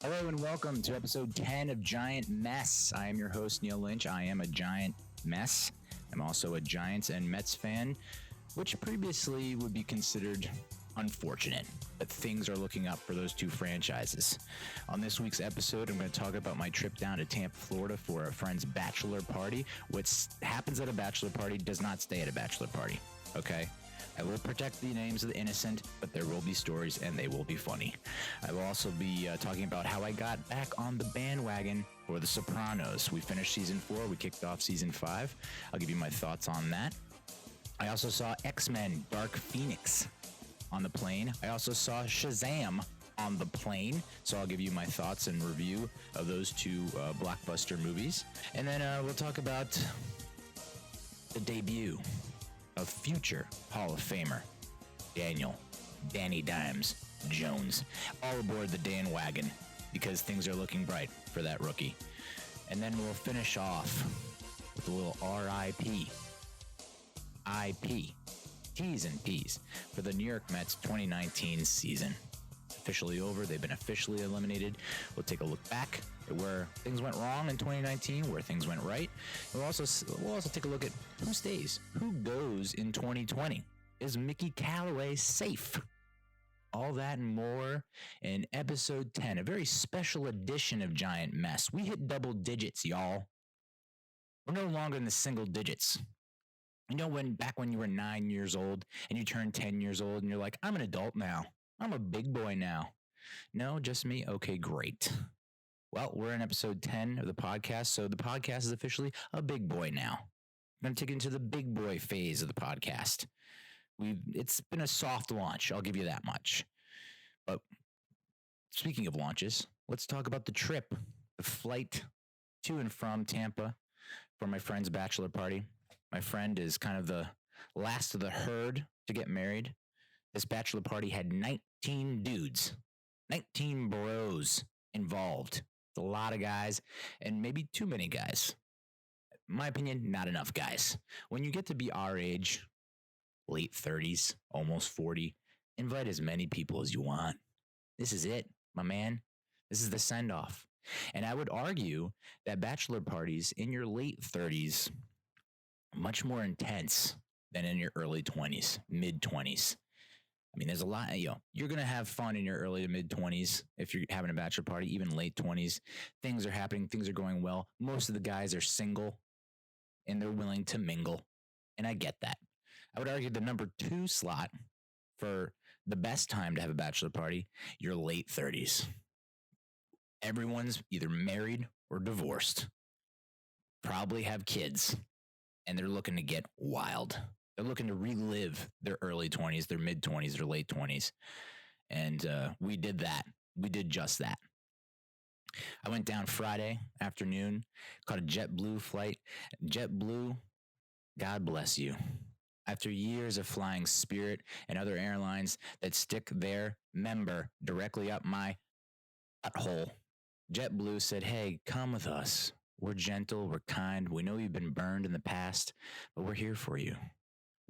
Hello and welcome to episode 10 of Giant Mess. I am your host, Neal Lynch. I am a giant mess. I'm also a Giants and Mets fan, which previously would be considered unfortunate, but things are looking up for those two franchises. On this week's episode, I'm going to talk about my trip down to Tampa, Florida for a friend's bachelor party. What happens at a bachelor party does not stay at a bachelor party, okay? I will protect the names of the innocent, but there will be stories and they will be funny. I will also be talking about how I got back on the bandwagon for The Sopranos. We finished season 4. We kicked off season 5. I'll give you my thoughts on that. I also saw X-Men Dark Phoenix on the plane. I also saw Shazam on the plane. So I'll give you my thoughts and review of those two blockbuster movies. And then we'll talk about the debut of future Hall of Famer Danny Dimes Jones, all aboard the Dan wagon because things are looking bright for that rookie. And then we'll finish off with a little RIP, T's and P's for the New York Mets 2019 season. Officially over. They've been officially eliminated. We'll take a look back at where things went wrong in 2019, where things went right. We'll also take a look at who stays, who goes in 2020. Is Mickey Callaway safe? All that and more in episode 10, a very special edition of Giant Mess. We hit double digits, y'all. We're no longer in the single digits. You know, back when you were 9 years old and you turned 10 years old and you're like, I'm an adult now. I'm a big boy now. No, just me? Okay, great. Well, we're in episode 10 of the podcast, so the podcast is officially a big boy now. I'm going to take it into the big boy phase of the podcast. It's been a soft launch, I'll give you that much. But speaking of launches, let's talk about the trip, the flight to and from Tampa for my friend's bachelor party. My friend is kind of the last of the herd to get married. This bachelor party had 19 dudes, 19 bros involved. A lot of guys, and maybe too many guys. In my opinion, not enough guys. When you get to be our age, late 30s, almost 40, invite as many people as you want. This is it, my man. This is the send-off. And I would argue that bachelor parties in your late 30s are much more intense than in your early 20s, mid-20s. I mean, there's a lot, you're going to have fun in your early to mid 20s if you're having a bachelor party, even late 20s. Things are happening. Things are going well. Most of the guys are single and they're willing to mingle. And I get that. I would argue the number 2 slot for the best time to have a bachelor party, your late 30s. Everyone's either married or divorced, probably have kids, and they're looking to get wild. They're looking to relive their early 20s, their mid 20s, their late 20s. And we did that. We did just that. I went down Friday afternoon, caught a JetBlue flight. JetBlue, God bless you. After years of flying Spirit and other airlines that stick their member directly up my butthole, JetBlue said, hey, come with us. We're gentle. We're kind. We know you've been burned in the past, but we're here for you.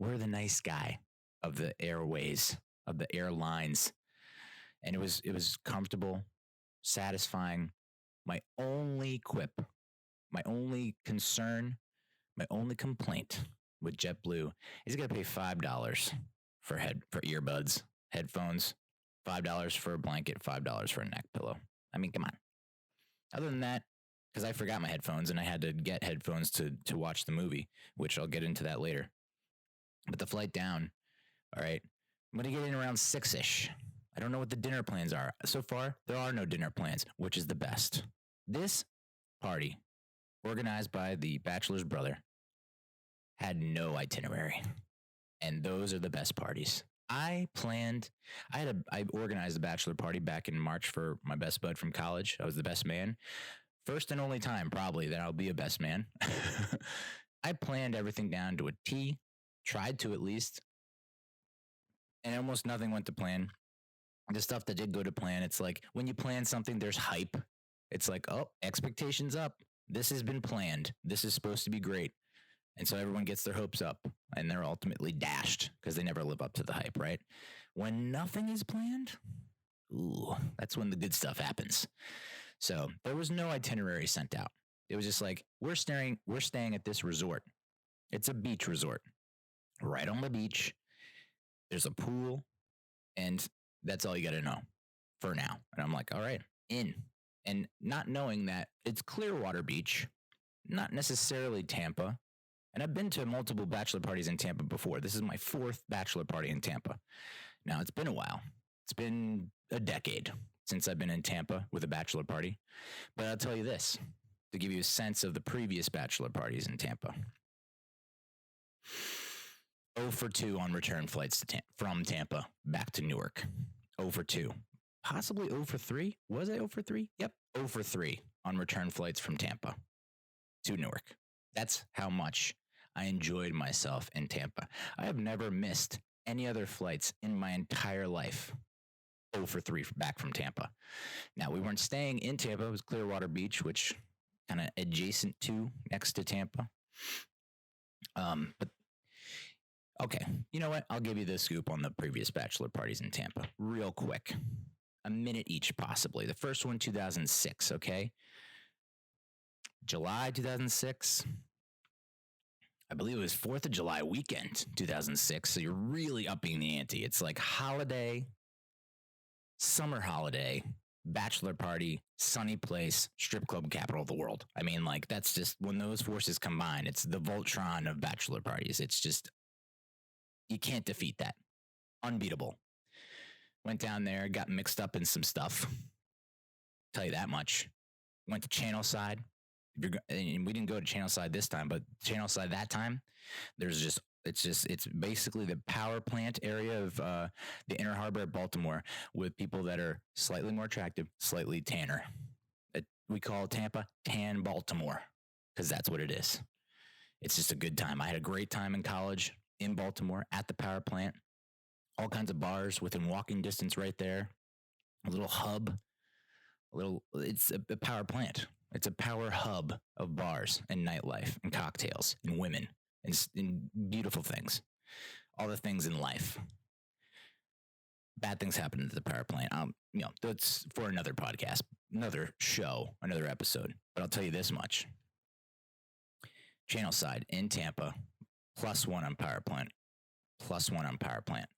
We're the nice guy of the airways, of the airlines. And it was comfortable, satisfying. My only quip, my only concern, my only complaint with JetBlue is you got to pay $5 for earbuds, headphones, $5 for a blanket, $5 for a neck pillow. I mean, come on. Other than that, because I forgot my headphones and I had to get headphones to watch the movie, which I'll get into that later. But the flight down, all right, I'm going to get in around 6-ish. I don't know what the dinner plans are. So far, there are no dinner plans, which is the best. This party, organized by the bachelor's brother, had no itinerary. And those are the best parties. I organized a bachelor party back in March for my best bud from college. I was the best man. First and only time, probably, that I'll be a best man. I planned everything down to a T. Tried to, at least. And almost nothing went to plan. The stuff that did go to plan, it's like when you plan something, there's hype. It's like, oh, expectations up. This has been planned. This is supposed to be great. And so everyone gets their hopes up and they're ultimately dashed because they never live up to the hype, right? When nothing is planned, ooh, that's when the good stuff happens. So there was no itinerary sent out. It was just like, we're staying at this resort. It's a beach resort. Right on the beach. There's a pool, and that's all you got to know for now. And I'm like, all right, in. And not knowing that it's Clearwater Beach, not necessarily Tampa. And I've been to multiple bachelor parties in Tampa before. This is my 4th bachelor party in Tampa. Now, it's been a while. It's been a decade since I've been in Tampa with a bachelor party. But I'll tell you this, to give you a sense of the previous bachelor parties in Tampa. 0 for 2 on return flights from Tampa back to Newark. 0 for 2. Possibly 0 for 3. Was I 0 for 3? Yep, 0 for 3 on return flights from Tampa to Newark. That's how much I enjoyed myself in Tampa. I have never missed any other flights in my entire life. 0 for 3 back from Tampa. Now, we weren't staying in Tampa. It was Clearwater Beach, which kind of adjacent to, next to Tampa. But okay, you know what? I'll give you the scoop on the previous bachelor parties in Tampa real quick. A minute each, possibly. The first one, 2006, okay? July 2006. I believe it was 4th of July weekend, 2006. So you're really upping the ante. It's like holiday, summer holiday, bachelor party, sunny place, strip club capital of the world. I mean, like, that's just when those forces combine. It's the Voltron of bachelor parties. It's just, you can't defeat that. Unbeatable. Went down there, got mixed up in some stuff. Tell you that much. Went to Channelside. And we didn't go to Channelside this time, but Channelside that time, it's basically the power plant area of the Inner Harbor at Baltimore with people that are slightly more attractive, slightly tanner. We call Tampa Tan Baltimore because that's what it is. It's just a good time. I had a great time in college in Baltimore at the power plant. All kinds of bars within walking distance right there. A little hub. It's a power plant. It's a power hub of bars and nightlife and cocktails and women and beautiful things. All the things in life. Bad things happen at the power plant. That's for another podcast, another show, another episode. But I'll tell you this much. Channelside in Tampa, +1 on power plant. +1 on power plant.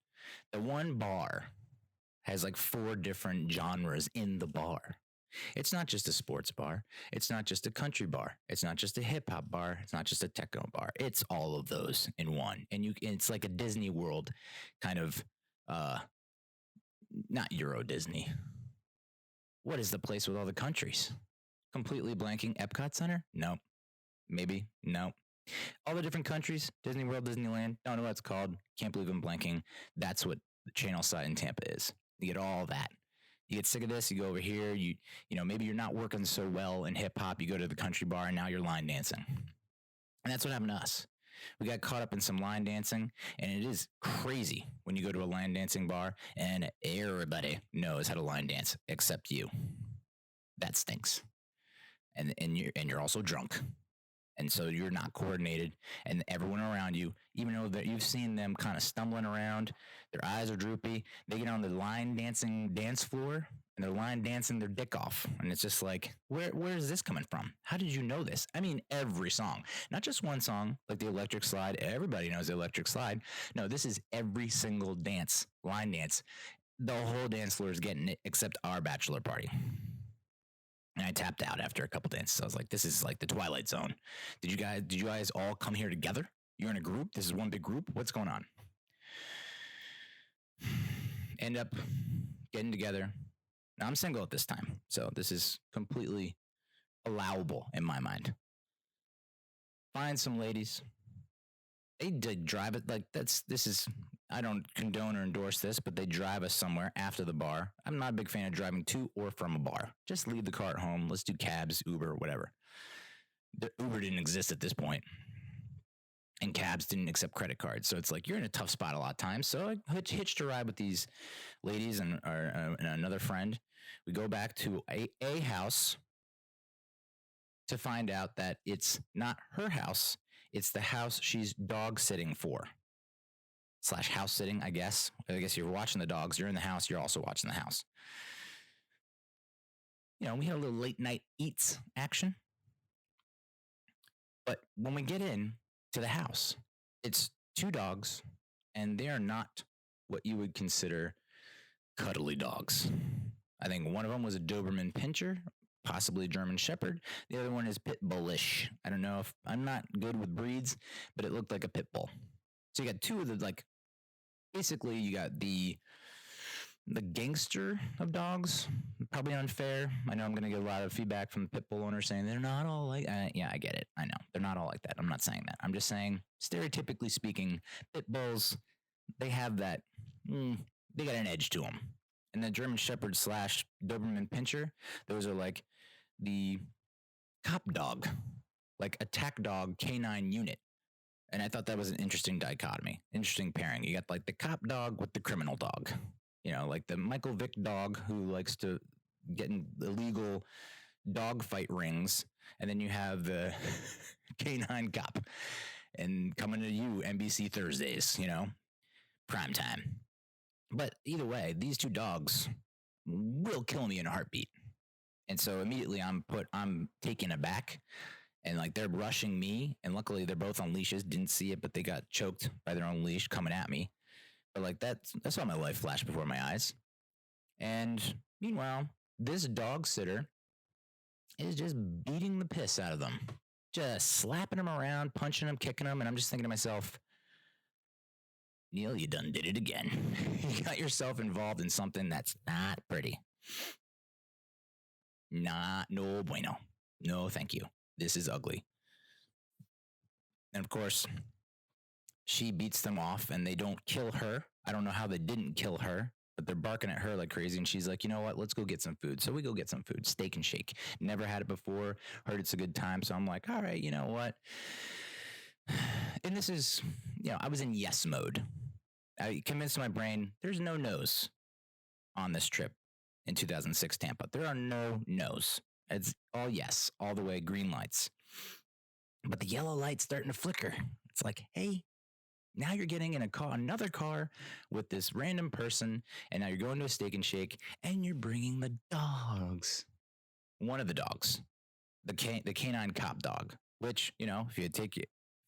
The one bar has like 4 different genres in the bar. It's not just a sports bar. It's not just a country bar. It's not just a hip hop bar. It's not just a techno bar. It's all of those in one. And it's like a Disney World kind of, not Euro Disney. What is the place with all the countries? Completely blanking. Epcot Center? No. Maybe. No. All the different countries, Disney World, Disneyland, don't know what it's called. Can't believe I'm blanking. That's what the Channelside in Tampa is. You get all that. You get sick of this, you go over here, you know, maybe you're not working so well in hip hop, you go to the country bar and now you're line dancing. And that's what happened to us. We got caught up in some line dancing, and it is crazy when you go to a line dancing bar and everybody knows how to line dance except you. That stinks. And you're also drunk. And so you're not coordinated, and everyone around you, even though that you've seen them kind of stumbling around, their eyes are droopy, they get on the line dancing dance floor and they're line dancing their dick off. And it's just like, where is this coming from? How did you know this? I mean, every song, not just one song like the electric slide. Everybody knows the electric slide. No, this is every single dance, line dance. The whole dance floor is getting it except our bachelor party. And I tapped out after a couple dances. I was like, this is like the Twilight Zone. Did you guys all come here together? You're in a group? This is one big group? What's going on? End up getting together. Now I'm single at this time, so this is completely allowable in my mind. Find some ladies. They did drive it like I don't condone or endorse this, but they drive us somewhere after the bar. I'm not a big fan of driving to or from a bar. Just leave the car at home. Let's do cabs, Uber, whatever. The Uber didn't exist at this point, and cabs didn't accept credit cards. So it's like you're in a tough spot a lot of times. So I hitched a ride with these ladies and another friend. We go back to a house to find out that it's not her house. It's the house she's dog sitting for. / house sitting, I guess. I guess you're watching the dogs. You're in the house. You're also watching the house. We had a little late night eats action. But when we get in to the house, it's 2 dogs, and they are not what you would consider cuddly dogs. I think one of them was a Doberman Pinscher, possibly a German Shepherd. The other one is Pit Bullish. I don't know if I'm not good with breeds, but it looked like a pit bull. So you got 2 of the basically you got the gangster of dogs. Probably unfair. I know I'm going to get a lot of feedback from the pit bull owners saying they're not all like yeah, I get it. I know they're not all like that. I'm not saying that. I'm just saying, stereotypically speaking, pit bulls, they have that, they got an edge to them. And the German Shepherd / Doberman Pinscher, those are like the cop dog, like attack dog canine unit. And I thought that was an interesting dichotomy, interesting pairing. You got like the cop dog with the criminal dog, like the Michael Vick dog who likes to get in illegal dog fight rings. And then you have the canine cop and coming to you NBC Thursdays, prime time. But either way, these 2 dogs will kill me in a heartbeat. And so immediately I'm taken aback, and they're rushing me. And luckily they're both on leashes. Didn't see it, but they got choked by their own leash coming at me. But that's all my life flashed before my eyes. And meanwhile, this dog sitter is just beating the piss out of them, just slapping them around, punching them, kicking them. And I'm just thinking to myself, Neal, you done did it again. You got yourself involved in something that's not pretty. No bueno. No, thank you. This is ugly. And of course, she beats them off and they don't kill her. I don't know how they didn't kill her, but they're barking at her like crazy. And she's like, you know what? Let's go get some food. So we go get some food, Steak and Shake. Never had it before. Heard it's a good time. So I'm like, all right, you know what? And this is, I was in yes mode. I convinced my brain there's no no's on this trip in 2006 Tampa. There are no no's. It's all yes, all the way, green lights. But the yellow light's starting to flicker. It's like, hey, now you're getting in another car with this random person, and now you're going to a Steak and Shake, and you're bringing the dogs. One of the dogs, the canine cop dog, which, if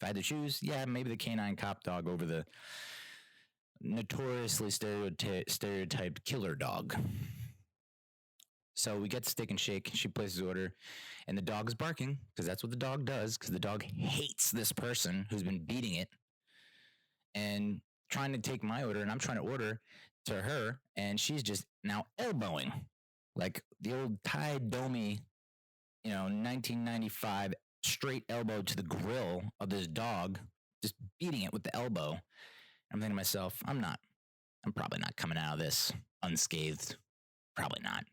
I had to choose, yeah, maybe the canine cop dog over the notoriously stereotyped killer dog. So we get Steak and Shake. She places the order, and the dog is barking because that's what the dog does. Because the dog hates this person who's been beating it and trying to take my order, and I'm trying to order to her, and she's just now elbowing like the old Ty Domi, 1995 straight elbow to the grill of this dog, just beating it with the elbow. I'm thinking to myself, I'm probably not coming out of this unscathed. Probably not.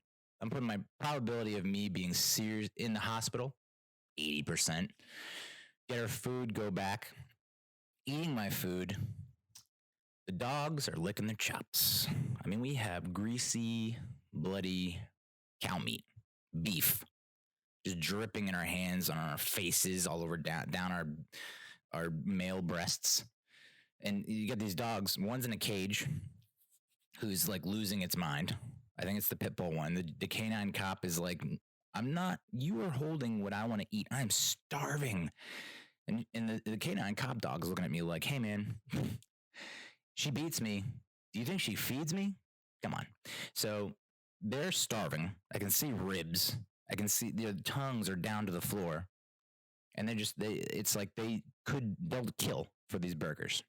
I'm putting my probability of me being serious in the hospital, 80%. Get her food, go back. Eating my food. The dogs are licking their chops. I mean, we have greasy, bloody cow meat, beef, just dripping in our hands, on our faces, all over down our male breasts. And you get these dogs. One's in a cage, who's losing its mind. I think it's the pit bull one. The canine cop is like, you are holding what I want to eat. I'm starving. And the canine cop dog is looking at me like, hey, man, she beats me. Do you think she feeds me? Come on. So they're starving. I can see ribs. I can see their tongues are down to the floor. And it's like they'll kill for these burgers.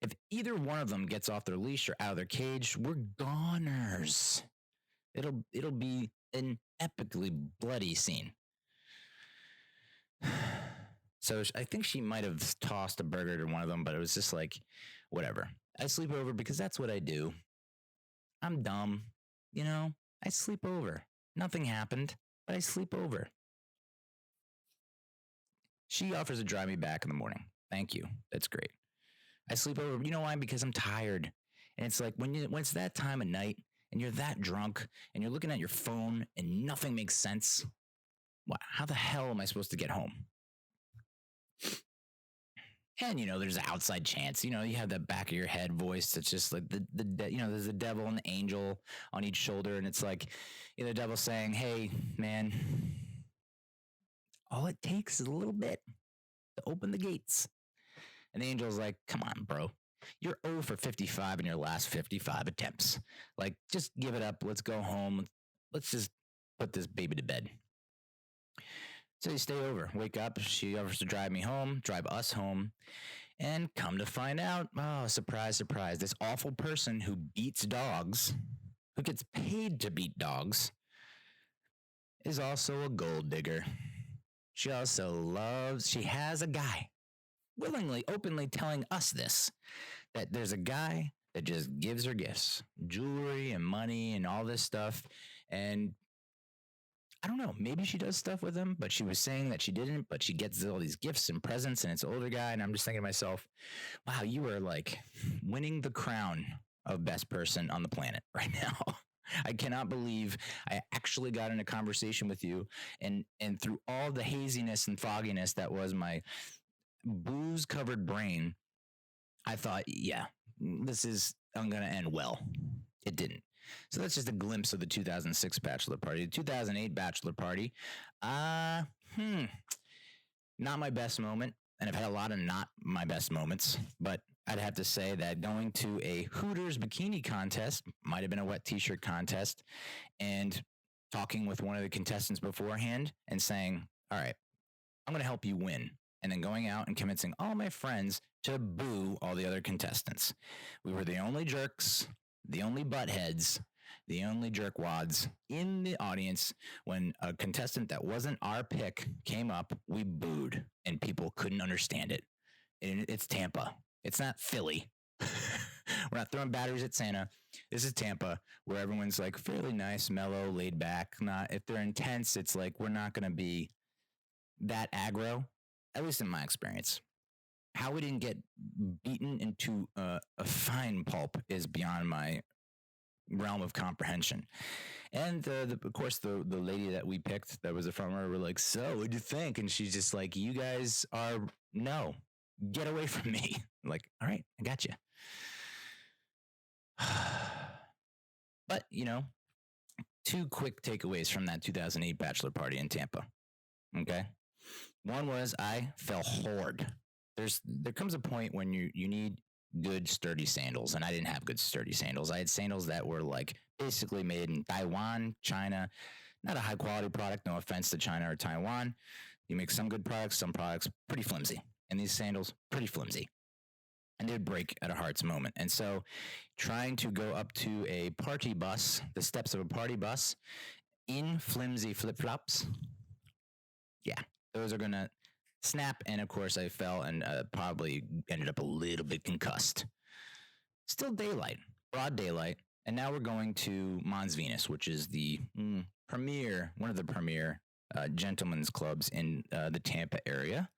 If either one of them gets off their leash or out of their cage, we're goners. It'll be an epically bloody scene. So I think she might have tossed a burger to one of them, but it was just like, whatever. I sleep over because that's what I do. I'm dumb. I sleep over. Nothing happened, but I sleep over. She offers to drive me back in the morning. Thank you. That's great. I sleep over. You know why? Because I'm tired. And it's like when it's that time of night and you're that drunk and you're looking at your phone and nothing makes sense. How the hell am I supposed to get home? And, there's an outside chance, you have that back of your head voice that's just like there's a devil and the angel on each shoulder. And it's like, the devil saying, hey, man, all it takes is a little bit to open the gates. And the angel's like, come on, bro. You're 0 for 55 in your last 55 attempts. Like, just give it up. Let's go home. Let's just put this baby to bed. So you stay over, wake up. She offers to drive us home. And come to find out, oh, surprise, surprise, this awful person who beats dogs, who gets paid to beat dogs, is also a gold digger. She has a guy willingly, openly telling us this, that there's a guy that just gives her gifts, jewelry and money and all this stuff. And I don't know, maybe she does stuff with him, but she was saying that she didn't, but she gets all these gifts and presents, and it's an older guy. And I'm just thinking to myself, wow, you are like winning the crown of best person on the planet right now. I cannot believe I actually got in a conversation with you, and through all the haziness and fogginess that was my booze-covered brain, I thought, yeah, I'm going to end well. It didn't. So that's just a glimpse of the 2006 bachelor party. The 2008 bachelor party, not my best moment. And I've had a lot of not my best moments, but I'd have to say that going to a Hooters bikini contest, might have been a wet t-shirt contest, and talking with one of the contestants beforehand and saying, all right, I'm going to help you win. And then going out and convincing all my friends to boo all the other contestants. We were the only jerks, the only buttheads, the only jerkwads in the audience. When a contestant that wasn't our pick came up, we booed, and people couldn't understand it. And it's Tampa. It's not Philly. We're not throwing batteries at Santa. This is Tampa, where everyone's like fairly nice, mellow, laid back. Not if they're intense, it's like we're not going to be that aggro, at least in my experience. How we didn't get beaten into a fine pulp is beyond my realm of comprehension. And of course, the lady that we picked that was a front runner, we're like, so what'd you think? And she's just like, you guys are, no, get away from me. I'm like, all right, I got you. But, two quick takeaways from that 2008 bachelor party in Tampa. Okay. One was I fell hard. There comes a point when you need good sturdy sandals, and I didn't have good sturdy sandals. I had sandals that were like basically made in Taiwan, China. Not a high quality product, no offense to China or Taiwan. You make some good products, some products pretty flimsy, and these sandals pretty flimsy, and they'd break at a heart's moment. And so trying to go up to a party bus, the steps of a party bus in flimsy flip-flops, yeah, those are gonna snap. And of course I fell and probably ended up a little bit concussed. Still daylight, broad daylight. And now we're going to Mons Venus, which is the one of the premier gentlemen's clubs in the Tampa area.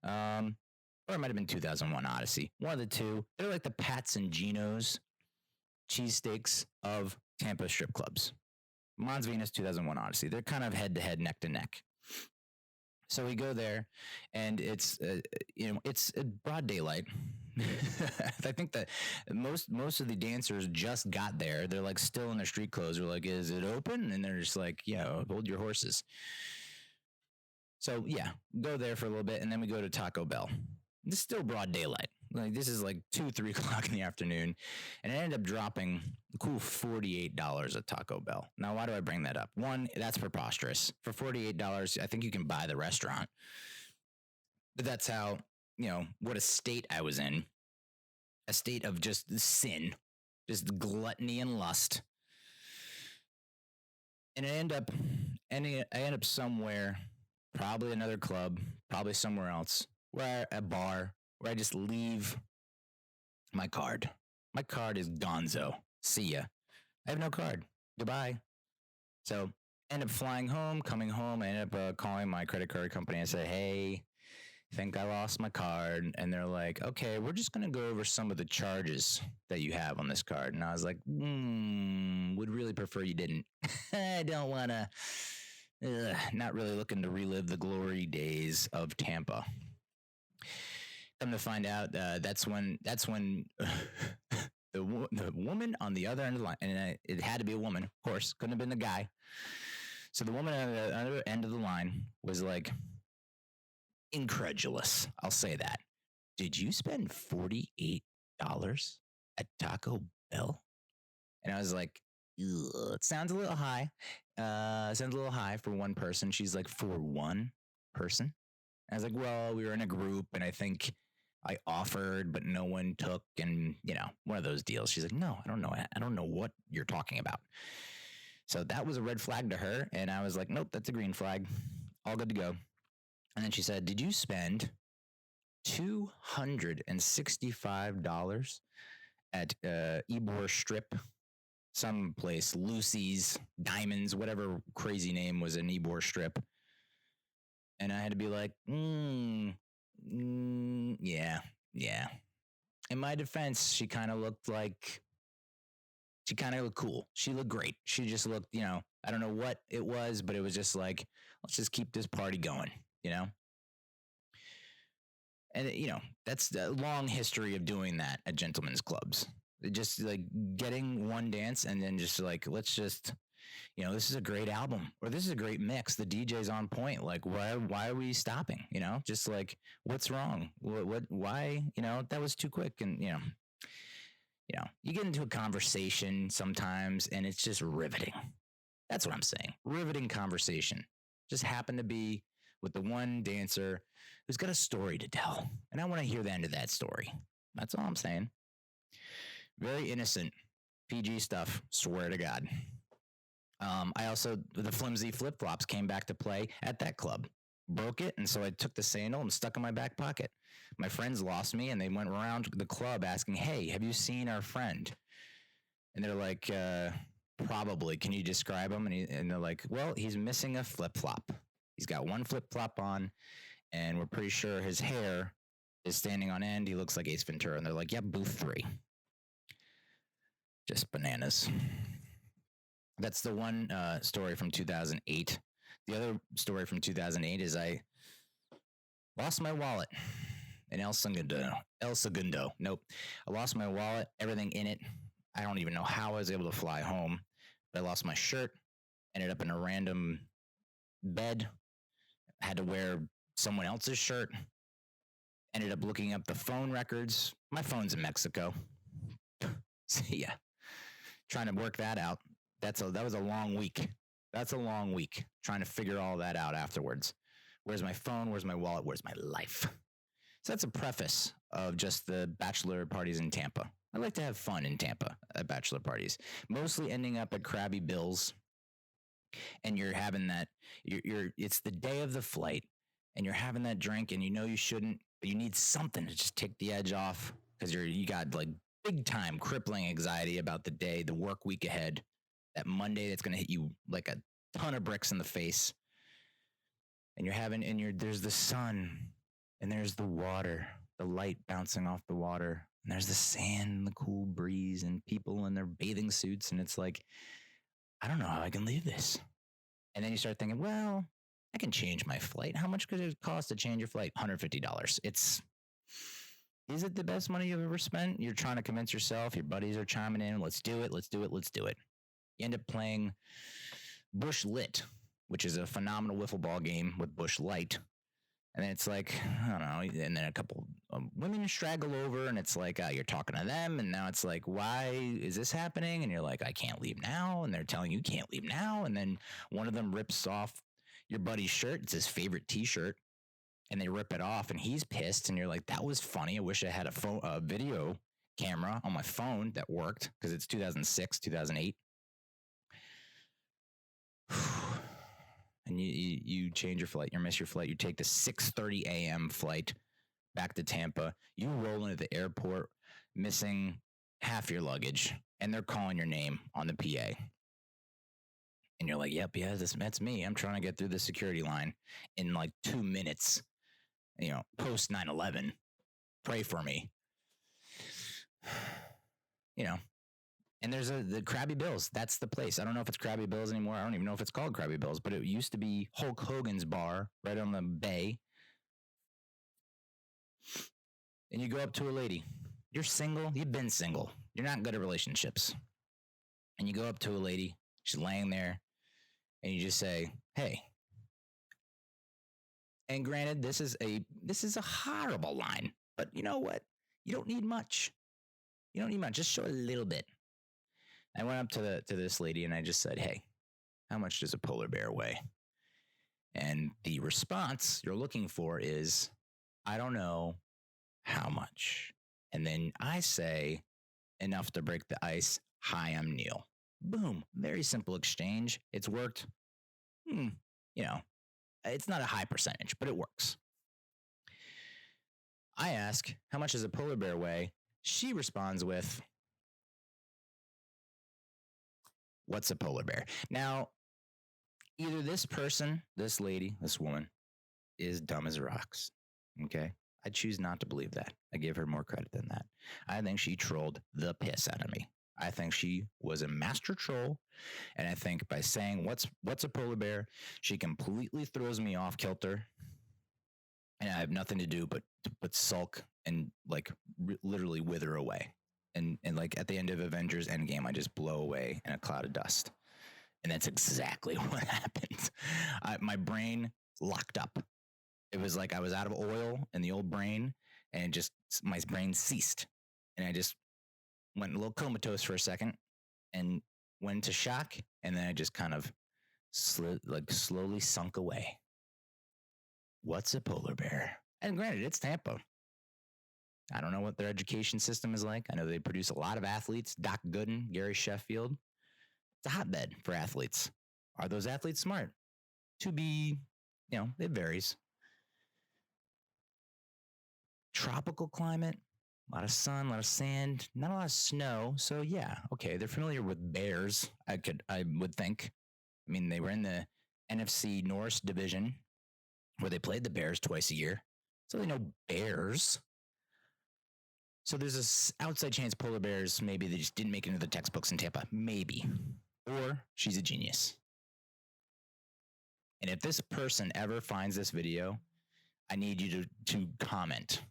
Or it might have been 2001 Odyssey. One of the two. They're like the Pats and Geno's cheesesteaks of Tampa strip clubs. Mons Venus, 2001 Odyssey. They're kind of head to head, neck to neck. So we go there, and it's it's broad daylight. I think that most of the dancers just got there. They're like still in their street clothes. We're like, is it open? And they're just like, yeah, hold your horses. So yeah, go there for a little bit, and then we go to Taco Bell. It's still broad daylight. Like this is like 2-3 o'clock in the afternoon, and I ended up dropping a cool $48 at Taco Bell. Now, why do I bring that up? One, that's preposterous. For $48, I think you can buy the restaurant. But that's how, what a state I was in. A state of just sin, just gluttony and lust. And I end up somewhere, probably another club, probably somewhere else, a bar, where I just leave my card. My card is gonzo. See ya. I have no card. Goodbye. So end up flying home, coming home. I end up calling my credit card company and say, hey, I think I lost my card. And they're like, okay, we're just going to go over some of the charges that you have on this card. And I was like, would really prefer you didn't. I don't want to, not really looking to relive the glory days of Tampa. Come to find out, that's when the woman on the other end of the line, and it had to be a woman, of course, couldn't have been the guy. So the woman on the other end of the line was like incredulous. I'll say that. Did you spend $48 at Taco Bell? And I was like, it sounds a little high. Sounds a little high for one person. She's like, for one person? And I was like, well, we were in a group, and I think I offered, but no one took, and one of those deals. She's like, no, I don't know. I don't know what you're talking about. So that was a red flag to her, and I was like, nope, that's a green flag. All good to go. And then she said, did you spend $265 at Ybor Strip, someplace, Lucy's, Diamonds, whatever crazy name was in Ybor Strip? And I had to be like, yeah. In my defense, she kind of looked cool. She looked great. She just looked, I don't know what it was, but it was just like, let's just keep this party going, And, that's a long history of doing that at gentlemen's clubs. Just like getting one dance and then just like, let's just, this is a great album, or this is a great mix. The DJ's on point. Like, why are we stopping? Just like, what's wrong? Why, that was too quick. And, you get into a conversation sometimes and it's just riveting. That's what I'm saying. Riveting conversation. Just happened to be with the one dancer who's got a story to tell. And I want to hear the end of that story. That's all I'm saying. Very innocent. PG stuff. Swear to God. I also, the flimsy flip-flops came back to play at that club. Broke it, and so I took the sandal and stuck in my back pocket. My friends lost me, and they went around the club asking, hey, have you seen our friend? And they're like, probably. Can you describe him? And they're like, well, he's missing a flip-flop. He's got one flip-flop on, and we're pretty sure his hair is standing on end. He looks like Ace Ventura. And they're like, yep, booth 3. Just bananas. That's the one story from 2008. The other story from 2008 is I lost my wallet in El Segundo. Nope. I lost my wallet, everything in it. I don't even know how I was able to fly home. But I lost my shirt, ended up in a random bed, had to wear someone else's shirt, ended up looking up the phone records. My phone's in Mexico. So, yeah, trying to work that out. That was a long week. That's a long week trying to figure all that out afterwards. Where's my phone? Where's my wallet? Where's my life? So that's a preface of just the bachelor parties in Tampa. I like to have fun in Tampa at bachelor parties, mostly ending up at Crabby Bill's. And you're having that, it's the day of the flight, and you're having that drink, and you shouldn't, but you need something to just take the edge off because you got like big time crippling anxiety about the day, the work week ahead. That Monday that's going to hit you like a ton of bricks in the face. And there's the sun, and there's the water, the light bouncing off the water, and there's the sand and the cool breeze and people in their bathing suits. And it's like, I don't know how I can leave this. And then you start thinking, well, I can change my flight. How much could it cost to change your flight? $150. Is it the best money you've ever spent? You're trying to convince yourself. Your buddies are chiming in. Let's do it. You end up playing Busch Lit, which is a phenomenal wiffle ball game with Busch Light. And then it's like, I don't know, and then a couple women straggle over, and it's like, you're talking to them, and now it's like, why is this happening? And you're like, I can't leave now, and they're telling you can't leave now, and then one of them rips off your buddy's shirt. It's his favorite T-shirt, and they rip it off, and he's pissed, and you're like, that was funny. I wish I had a video camera on my phone that worked, because it's 2006, 2008. And you change your flight, you miss your flight, you take the 6:30 a.m. flight back to Tampa, you roll into the airport missing half your luggage, and they're calling your name on the PA. And you're like, yep, yeah, that's me. I'm trying to get through the security line in like 2 minutes, post 9/11. Pray for me. And there's the Crabby Bill's. That's the place. I don't know if it's Crabby Bill's anymore. I don't even know if it's called Crabby Bill's, but it used to be Hulk Hogan's bar right on the bay. And you go up to a lady. You're single. You've been single. You're not good at relationships. And you go up to a lady. She's laying there. And you just say, hey. And granted, this is a horrible line. But you know what? You don't need much. You don't need much. Just show a little bit. I went up to this lady and I just said, hey, how much does a polar bear weigh? And the response you're looking for is, I don't know how much. And then I say, enough to break the ice. Hi, I'm Neal. Boom. Very simple exchange. It's worked. It's not a high percentage, but it works. I ask, how much does a polar bear weigh? She responds with, what's a polar bear? Now, either this person, this lady, this woman, is dumb as rocks. Okay? I choose not to believe that. I give her more credit than that. I think she trolled the piss out of me. I think she was a master troll. And I think by saying, what's a polar bear? She completely throws me off kilter. And I have nothing to do but sulk and like literally wither away. And like at the end of Avengers Endgame, I just blow away in a cloud of dust. And that's exactly what happened. My brain locked up. It was like I was out of oil in the old brain, and my brain ceased. And I just went a little comatose for a second and went into shock. And then I just kind of slowly sunk away. What's a polar bear? And granted, it's Tampa. I don't know what their education system is like. I know they produce a lot of athletes. Doc Gooden, Gary Sheffield. It's a hotbed for athletes. Are those athletes smart? To be, it varies. Tropical climate, a lot of sun, a lot of sand, not a lot of snow. So yeah, okay, they're familiar with bears. I would think. I mean, they were in the NFC North division where they played the Bears twice a year, so they know bears. So there's this outside chance polar bears, maybe they just didn't make it into the textbooks in Tampa. Maybe. Or she's a genius. And if this person ever finds this video, I need you to comment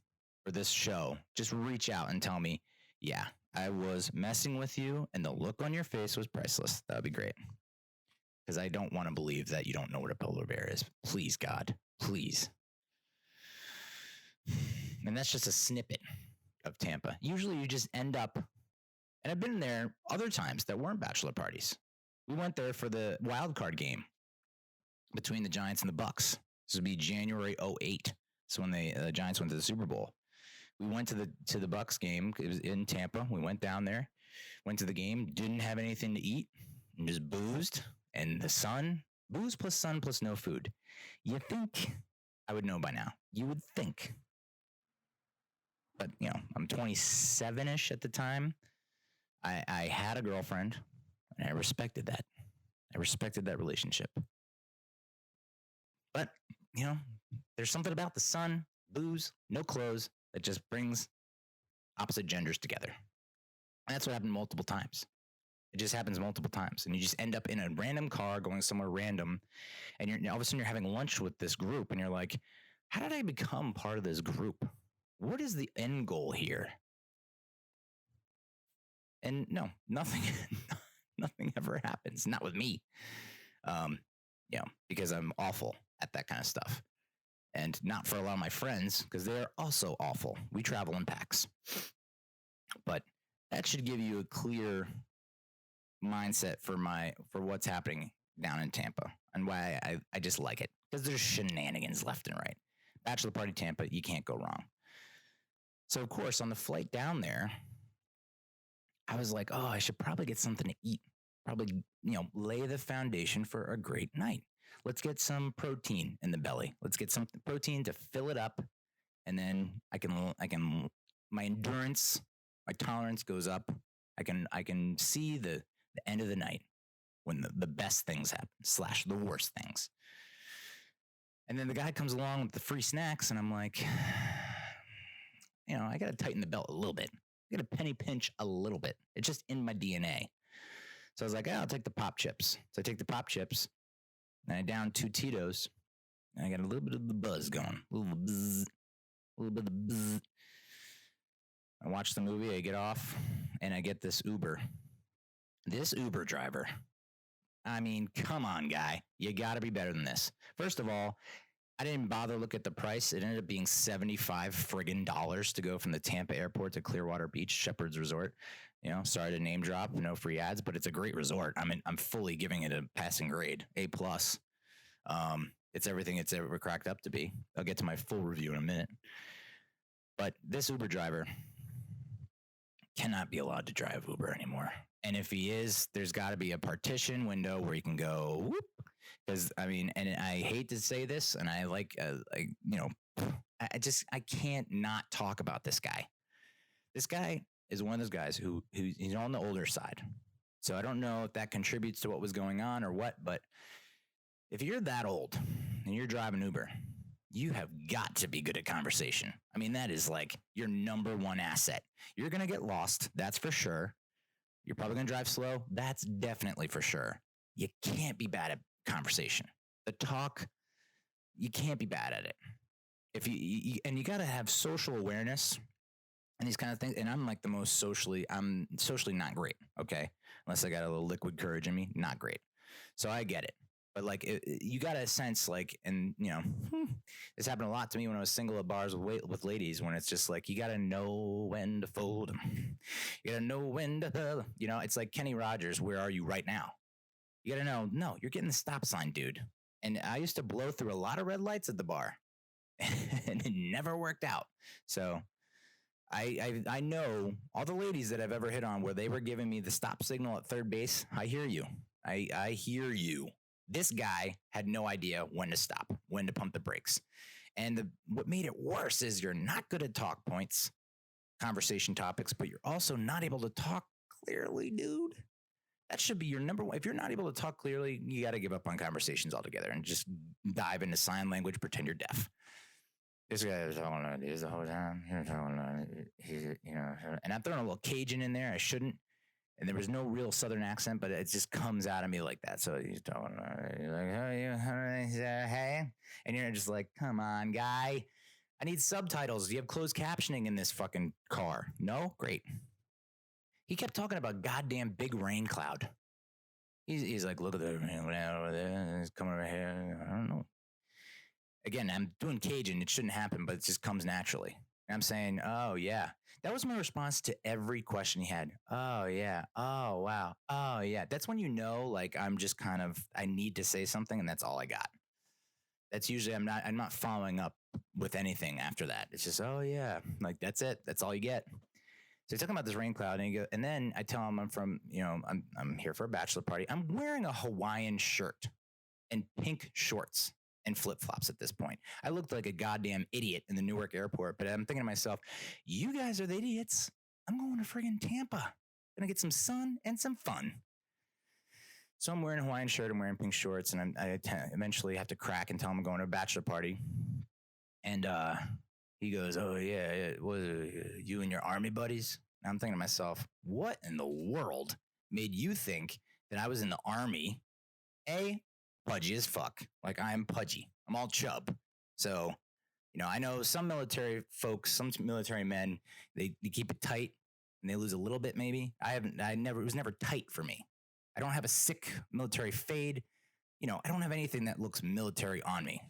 for this show. Just reach out and tell me, yeah, I was messing with you and the look on your face was priceless. That would be great. Because I don't want to believe that you don't know what a polar bear is. Please, God. Please. And that's just a snippet of Tampa. Usually you just end up, and I've been there other times that weren't bachelor parties. We went there for the wild card game between the Giants and the Bucs. This would be January 2008. So when the Giants went to the Super Bowl. We went to the Bucs game. It was in Tampa. We went down there, went to the game, didn't have anything to eat, and just boozed. And the sun, booze plus sun plus no food. You think I would know by now. You would think. But, I'm 27-ish at the time. I had a girlfriend, and I respected that. I respected that relationship. But, there's something about the sun, booze, no clothes, that just brings opposite genders together. And that's what happened multiple times. It just happens multiple times. And you just end up in a random car going somewhere random. And all of a sudden you're having lunch with this group. And you're like, how did I become part of this group? What is the end goal here? And no, nothing ever happens. Not with me. Because I'm awful at that kind of stuff. And not for a lot of my friends, because they're also awful. We travel in packs. But that should give you a clear mindset for what's happening down in Tampa and why I just like it, because there's shenanigans left and right. Bachelor party Tampa, you can't go wrong. So of course on the flight down there, I was like, oh, I should probably get something to eat. Probably, lay the foundation for a great night. Let's get some protein in the belly. Let's get some protein to fill it up, and then I can my endurance, my tolerance goes up. I can see the end of the night when the best things happen / the worst things. And then the guy comes along with the free snacks, and I'm like, I got to tighten the belt a little bit. I got to penny pinch a little bit. It's just in my DNA. So I was like, I'll take the pop chips. So I take the pop chips, and I down 2 Tito's, and I got a little bit of the buzz going. A little bit of the buzz. I watch the movie, I get off, and I get this Uber. This Uber driver, I mean, come on, guy. You got to be better than this. First of all, I didn't bother to look at the price. It ended up being $75 friggin' dollars to go from the Tampa airport to Clearwater Beach, Shepherd's Resort. You know, sorry to name drop, no free ads, but it's a great resort. I mean, I'm fully giving it a passing grade, A+. It's everything it's ever cracked up to be. I'll get to my full review in a minute. But this Uber driver cannot be allowed to drive Uber anymore. And if he is, there's got to be a partition window where he can go whoop. Because I mean, and I hate to say this, and I like, I can't not talk about this guy. This guy is one of those guys who he's on the older side. So I don't know if that contributes to what was going on or what, but if you're that old and you're driving Uber, you have got to be good at conversation. I mean, that is like your number one asset. You're going to get lost. That's for sure. You're probably going to drive slow. That's definitely for sure. You can't be bad at conversation. The talk, you can't be bad at it. If you got to have social awareness and these kind of things. And I'm socially not great. Okay. Unless I got a little liquid courage in me, not great. So I get it. But like, you got a sense like, and you know, this happened a lot to me when I was single at bars with ladies, when it's just like, you got to know when to fold them. You got to know when to, you know, it's like Kenny Rogers. Where are you right now? You got to know, no, you're getting the stop sign, dude. And I used to blow through a lot of red lights at the bar and it never worked out. So I know all the ladies that I've ever hit on where they were giving me the stop signal at third base. I hear you. I hear you. This guy had no idea when to stop, when to pump the brakes. And what made it worse is you're not good at talk points, conversation topics, but you're also not able to talk clearly, dude. That should be your number one. If you're not able to talk clearly, you got to give up on conversations altogether and just dive into sign language, pretend you're deaf. This guy was talking like this the whole time. And I'm throwing a little Cajun in there. I shouldn't. And there was no real Southern accent, but it just comes out of me like that. So he's talking like, hey, and you're just like, come on, guy. I need subtitles. Do you have closed captioning in this fucking car? No? Great. He kept talking about goddamn big rain cloud. He's like, look at the rain cloud over there. It's coming over here. I don't know. Again, I'm doing Cajun. It shouldn't happen, but it just comes naturally. And I'm saying, oh, yeah. That was my response to every question he had. Oh, yeah. Oh, wow. Oh, yeah. That's when you know, like, I'm just kind of, I need to say something, and that's all I got. That's usually, I'm not following up with anything after that. It's just, oh, yeah. Like, that's it. That's all you get. So he's talking about this rain cloud, and then I tell him I'm here for a bachelor party. I'm wearing a Hawaiian shirt and pink shorts and flip-flops at this point. I looked like a goddamn idiot in the Newark airport, but I'm thinking to myself, you guys are the idiots. I'm going to friggin' Tampa. Gonna get some sun and some fun. So I'm wearing a Hawaiian shirt, I'm wearing pink shorts, and I eventually have to crack and tell him I'm going to a bachelor party. And he goes, oh, yeah, was it you and your army buddies? And I'm thinking to myself, what in the world made you think that I was in the army? Pudgy as fuck. Like, I'm pudgy. I'm all chub. So, you know, I know some military folks, some military men, they keep it tight and they lose a little bit maybe. It was never tight for me. I don't have a sick military fade. You know, I don't have anything that looks military on me.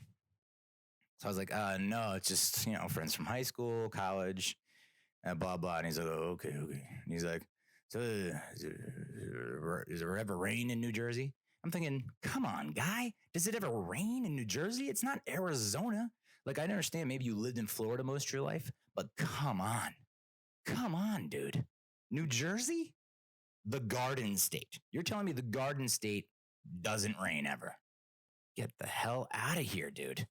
So I was like, no, it's just, you know, friends from high school, college, blah, blah. And he's like, oh, okay. And he's like, so is there ever rain in New Jersey? I'm thinking, come on, guy. Does it ever rain in New Jersey? It's not Arizona. Like, I understand maybe you lived in Florida most of your life, but come on. Come on, dude. New Jersey? The Garden State. You're telling me the Garden State doesn't rain ever? Get the hell out of here, dude.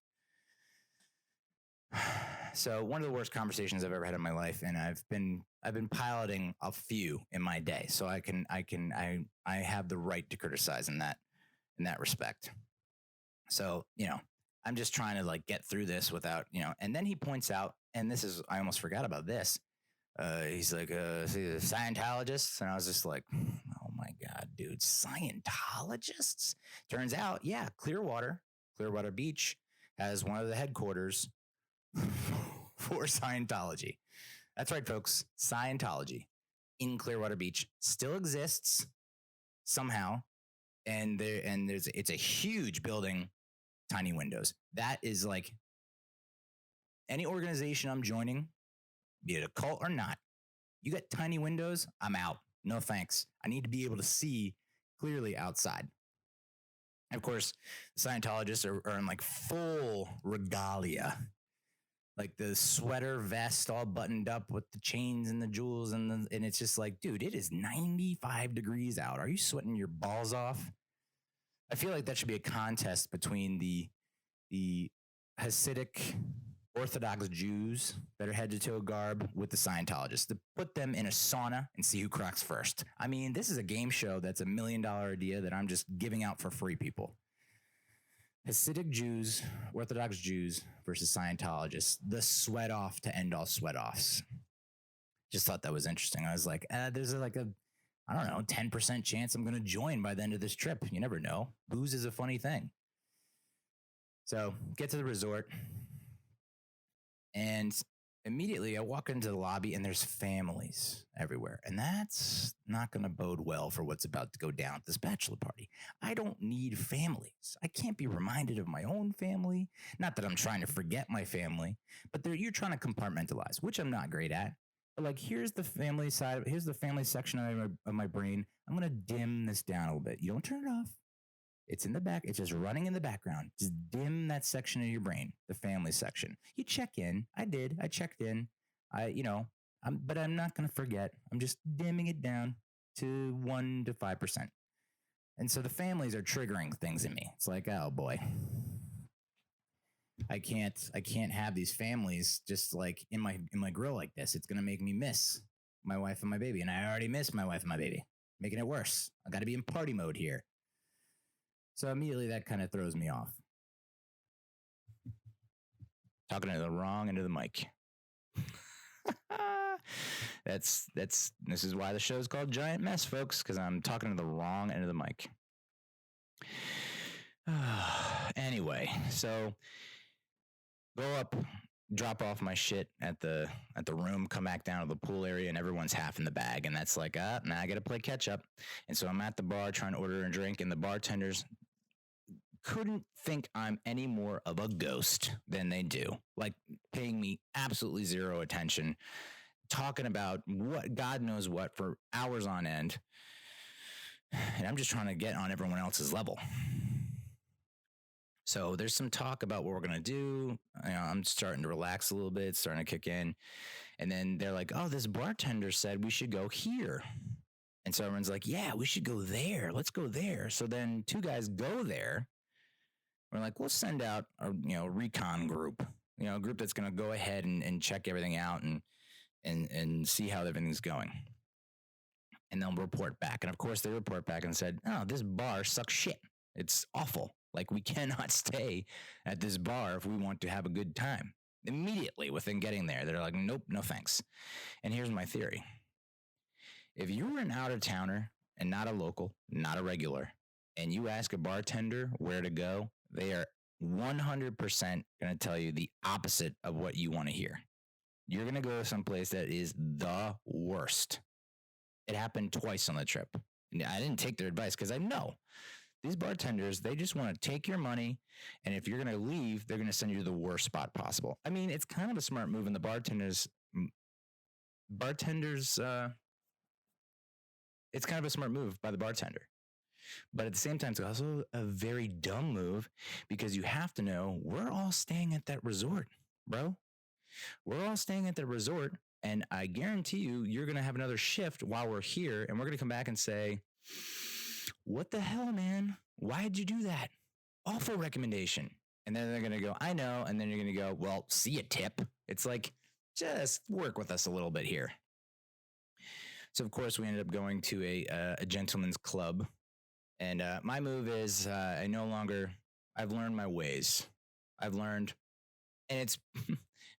So one of the worst conversations I've ever had in my life, and I've been piloting a few in my day, so I have the right to criticize in that respect. So, you know, I'm just trying to like get through this without, you know, and then he points out, and I almost forgot about this. He's like, Scientologists. And I was just like, oh my God, dude, Scientologists? Turns out, yeah, Clearwater Beach has one of the headquarters for Scientology. That's right, folks. Scientology in Clearwater Beach still exists somehow, and it's a huge building, tiny windows. That is like any organization I'm joining, be it a cult or not. You got tiny windows, I'm out. No thanks. I need to be able to see clearly outside. And of course, Scientologists are in like full regalia, like the sweater vest all buttoned up with the chains and the jewels, and it's just like, dude, it is 95 degrees out. Are you sweating your balls off? I feel like that should be a contest between the Hasidic Orthodox Jews that are head to toe garb with the Scientologists, to put them in a sauna and see who cracks first. I mean, this is a game show that's $1 million idea that I'm just giving out for free, people. Hasidic Jews, Orthodox Jews versus Scientologists, the sweat off to end all sweat offs. Just thought that was interesting. I was like, there's like a, I don't know, 10% chance I'm going to join by the end of this trip. You never know. Booze is a funny thing. So get to the resort, and immediately I walk into the lobby and there's families everywhere. And that's not going to bode well for what's about to go down at this bachelor party. I don't need families. I can't be reminded of my own family. Not that I'm trying to forget my family, but you're trying to compartmentalize, which I'm not great at. But like, here's the family side. Here's the family section of my brain. I'm going to dim this down a little bit. You don't turn it off. It's in the back. It's just running in the background. Just dim that section of your brain, the family section. You check in. I did. I checked in. But I'm not going to forget. I'm just dimming it down to 1 to 5%. And so the families are triggering things in me. It's like, oh boy, I can't have these families just like in my grill like this. It's going to make me miss my wife and my baby. And I already miss my wife and my baby, making it worse. I got to be in party mode here. So immediately that kind of throws me off. Talking to the wrong end of the mic. This is why the show is called Giant Mess, folks, because I'm talking to the wrong end of the mic. Anyway, so go up, drop off my shit at the room, come back down to the pool area, and everyone's half in the bag. And that's like, now I got to play catch up. And so I'm at the bar trying to order a drink, and the bartenders couldn't think I'm any more of a ghost than they do. Like, paying me absolutely zero attention, talking about what God knows what for hours on end. And I'm just trying to get on everyone else's level. So there's some talk about what we're going to do. I'm starting to relax a little bit, starting to kick in. And then they're like, oh, this bartender said we should go here. And so everyone's like, yeah, we should go there. Let's go there. So then 2 guys go there. We're like, we'll send out a recon group, a group that's going to go ahead and check everything out and see how everything's going. And they'll report back. And of course they report back and said, oh, this bar sucks shit. It's awful. Like, we cannot stay at this bar if we want to have a good time. Immediately within getting there, they're like, nope, no thanks. And here's my theory. If you're an out-of-towner and not a local, not a regular, and you ask a bartender where to go, they are 100% going to tell you the opposite of what you want to hear. You're going to go to someplace that is the worst. It happened twice on the trip. I didn't take their advice because I know these bartenders, they just want to take your money, and if you're going to leave, they're going to send you to the worst spot possible. I mean, it's kind of a smart move, and the bartenders, it's kind of a smart move by the bartender. But at the same time, it's also a very dumb move, because you have to know we're all staying at that resort, bro. We're all staying at the resort, and I guarantee you're going to have another shift while we're here, and we're going to come back and say, what the hell, man? Why'd you do that? Awful recommendation. And then they're going to go, I know. And then you're going to go, well, see ya, tip. It's like, just work with us a little bit here. So, of course, we ended up going to a gentleman's club. And my move is I've learned my ways. I've learned, and it's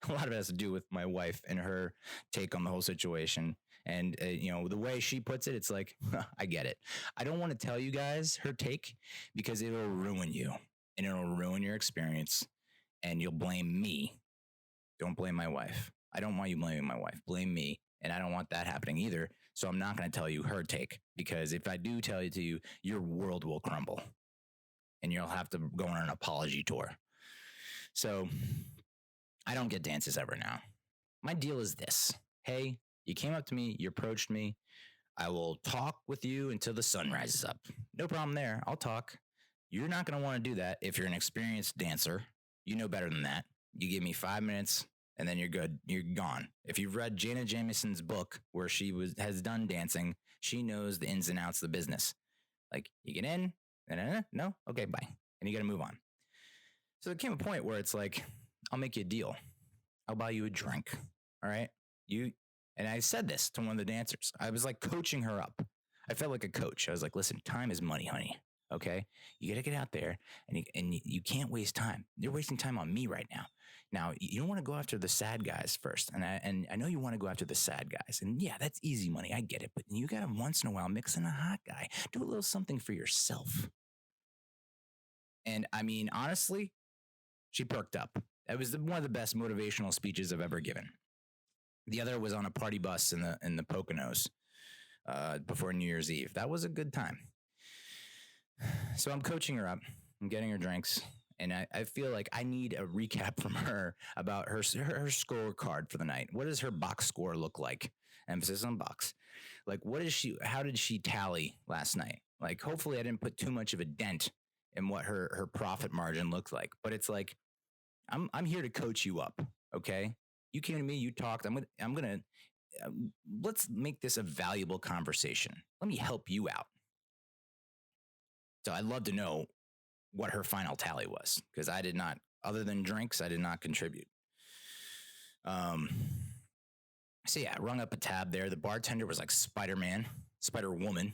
a lot of it has to do with my wife and her take on the whole situation. And, the way she puts it, it's like, I get it. I don't want to tell you guys her take because it'll ruin you and it'll ruin your experience and you'll blame me. Don't blame my wife. I don't want you blaming my wife. Blame me. And I don't want that happening either. So I'm not going to tell you her take, because if I do tell it to you, your world will crumble and you'll have to go on an apology tour. So I don't get dances ever now. My deal is this. Hey, you came up to me, you approached me. I will talk with you until the sun rises up. No problem there. I'll talk. You're not going to want to do that if you're an experienced dancer. You know better than that. You give me 5 minutes and then you're good. You're gone. If you've read Jana Jameson's book where she has done dancing, she knows the ins and outs of the business. Like, you get in, no, okay, bye. And you got to move on. So there came a point where it's like, I'll make you a deal. I'll buy you a drink. All right. And I said this to one of the dancers. I was like coaching her up. I felt like a coach. I was like, listen, time is money, honey. Okay. You got to get out there and you can't waste time. You're wasting time on me right now. Now, you don't want to go after the sad guys first. And I know you want to go after the sad guys. And yeah, that's easy money. I get it. But you got to once in a while mix in a hot guy. Do a little something for yourself. And I mean, honestly, she perked up. That was one of the best motivational speeches I've ever given. The other was on a party bus in the Poconos before New Year's Eve. That was a good time. So I'm coaching her up. I'm getting her drinks. And I feel like I need a recap from her about her scorecard for the night. What does her box score look like? Emphasis on box. Like, how did she tally last night? Like, hopefully I didn't put too much of a dent in what her profit margin looked like. But it's like, I'm here to coach you up, okay? You came to me, you talked. Let's make this a valuable conversation. Let me help you out. So I'd love to know what her final tally was, because I did not, other than drinks, I did not contribute. So yeah, I rung up a tab there. The bartender was like Spider-Man, Spider-Woman.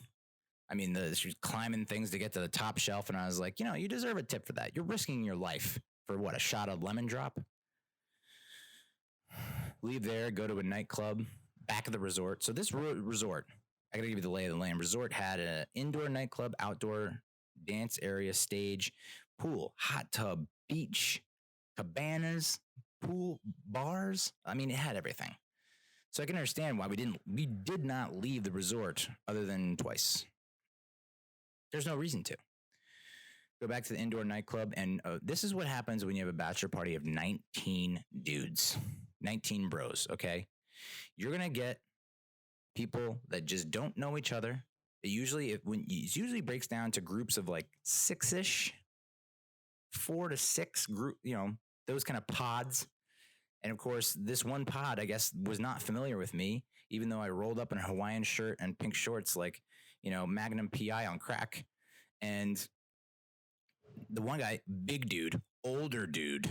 I mean, she was climbing things to get to the top shelf, and I was like, you deserve a tip for that. You're risking your life for what, a shot of lemon drop? Leave there, go to a nightclub, back of the resort. So this resort, I gotta give you the lay of the land. Resort had an indoor nightclub, outdoor dance area, stage, pool, hot tub, beach, cabanas, pool, bars. I mean, it had everything. So I can understand why we did not leave the resort other than twice. There's no reason to. Go back to the indoor nightclub, and this is what happens when you have a bachelor party of 19 dudes. 19 bros, okay? You're going to get people that just don't know each other. It usually breaks down to groups of like 6-ish, 4 to 6 group, those kind of pods. And of course, this one pod, I guess, was not familiar with me, even though I rolled up in a Hawaiian shirt and pink shorts like, Magnum PI on crack. And the one guy, big dude, older dude,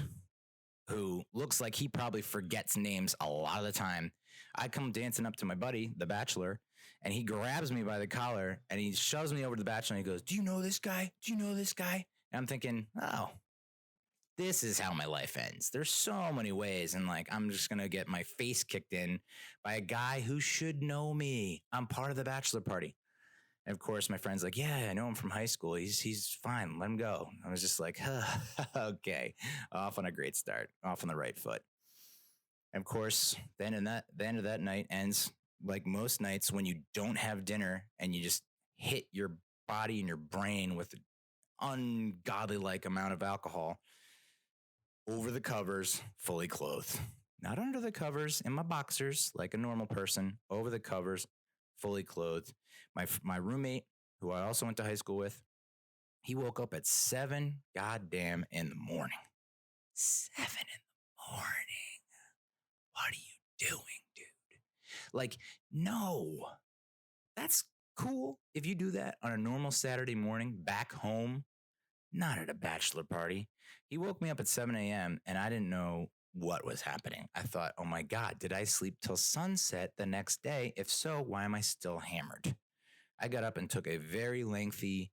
who looks like he probably forgets names a lot of the time. I come dancing up to my buddy, the Bachelor, and he grabs me by the collar and he shoves me over to the Bachelor and he goes, "Do you know this guy? Do you know this guy?" And I'm thinking, oh, this is how my life ends. There's so many ways. And like, I'm just going to get my face kicked in by a guy who should know me. I'm part of the bachelor party. And of course, my friend's like, "Yeah, I know him from high school. He's fine. Let him go." I was just like, okay, off on a great start, off on the right foot. And of course, the end of that night ends like most nights when you don't have dinner and you just hit your body and your brain with an ungodly like amount of alcohol over the covers, fully clothed. Not under the covers, in my boxers, like a normal person, over the covers, fully clothed. My roommate, who I also went to high school with, he woke up at 7 goddamn in the morning. 7 in the morning. What are you doing, dude? Like, no. That's cool if you do that on a normal Saturday morning back home, not at a bachelor party. He woke me up at 7 a.m. and I didn't know what was happening. I thought, oh my God, did I sleep till sunset the next day? If so, why am I still hammered? I got up and took a very lengthy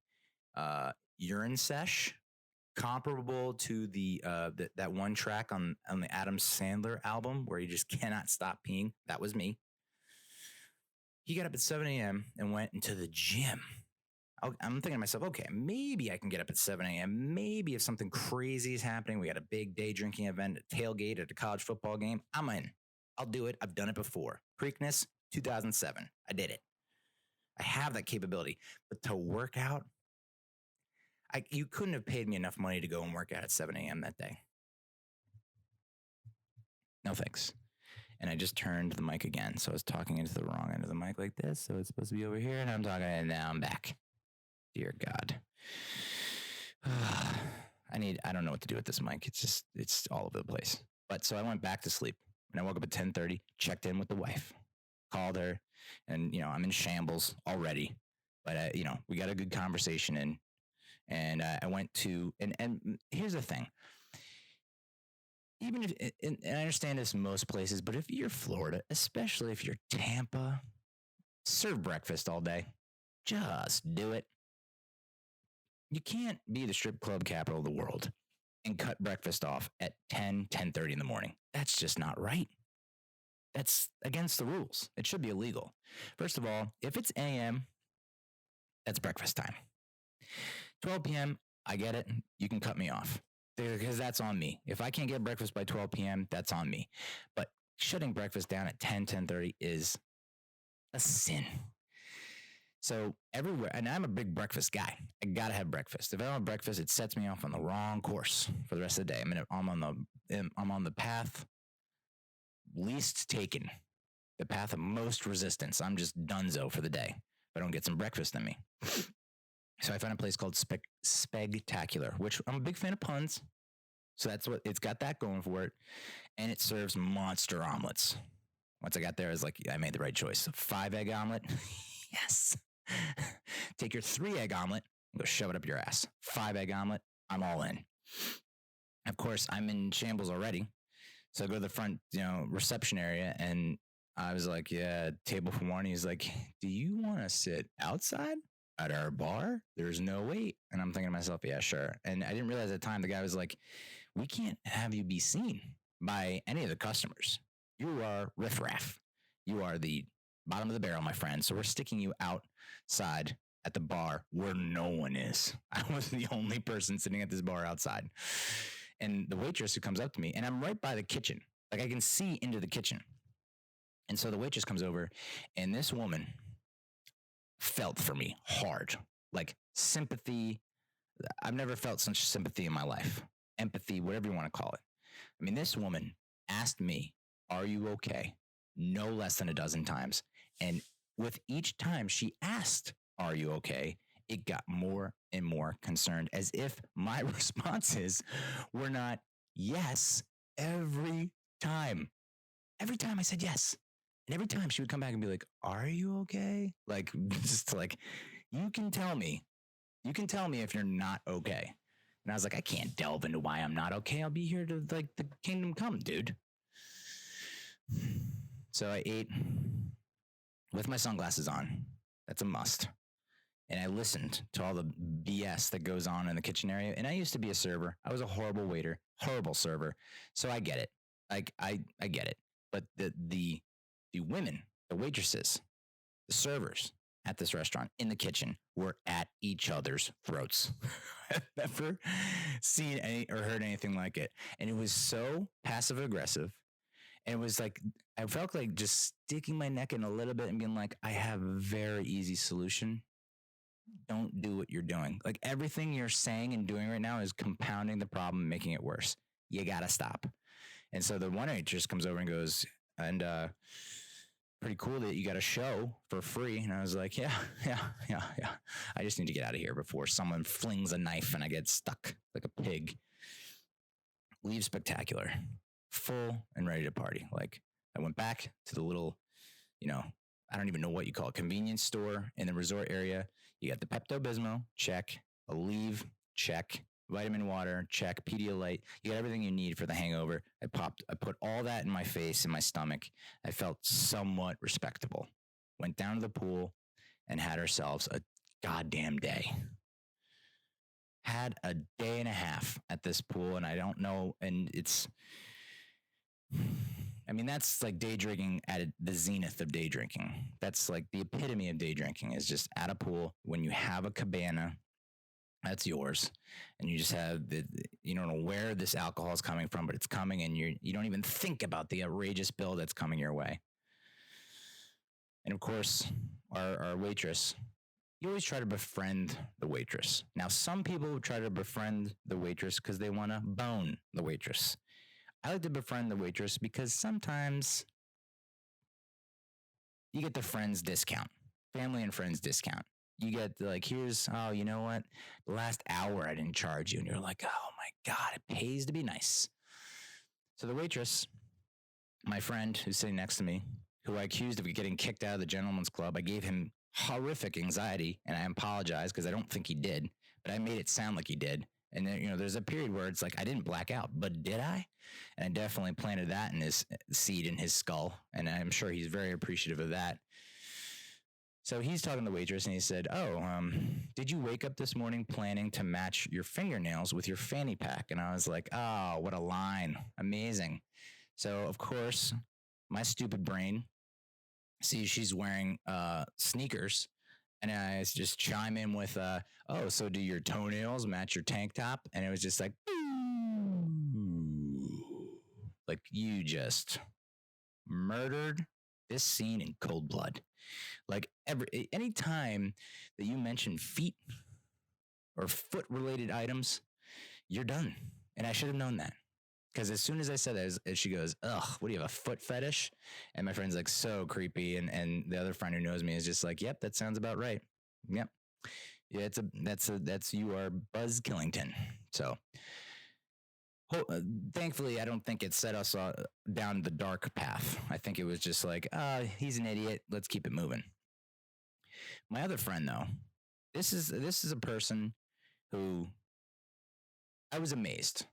urine sesh, comparable to that one track on the Adam Sandler album where you just cannot stop peeing. That was me. He got up at 7 a.m. and went into the gym. I'm thinking to myself, okay, maybe I can get up at 7 a.m. Maybe if something crazy is happening, we got a big day drinking event, a tailgate at a college football game, I'm in. I'll do it. I've done it before. Preakness, 2007. I did it. I have that capability. But to work out, you couldn't have paid me enough money to go and work out at 7 a.m. that day. No thanks. And I just turned the mic again. So I was talking into the wrong end of the mic like this. So it's supposed to be over here. And I'm talking, and now I'm back. Dear God. I don't know what to do with this mic. It's all over the place. But so I went back to sleep. And I woke up at 10:30, checked in with the wife, called her. And, I'm in shambles already. But, we got a good conversation in. And I went to, and here's the thing. Even if, and I understand this in most places, but if you're Florida, especially if you're Tampa, serve breakfast all day. Just do it. You can't be the strip club capital of the world and cut breakfast off at 10:30 in the morning. That's just not right. That's against the rules. It should be illegal. First of all, if it's a.m., that's breakfast time. 12 p.m., I get it. You can cut me off. Because that's on me. If I can't get breakfast by 12 p.m., that's on me. But shutting breakfast down at 10:30 is a sin. So everywhere, and I'm a big breakfast guy. I gotta have breakfast. If I don't have breakfast, it sets me off on the wrong course for the rest of the day. I'm on the path least taken, the path of most resistance. I'm just donezo for the day if I don't get some breakfast in me. So I found a place called Spectacular, which I'm a big fan of puns. So that's what it's got that going for it. And it serves monster omelets. Once I got there, I was like, I made the right choice. A 5-egg omelet. Yes. Take your 3-egg omelet and go shove it up your ass. 5-egg omelet. I'm all in. Of course, I'm in shambles already. So I go to the front, reception area, and I was like, yeah, table for one. He's like, do you want to sit outside at our bar? There's no wait. And I'm thinking to myself, yeah, sure. And I didn't realize at the time, the guy was like, we can't have you be seen by any of the customers. You are riffraff. You are the bottom of the barrel, my friend. So we're sticking you outside at the bar where no one is. I was the only person sitting at this bar outside. And the waitress who comes up to me, and I'm right by the kitchen. Like I can see into the kitchen. And so the waitress comes over, and this woman felt for me hard, like sympathy. I've never felt such sympathy in my life. Empathy, whatever you want to call it. I mean, this woman asked me, are you okay? No less than a dozen times. And with each time she asked, are you okay? It got more and more concerned, as if my responses were not yes every time. Every time I said yes. And every time she would come back and be like, are you okay? Like, just like, you can tell me if you're not okay. And I was like, I can't delve into why I'm not okay. I'll be here to like the kingdom come, dude. So I ate with my sunglasses on. That's a must. And I listened to all the BS that goes on in the kitchen area. And I used to be a server. I was a horrible waiter, horrible server. So I get it. Like I get it. But the women, the waitresses, the servers at this restaurant in the kitchen were at each other's throats. I've never seen any or heard anything like it. And it was so passive aggressive. And it was like, I felt like just sticking my neck in a little bit and being like, I have a very easy solution. Don't do what you're doing. Like everything you're saying and doing right now is compounding the problem, making it worse. You got to stop. And so the one waitress comes over and goes, and pretty cool that you got a show for free. And I was like, yeah. I just need to get out of here before someone flings a knife and I get stuck like a pig. Leave Spectacular, full and ready to party. Like I went back to the little, I don't even know what you call it, convenience store in the resort area. You got the Pepto-Bismol, check. Aleve, check. Vitamin water, check. Pedialyte. You got everything you need for the hangover. I put all that in my face and my stomach. I felt somewhat respectable. Went down to the pool and had ourselves a goddamn day. Had a day and a half at this pool, and I don't know, and that's like day drinking at the zenith of day drinking. That's like the epitome of day drinking is just at a pool when you have a cabana That's yours. And you just have you don't know where this alcohol is coming from, but it's coming, and you don't even think about the outrageous bill that's coming your way. And of course, our waitress, you always try to befriend the waitress. Now, some people try to befriend the waitress because they want to bone the waitress. I like to befriend the waitress because sometimes you get the friends discount, family and friends discount. You get like, here's, oh, you know what? The last hour I didn't charge you. And you're like, oh my God, it pays to be nice. So the waitress, my friend who's sitting next to me, who I accused of getting kicked out of the gentleman's club, I gave him horrific anxiety, and I apologize because I don't think he did, but I made it sound like he did. And then, there's a period where it's like, I didn't black out, but did I? And I definitely planted that in his seed in his skull. And I'm sure he's very appreciative of that. So he's talking to the waitress and he said, did you wake up this morning planning to match your fingernails with your fanny pack? And I was like, oh, what a line. Amazing. So, of course, my stupid brain sees she's wearing sneakers. And I just chime in with, so do your toenails match your tank top? And it was just like, like you just murdered this scene in cold blood. Like any time that you mention feet or foot related items, you're done. And I should have known that. Because as soon as I said that, she goes, ugh, what do you have, a foot fetish? And my friend's like, so creepy. And the other friend who knows me is just like, yep, that sounds about right. Yep. Yeah, that's you are Buzz Killington. So thankfully, I don't think it set us down the dark path. I think it was just like, he's an idiot. Let's keep it moving. My other friend, though, this is a person who I was amazed.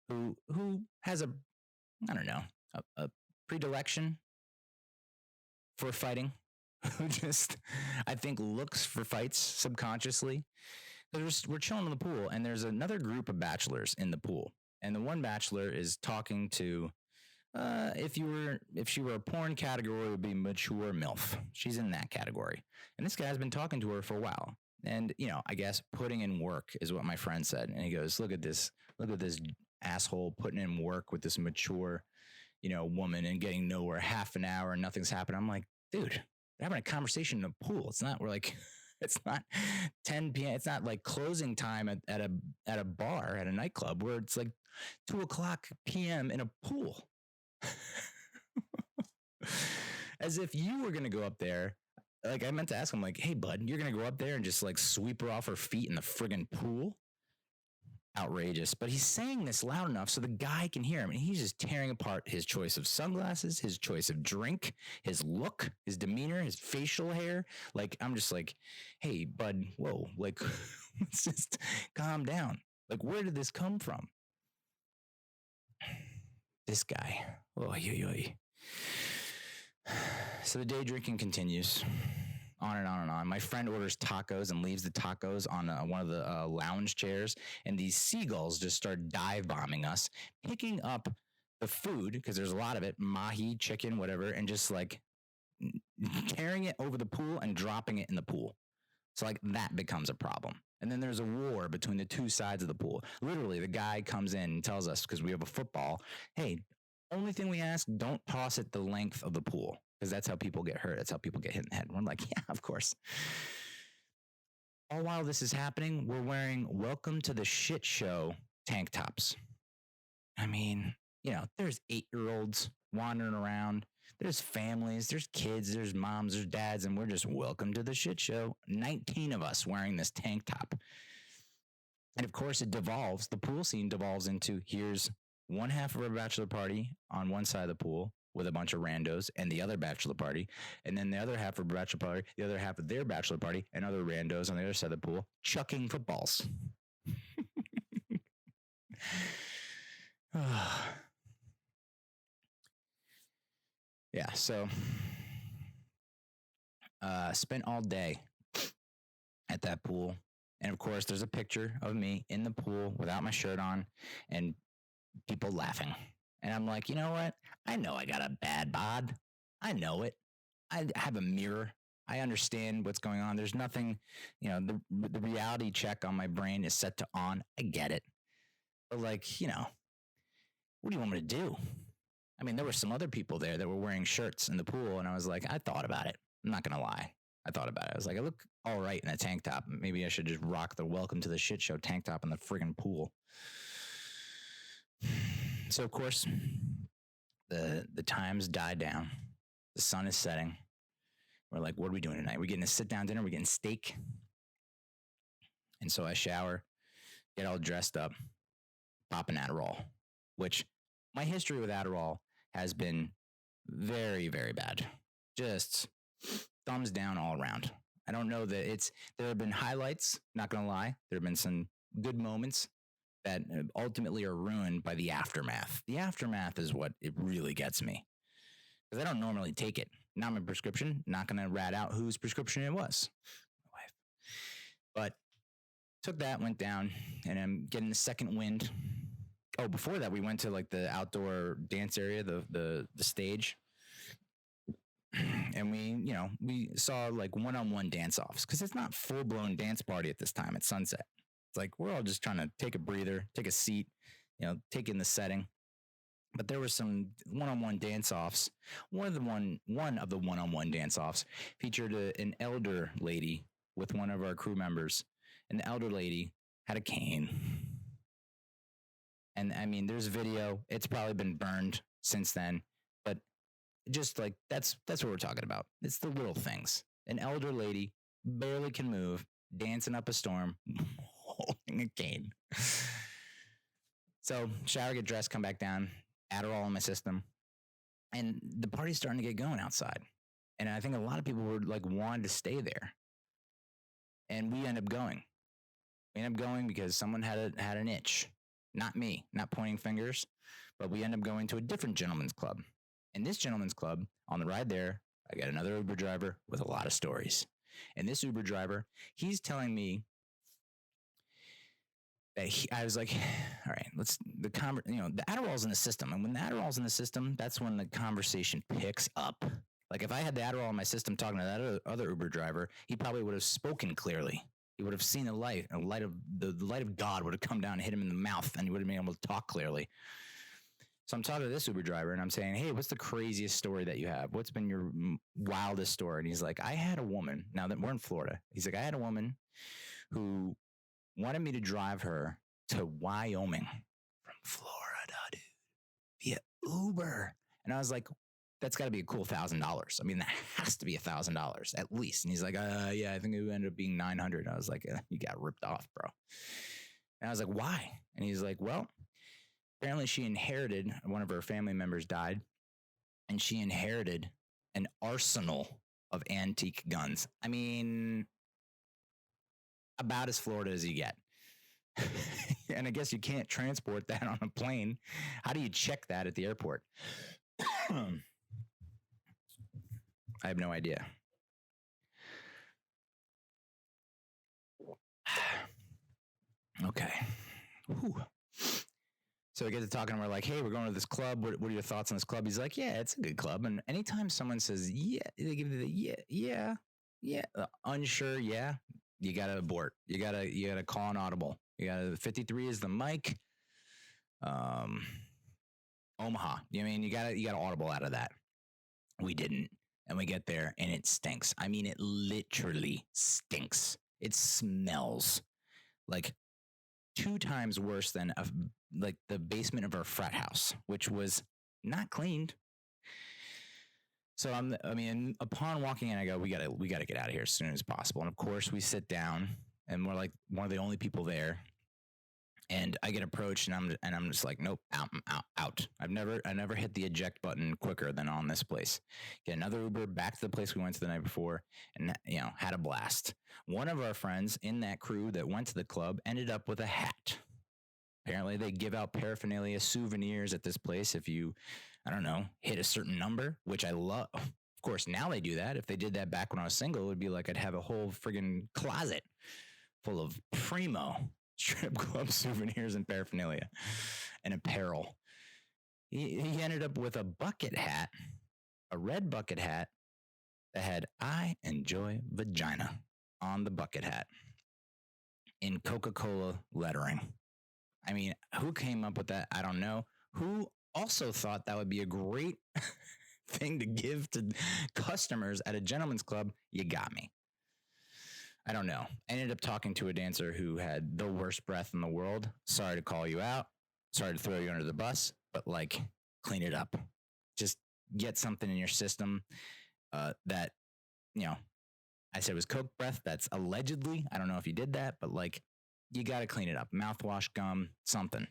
Who has a predilection for fighting, who just, I think, looks for fights subconsciously. We're chilling in the pool, and there's another group of bachelors in the pool, and the one bachelor is talking to, if she were a porn category, it would be mature MILF. She's in that category, and this guy's been talking to her for a while. And, I guess putting in work is what my friend said. And he goes, look at this asshole putting in work with this mature, woman and getting nowhere, half an hour and nothing's happened. I'm like, dude, they're having a conversation in a pool. It's not, it's not 10 p.m. It's not like closing time at a bar, at a nightclub, where it's like 2:00 p.m. in a pool. As if you were going to go up there. Like, I meant to ask him, like, hey, bud, you're going to go up there and just like sweep her off her feet in the friggin' pool? Outrageous. But he's saying this loud enough so the guy can hear him, and he's just tearing apart his choice of sunglasses, his choice of drink, his look, his demeanor, his facial hair. Like, I'm just like, hey, bud, whoa, like, let's just calm down. Like, where did this come from? This guy. Oh, So the day drinking continues. On and on and on. My friend orders tacos and leaves the tacos on one of the lounge chairs, and these seagulls just start dive bombing us, picking up the food, because there's a lot of it, mahi, chicken, whatever, and just like carrying it over the pool and dropping it in the pool. So like that becomes a problem. And then there's a war between the two sides of the pool. Literally, the guy comes in and tells us, because we have a football, hey, only thing we ask, don't toss it the length of the pool. Because that's how people get hurt. That's how people get hit in the head. And we're like, yeah, of course. All while this is happening, we're wearing welcome to the shit show tank tops. I mean, there's 8-year-olds wandering around. There's families, there's kids, there's moms, there's dads, and we're just welcome to the shit show. 19 of us wearing this tank top. And of course, it devolves. The pool scene devolves into, here's one half of our bachelor party on one side of the pool with a bunch of randos, and the other bachelor party, and then the other half of bachelor party, the other half of their bachelor party, and other randos on the other side of the pool, chucking footballs. Yeah, so spent all day at that pool, and of course, there's a picture of me in the pool without my shirt on, and people laughing. And I'm like, you know what? I know I got a bad bod. I know it. I have a mirror I understand what's going on. There's nothing, the reality check on my brain is set to on. I get it. But like, what do you want me to do? I mean, there were some other people there that were wearing shirts in the pool, and I was like, I thought about it. I'm not going to lie. I thought about it. I was like, I look all right in a tank top. Maybe I should just rock the welcome to the shit show tank top in the friggin' pool. So, of course, the times died down. The sun is setting. We're like, what are we doing tonight? We're getting a sit-down dinner. We're getting steak. And so I shower, get all dressed up, pop an Adderall, which my history with Adderall has been very, very bad. Just thumbs down all around. I don't know that there have been highlights, not going to lie. There have been some good moments that ultimately are ruined by the aftermath. The aftermath is what it really gets me. Because I don't normally take it. Not my prescription. Not going to rat out whose prescription it was. My wife. But took that, went down, and I'm getting the second wind. Oh, before that, we went to like the outdoor dance area, the stage. And we saw like one-on-one dance-offs because it's not full-blown dance party at this time at sunset. It's like we're all just trying to take a breather, take a seat, take in the setting. But there were some one-on-one dance-offs. One of the one-on-one dance-offs featured an elder lady with one of our crew members, and the elder lady had a cane. And I mean, there's video. It's probably been burned since then, but just like that's what we're talking about. It's the little things. An elder lady barely can move, dancing up a storm, holding a cane. So shower, get dressed, come back down, Adderall in my system, and the party's starting to get going outside. And I think a lot of people were like wanting to stay there, and we end up going. We end up going because someone had an itch. Not me, not pointing fingers, but we end up going to a different gentleman's club. In this gentleman's club, on the ride there, I got another Uber driver with a lot of stories. And this Uber driver, he's telling me that I was like, all right, the Adderall's in the system. And when the Adderall's in the system, that's when the conversation picks up. Like if I had the Adderall in my system talking to that other Uber driver, he probably would have spoken clearly. He would have seen the light of God would have come down and hit him in the mouth, and he would have been able to talk clearly. So I'm talking to this Uber driver, and I'm saying, hey, what's the craziest story that you have? What's been your wildest story? And he's like, I had a woman, now that we're in Florida, he's like, I had a woman who wanted me to drive her to Wyoming from Florida, dude, via Uber. And I was like, that's got to be a cool $1,000. I mean, that has to be $1,000 at least. And he's like, yeah, I think it ended up being 900. I was like, you got ripped off, bro. And I was like, why? And he's like, well, apparently she inherited, one of her family members died, and she inherited an arsenal of antique guns. I mean, about as Florida as you get. And I guess you can't transport that on a plane. How do you check that at the airport? I have no idea. Okay. Whew. So we get to talking, and we're like, hey, we're going to this club. What are your thoughts on this club? He's like, yeah, it's a good club. And anytime someone says, yeah, they give you the yeah, unsure, yeah, you got to abort. You got to call an audible. You got to, 53 is the mic. Omaha. I mean, you got to audible out of that. We didn't. And we get there and it stinks. I mean, it literally stinks. It smells like 2 times worse than like the basement of our frat house, which was not cleaned. So upon walking in, I go, we gotta get out of here as soon as possible. And of course we sit down, and we're like one of the only people there. And I get approached, and I'm just like, nope, out. I never hit the eject button quicker than on this place. Get another Uber back to the place we went to the night before, and had a blast. One of our friends in that crew that went to the club ended up with a hat. Apparently, they give out paraphernalia, souvenirs at this place if you, I don't know, hit a certain number, which I love. Of course, now they do that. If they did that back when I was single, it would be like I'd have a whole friggin' closet full of primo strip club souvenirs and paraphernalia and apparel. He ended up with a bucket hat, a red bucket hat, that had "I enjoy vagina" on the bucket hat in Coca-Cola lettering. I mean, who came up with that? I don't know. Who also thought that would be a great thing to give to customers at a gentleman's club? You got me. I don't know. I ended up talking to a dancer who had the worst breath in the world. Sorry to call you out. Sorry to throw you under the bus, but like, clean it up. Just get something in your system that, you know, I said it was Coke breath. That's allegedly. I don't know if you did that, but like, you got to clean it up. Mouthwash, gum, something.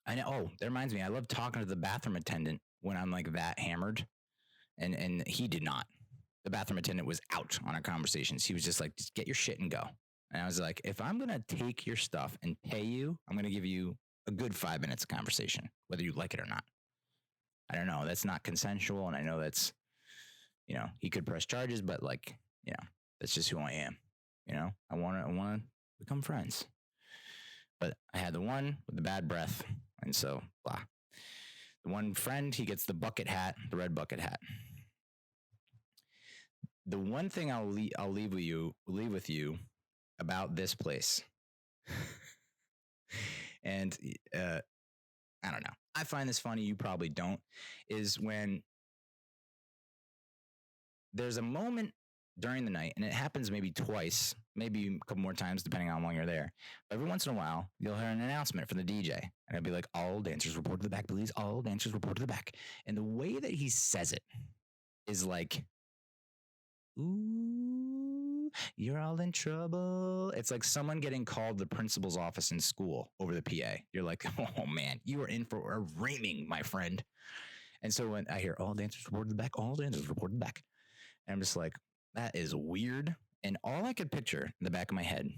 I know. Oh, that reminds me. I love talking to the bathroom attendant when I'm like that hammered. And he did not. The bathroom attendant was out on our conversations. He was just like, just get your shit and go. And I was like, if I'm going to take your stuff and pay you, I'm going to give you a good 5 minutes of conversation, whether you like it or not. I don't know. That's not consensual. And I know that's, you know, he could press charges, but like, you know, that's just who I am. You know, I want to become friends. But I had the one with the bad breath. And so, blah. The one friend, he gets the bucket hat, the red bucket hat. The one thing I'll leave with you about this place, and I don't know. I find this funny. You probably don't. Is when there's a moment during the night, and it happens maybe twice, maybe a couple more times, depending on how long you're there. But every once in a while, you'll hear an announcement from the DJ, and it'll be like, "All dancers report to the back, please. All dancers report to the back." And the way that he says it is like, "Ooh, you're all in trouble." It's like someone getting called the principal's office in school over the PA. You're like, "Oh man, you are in for a reaming, my friend." And so when I hear "all dancers report to the back, all dancers report to the back," and I'm just like, that is weird. And all I could picture in the back of my head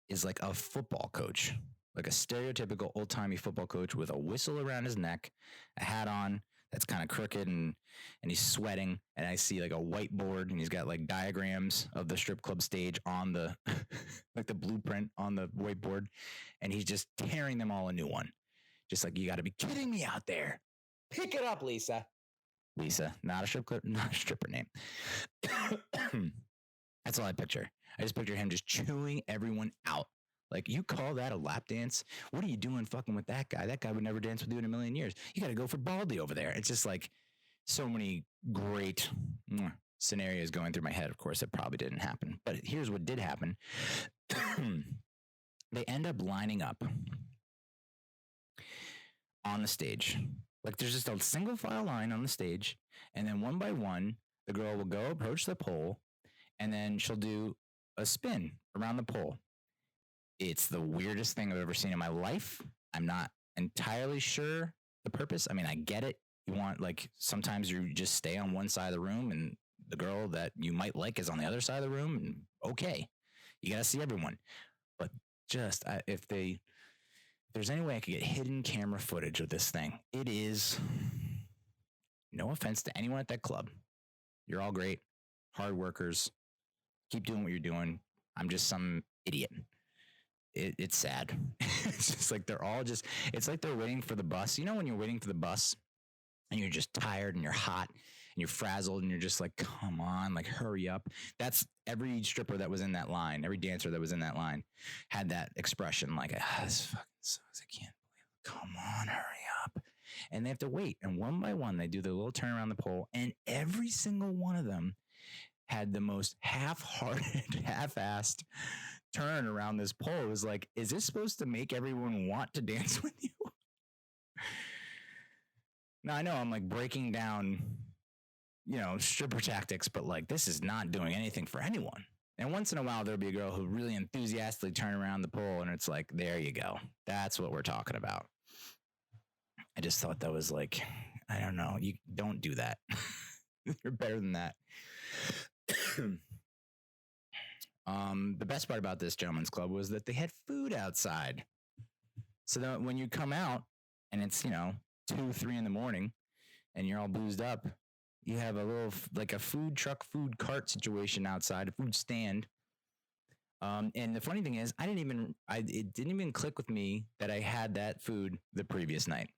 is like a football coach, like a stereotypical old-timey football coach with a whistle around his neck, a hat on that's kind of crooked, and he's sweating. And I see like a whiteboard, and he's got like diagrams of the strip club stage on the like the blueprint on the whiteboard, and he's just tearing them all a new one. Just like, you got to be kidding me out there. Pick it up, Lisa. Lisa, not a stripper name. That's all I picture. I just picture him just chewing everyone out. Like, you call that a lap dance? What are you doing fucking with that guy? That guy would never dance with you in a million years. You got to go for Baldy over there. It's just like so many great scenarios going through my head. Of course, it probably didn't happen. But here's what did happen. They end up lining up on the stage. Like, there's just a single file line on the stage, and then one by one, the girl will go approach the pole, and then she'll do a spin around the pole. It's the weirdest thing I've ever seen in my life. I'm not entirely sure the purpose. I mean, I get it. You want, like, sometimes you just stay on one side of the room, and the girl that you might like is on the other side of the room, and okay, you got to see everyone. But just, if there's any way I could get hidden camera footage of this thing, it is, no offense to anyone at that club. You're all great, hard workers. Keep doing what you're doing. I'm just some idiot. It's sad. It's just like they're all just, it's like they're waiting for the bus. You know when you're waiting for the bus and you're just tired and you're hot and you're frazzled and you're just like, come on, like, hurry up. That's every stripper that was in that line, every dancer that was in that line had that expression, like, this fucking sucks. I can't believe it. Come on, hurry up. And they have to wait. And one by one, they do their little turn around the pole. And every single one of them had the most half-hearted, half-assed turn around this pole. It was like, is this supposed to make everyone want to dance with you? Now, I know I'm like breaking down, you know, stripper tactics, but like, this is not doing anything for anyone. And once in a while, there'll be a girl who really enthusiastically turn around the pole, and it's like, there you go. That's what we're talking about. I just thought that was like, I don't know. You don't do that. You're better than that. The best part about this gentleman's club was that they had food outside. So that when you come out and it's, you know, 2, 3 in the morning and you're all boozed up, you have a little, like a food truck, food cart situation outside, a food stand. And the funny thing is, it didn't even click with me that I had that food the previous night.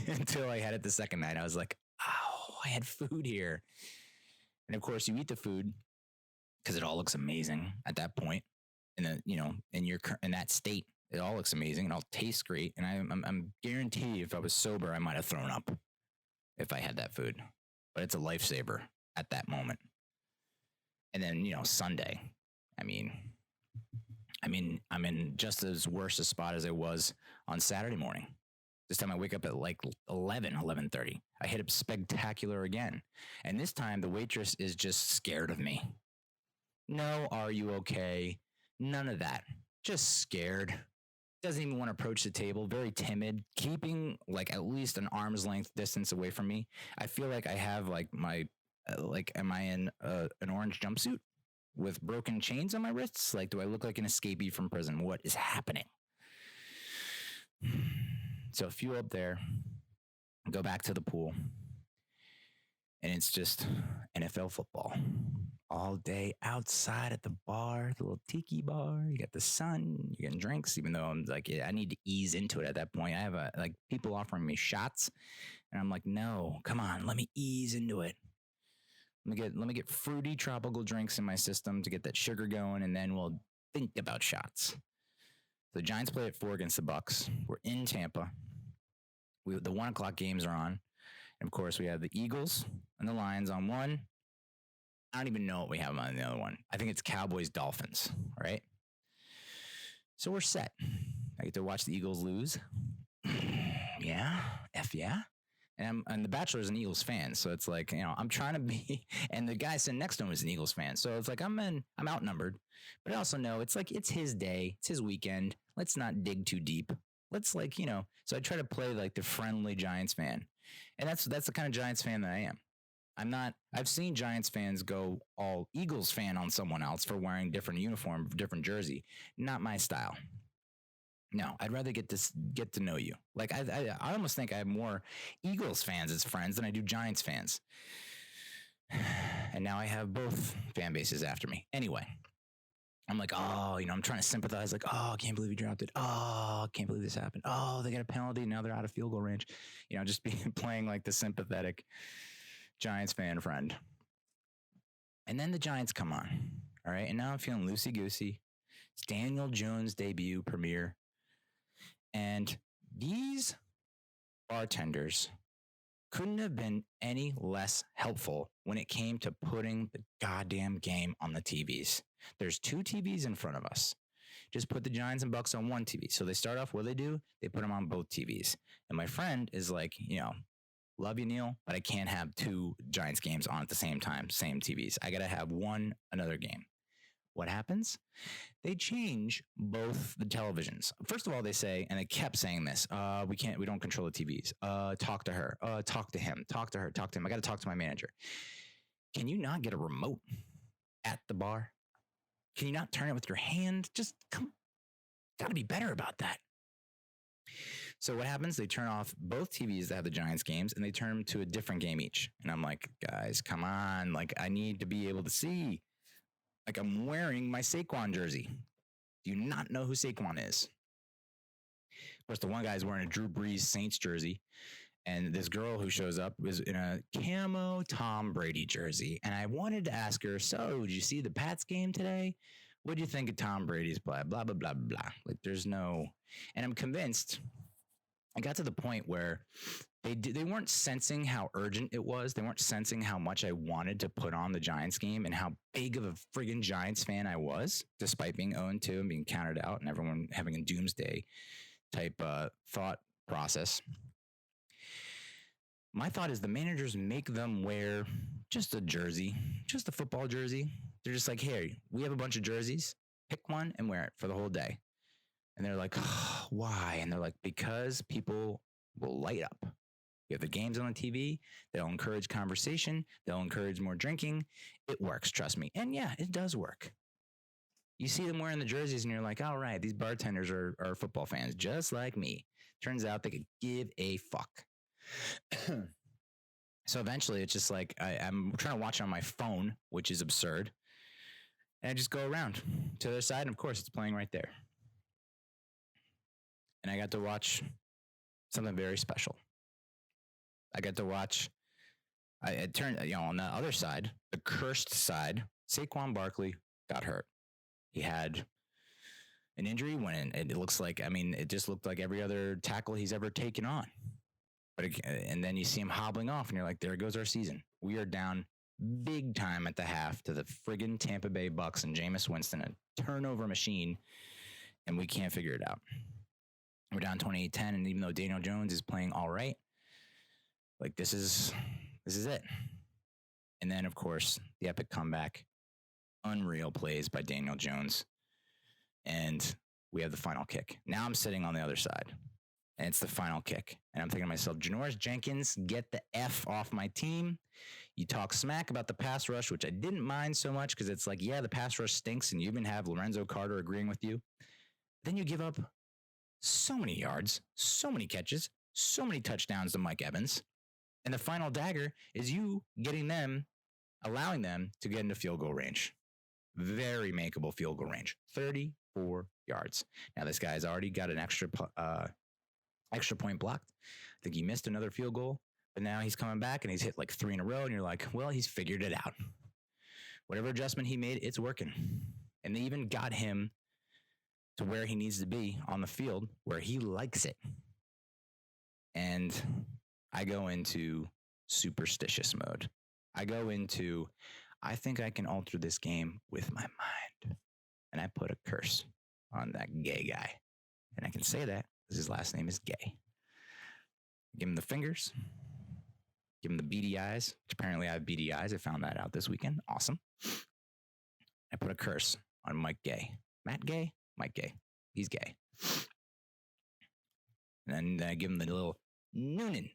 until I had it the second night. I was like, oh, I had food here. And of course, you eat the food because it all looks amazing at that point. And in that state, it all looks amazing and all tastes great. And I'm guaranteed if I was sober, I might have thrown up if I had that food. But it's a lifesaver at that moment. And then, Sunday, I'm in just as worse a spot as I was on Saturday morning. This time I wake up at like 11:30. I hit up spectacular again. And this time the waitress is just scared of me. No, are you okay? None of that. Just scared. Doesn't even want to approach the table. Very timid. Keeping like at least an arm's length distance away from me. I feel like I have like am I in an orange jumpsuit with broken chains on my wrists? Like, do I look like an escapee from prison? What is happening? So fuel up there, go back to the pool, and it's just NFL football all day outside at the bar, the little tiki bar. You got the sun, you're getting drinks, even though I'm like, I need to ease into it at that point. I have people offering me shots, and I'm like, no, come on, let me ease into it. Let me get fruity tropical drinks in my system to get that sugar going, and then we'll think about shots. The Giants play at 4 against the Bucs. We're in Tampa. The 1 o'clock games are on. And of course, we have the Eagles and the Lions on one. I don't even know what we have on the other one. I think it's Cowboys Dolphins, right? So we're set. I get to watch the Eagles lose. Yeah. And the Bachelor is an Eagles fan, so it's like, I'm trying to be, and the guy sitting next to him is an Eagles fan, so it's like I'm outnumbered, but I also know it's like it's his day, it's his weekend. Let's not dig too deep. Let's so I try to play like the friendly Giants fan, and that's the kind of Giants fan that I am. I'm not. I've seen Giants fans go all Eagles fan on someone else for wearing different uniform, different jersey. Not my style. No, I'd rather get to know you. Like I almost think I have more Eagles fans as friends than I do Giants fans. And now I have both fan bases after me. Anyway, I'm like, I'm trying to sympathize. Like, I can't believe you dropped it. I can't believe this happened. They got a penalty. Now they're out of field goal range. Just playing like the sympathetic Giants fan friend. And then the Giants come on. All right. And now I'm feeling loosey-goosey. It's Daniel Jones' debut premiere. And these bartenders couldn't have been any less helpful when it came to putting the goddamn game on the TVs. There's 2 TVs in front of us. Just put the Giants and Bucs on one TV. So they start off, what do? They put them on both TVs. And my friend is like, love you, Neal, but I can't have 2 Giants games on at the same time, same TVs. I got to have another game. What happens? They change both the televisions. First of all, they say, and they kept saying this, we don't control the TVs. Talk to her, talk to him, talk to her, talk to him. I got to talk to my manager. Can you not get a remote at the bar? Can you not turn it with your hand? Just got to be better about that. So what happens? They turn off both TVs that have the Giants games and they turn them to a different game each. And I'm like, guys, come on. Like, I need to be able to see. Like, I'm wearing my Saquon jersey. Do you not know who Saquon is? Of course, the one guy's wearing a Drew Brees Saints jersey. And this girl who shows up is in a camo Tom Brady jersey. And I wanted to ask her, so did you see the Pats game today? What do you think of Tom Brady's play? Blah, blah, blah, blah. Like, there's no... And I'm convinced... I got to the point where they weren't sensing how urgent it was. They weren't sensing how much I wanted to put on the Giants game and how big of a friggin' Giants fan I was, despite being 0-2 and being counted out and everyone having a doomsday type thought process. My thought is the managers make them wear just a jersey, just a football jersey. They're just like, hey, we have a bunch of jerseys. Pick one and wear it for the whole day. And they're like, oh, why? And they're like, because people will light up. You have the games on the TV. They'll encourage conversation. They'll encourage more drinking. It works, trust me. And yeah, it does work. You see them wearing the jerseys and you're like, all right, these bartenders are football fans, just like me. Turns out they could give a fuck. So eventually it's just like, I'm trying to watch on my phone, which is absurd. And I just go around to the other side. And of course, it's playing right there. And I got to watch something very special. I got to watch. It turned, on the other side, the cursed side, Saquon Barkley got hurt. He had an injury when it looks like, it just looked like every other tackle he's ever taken on. And then you see him hobbling off, and you're like, there goes our season. We are down big time at the half to the friggin' Tampa Bay Bucs and Jameis Winston, a turnover machine, and we can't figure it out. We're down 28-10, and even though Daniel Jones is playing all right, like this is it. And then, of course, the epic comeback, unreal plays by Daniel Jones, and we have the final kick. Now I'm sitting on the other side, and it's the final kick. And I'm thinking to myself, Janoris Jenkins, get the F off my team. You talk smack about the pass rush, which I didn't mind so much because it's like, yeah, the pass rush stinks, and you even have Lorenzo Carter agreeing with you. Then you give up so many yards, so many catches, so many touchdowns to Mike Evans. And the final dagger is you allowing them to get into field goal range. Very makeable field goal range, 34 yards. Now this guy's already got an extra point blocked. I think he missed another field goal, but now he's coming back and he's hit like 3 in a row. And you're like, well, he's figured it out. Whatever adjustment he made, it's working. And they even got him to where he needs to be on the field, where he likes it. And I go into superstitious mode. I go into, I think I can alter this game with my mind. And I put a curse on that gay guy. And I can say that because his last name is Gay. Give him the fingers. Give him the beady eyes, which apparently I have beady eyes. I found that out this weekend. Awesome. I put a curse on Mike Gay. Matt Gay? Mike Gay. He's gay. And then I give him the little Noonan.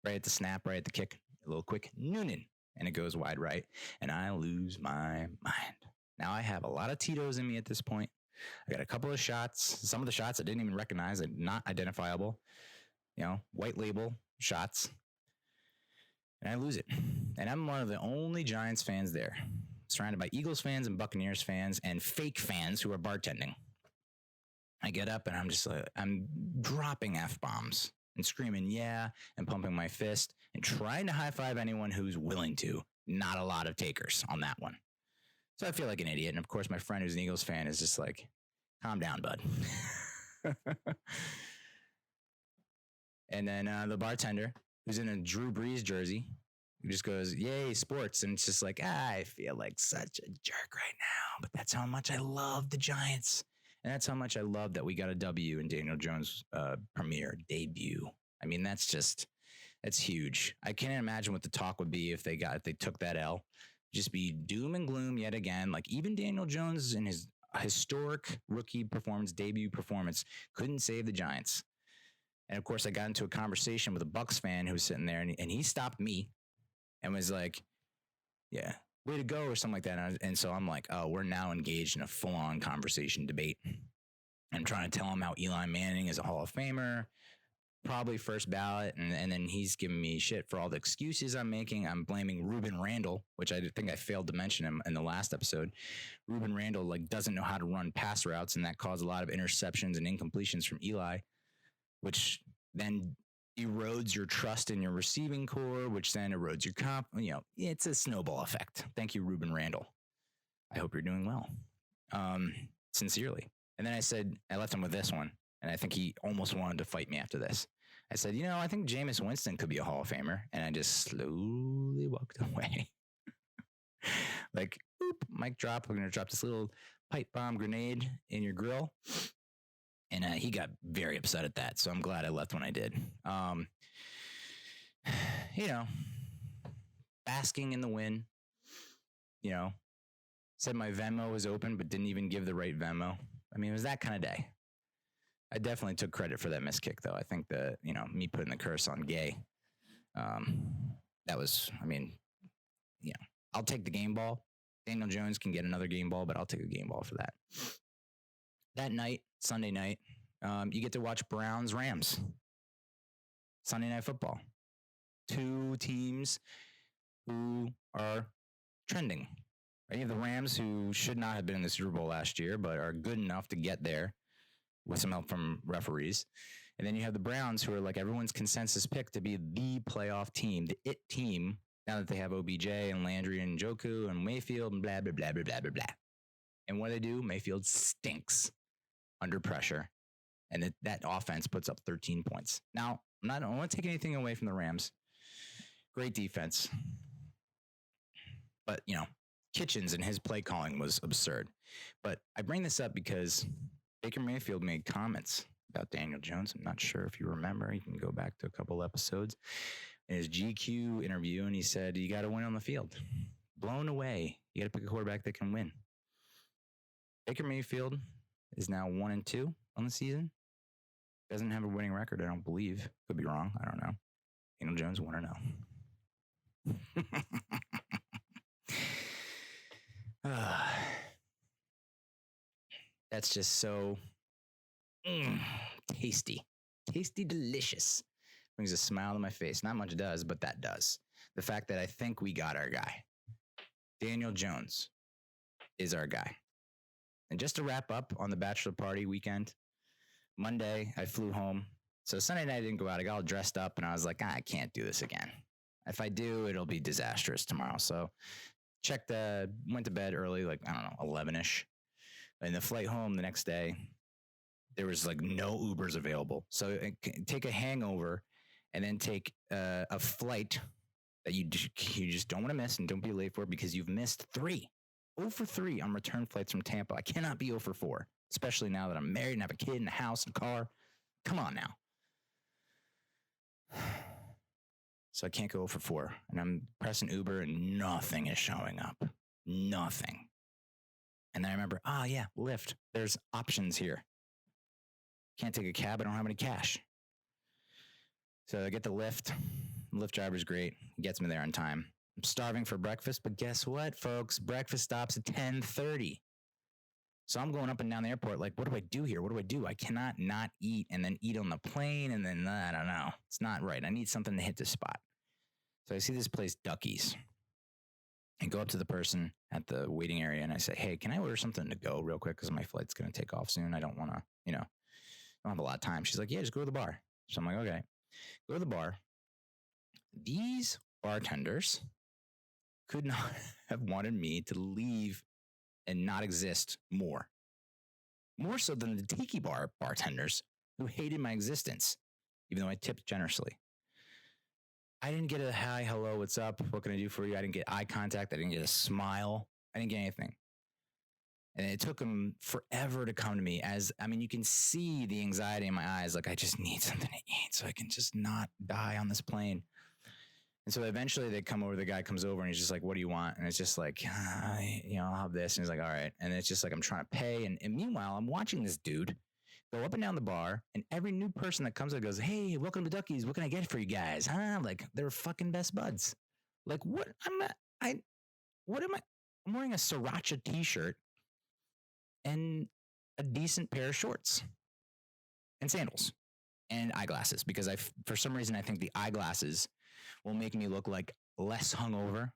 Right at the snap, right at the kick. A little quick Noonan. And it goes wide right. And I lose my mind. Now I have a lot of Tito's in me at this point. I got a couple of shots. Some of the shots I didn't even recognize. Not identifiable. White label shots. And I lose it. And I'm one of the only Giants fans there. Surrounded by Eagles fans and Buccaneers fans and fake fans who are bartending. I get up and I'm just like, I'm dropping F-bombs and screaming, yeah, and pumping my fist and trying to high-five anyone who's willing to. Not a lot of takers on that one. So I feel like an idiot. And of course, my friend who's an Eagles fan is just like, calm down, bud. And then the bartender, who's in a Drew Brees jersey, who just goes, yay, sports. And it's just like, I feel like such a jerk right now. But that's how much I love the Giants. And that's how much I love that we got a W in Daniel Jones' premiere debut. That's huge. I can't imagine what the talk would be if they took that L. Just be doom and gloom yet again. Like even Daniel Jones in his historic rookie debut performance, couldn't save the Giants. And of course, I got into a conversation with a Bucs fan who was sitting there, and he stopped me and was like, yeah, way to go, or something like that. And so I'm like, oh, we're now engaged in a full-on conversation debate. I'm trying to tell him how Eli Manning is a Hall of Famer, probably first ballot. And then he's giving me shit for all the excuses I'm making. I'm blaming Ruben Randall, which I think I failed to mention him in the last episode. Ruben Randall doesn't know how to run pass routes, and that caused a lot of interceptions and incompletions from Eli, which then erodes your trust in your receiving core, which then erodes your comp. It's a snowball effect. Thank you, Ruben Randall. I hope you're doing well. Sincerely. And then I left him with this one, and I think he almost wanted to fight me after this. I said, I think Jameis Winston could be a Hall of Famer. And I just slowly walked away. Like, boop, mic drop. We're going to drop this little pipe bomb grenade in your grill. And he got very upset at that. So I'm glad I left when I did. Basking in the win. Said my Venmo was open, but didn't even give the right Venmo. It was that kind of day. I definitely took credit for that miss kick, though. I think that, me putting the curse on Gay, that was, I'll take the game ball. Daniel Jones can get another game ball, but I'll take a game ball for that. That night, Sunday night, you get to watch Browns-Rams. Sunday Night Football. Two teams who are trending. Right? You have the Rams, who should not have been in the Super Bowl last year, but are good enough to get there. with some help from referees. And then you have the Browns, who are like everyone's consensus pick to be the playoff team, the it team, now that they have OBJ and Landry and Njoku and Mayfield and blah, blah, blah, blah, blah, blah, blah. And what do they do? Mayfield stinks under pressure. And that offense puts up 13 points. Now, I don't want to take anything away from the Rams. Great defense. But, Kitchens and his play calling was absurd. But I bring this up because Baker Mayfield made comments about Daniel Jones. I'm not sure if you remember. You can go back to a couple episodes in his GQ interview, and he said, you got to win on the field. Blown away. You got to pick a quarterback that can win. Baker Mayfield is now 1-2 on the season. Doesn't have a winning record, I don't believe. Could be wrong. I don't know. Daniel Jones, 1-0. That's just so tasty. Tasty, delicious. Brings a smile to my face. Not much does, but that does. The fact that I think we got our guy. Daniel Jones is our guy. And just to wrap up on the bachelor party weekend, Monday, I flew home. So Sunday night, I didn't go out. I got all dressed up, and I was like, I can't do this again. If I do, it'll be disastrous tomorrow. So went to bed early, like, I don't know, 11-ish. And the flight home the next day, there was like no Ubers available. So take a hangover and then take a flight that you just don't want to miss and don't be late for because you've missed 3. 0 for 3 on return flights from Tampa. I cannot be 0 for 4, especially now that I'm married and have a kid and a house and car. Come on now. So I can't go 0 for 4. And I'm pressing Uber and nothing is showing up. Nothing. And then I remember, Lyft. There's options here. Can't take a cab. I don't have any cash. So I get the Lyft. The Lyft driver's great. He gets me there on time. I'm starving for breakfast, but guess what, folks? Breakfast stops at 10:30. So I'm going up and down the airport like, what do I do here? What do I do? I cannot not eat and then eat on the plane and then, I don't know. It's not right. I need something to hit the spot. So I see this place, Ducky's, and go up to the person at the waiting area and I say, hey, can I order something to go real quick? Because my flight's going to take off soon. I don't want to, don't have a lot of time. She's like, yeah, just go to the bar. So I'm like, okay, go to the bar. These bartenders could not have wanted me to leave and not exist more. More so than the tiki bar bartenders who hated my existence, even though I tipped generously. I didn't get a hi, hello, what's up? What can I do for you? I didn't get eye contact. I didn't get a smile. I didn't get anything. And it took them forever to come to me you can see the anxiety in my eyes. Like, I just need something to eat so I can just not die on this plane. And so eventually they come over, the guy comes over and he's just like, what do you want? And it's just like, I'll have this. And he's like, all right. And it's just like, I'm trying to pay. And meanwhile, I'm watching this dude go up and down the bar. And every new person that comes up goes, hey, welcome to Ducky's. What can I get for you guys? Huh? Like, they're fucking best buds. Like, what? I'm wearing a sriracha t-shirt and a decent pair of shorts and sandals and eyeglasses because for some reason, I think the eyeglasses will make me look like less hungover.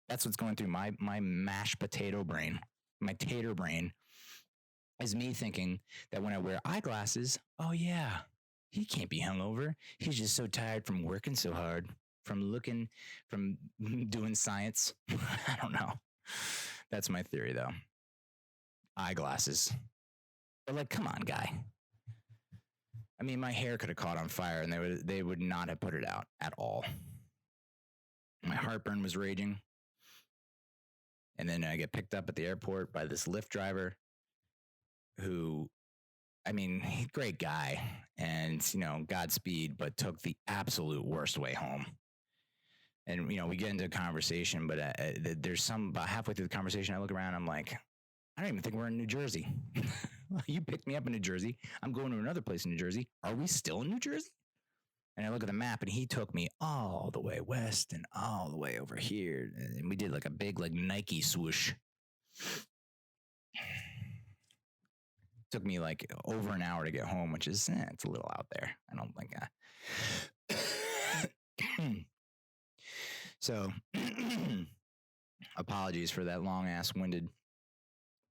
That's what's going through my mashed potato brain. My tater brain is me thinking that when I wear eyeglasses, oh yeah, he can't be hungover. He's just so tired from working so hard, from doing science. I don't know. That's my theory though. Eyeglasses. But like, come on, guy. I mean, my hair could have caught on fire and they would not have put it out at all. My heartburn was raging. And then I get picked up at the airport by this Lyft driver who, great guy and, Godspeed, but took the absolute worst way home. And, we get into a conversation, but there's about halfway through the conversation, I look around, I'm like, I don't even think we're in New Jersey. You picked me up in New Jersey. I'm going to another place in New Jersey. Are we still in New Jersey? And I look at the map and he took me all the way west and all the way over here. And we did like a big Nike swoosh. Took me like over an hour to get home, which is, it's a little out there. I don't think. So apologies for that long ass winded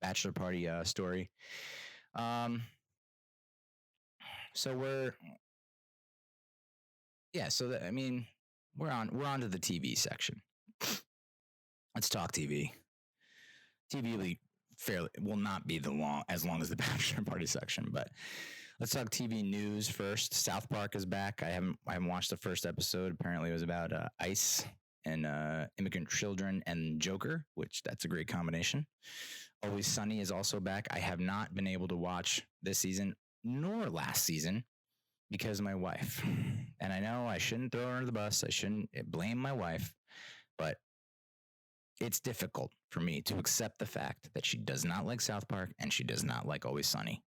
bachelor party story. So I mean, we're on to the TV section. Let's talk TV. TV will not be as long as the Bachelor Party section, but let's talk TV news first. South Park is back. I haven't watched the first episode. Apparently, it was about ICE and immigrant children and Joker, which that's a great combination. Always Sunny is also back. I have not been able to watch this season nor last season because of my wife. And I know I shouldn't throw her under the bus. I shouldn't blame my wife, but it's difficult for me to accept the fact that she does not like South Park and she does not like Always Sunny.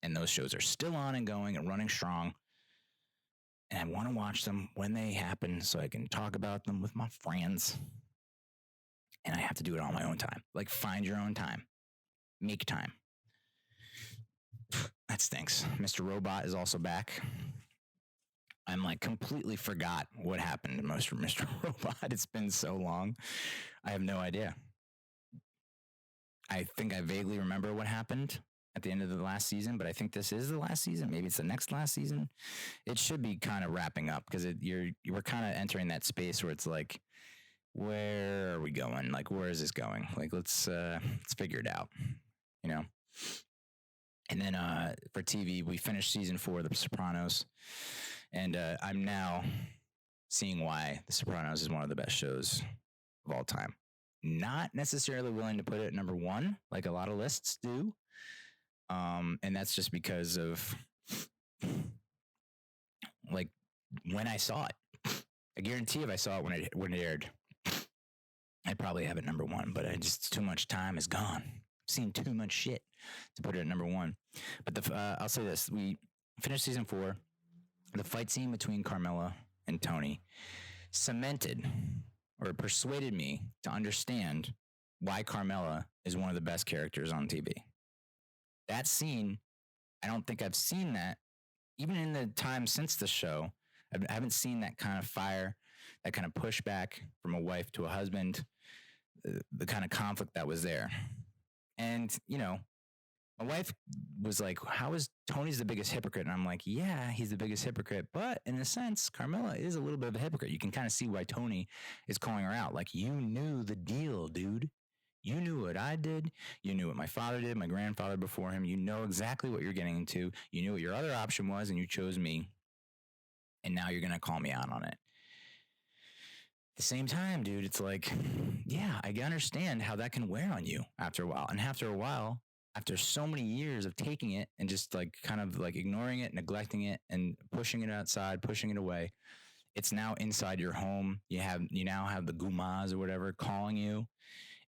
And those shows are still on and going and running strong. And I want to watch them when they happen so I can talk about them with my friends. And I have to do it on my own time. Like, find your own time. Make time. That stinks. Mr. Robot is also back. I'm like completely forgot what happened to Mr. Robot. It's been so long. I have no idea. I think I vaguely remember what happened at the end of the last season, but I think this is the last season. Maybe it's the next last season. It should be kind of wrapping up because we're kind of entering that space where it's like, where are we going? Like, where is this going? Like, let's figure it out, you know? And then for TV, we finished season 4 of The Sopranos, and I'm now seeing why The Sopranos is one of the best shows of all time. Not necessarily willing to put it at number 1, like a lot of lists do. And that's just because of like when I saw it. I guarantee if I saw it when it aired, I'd probably have it number 1, but too much time is gone. I've seen too much shit to put it at number 1. But I'll say this: we finished season 4. The fight scene between Carmela and Tony cemented or persuaded me to understand why Carmela is one of the best characters on TV. That scene, I don't think I've seen that even in the time since the show. I haven't seen that kind of fire, that kind of pushback from a wife to a husband, the kind of conflict that was there. And, you know, my wife was like, how is Tony's the biggest hypocrite? And I'm like, yeah, he's the biggest hypocrite. But in a sense, Carmela is a little bit of a hypocrite. You can kind of see why Tony is calling her out. Like, you knew the deal, dude. You knew what I did. You knew what my father did, my grandfather before him. You know exactly what you're getting into. You knew what your other option was, and you chose me. And now you're going to call me out on it. At the same time, dude, it's like, yeah, I understand how that can wear on you after a while. And after a while, after so many years of taking it and just like kind of like ignoring it, neglecting it, and pushing it outside, pushing it away, it's now inside your home. You now have the gumas or whatever calling you.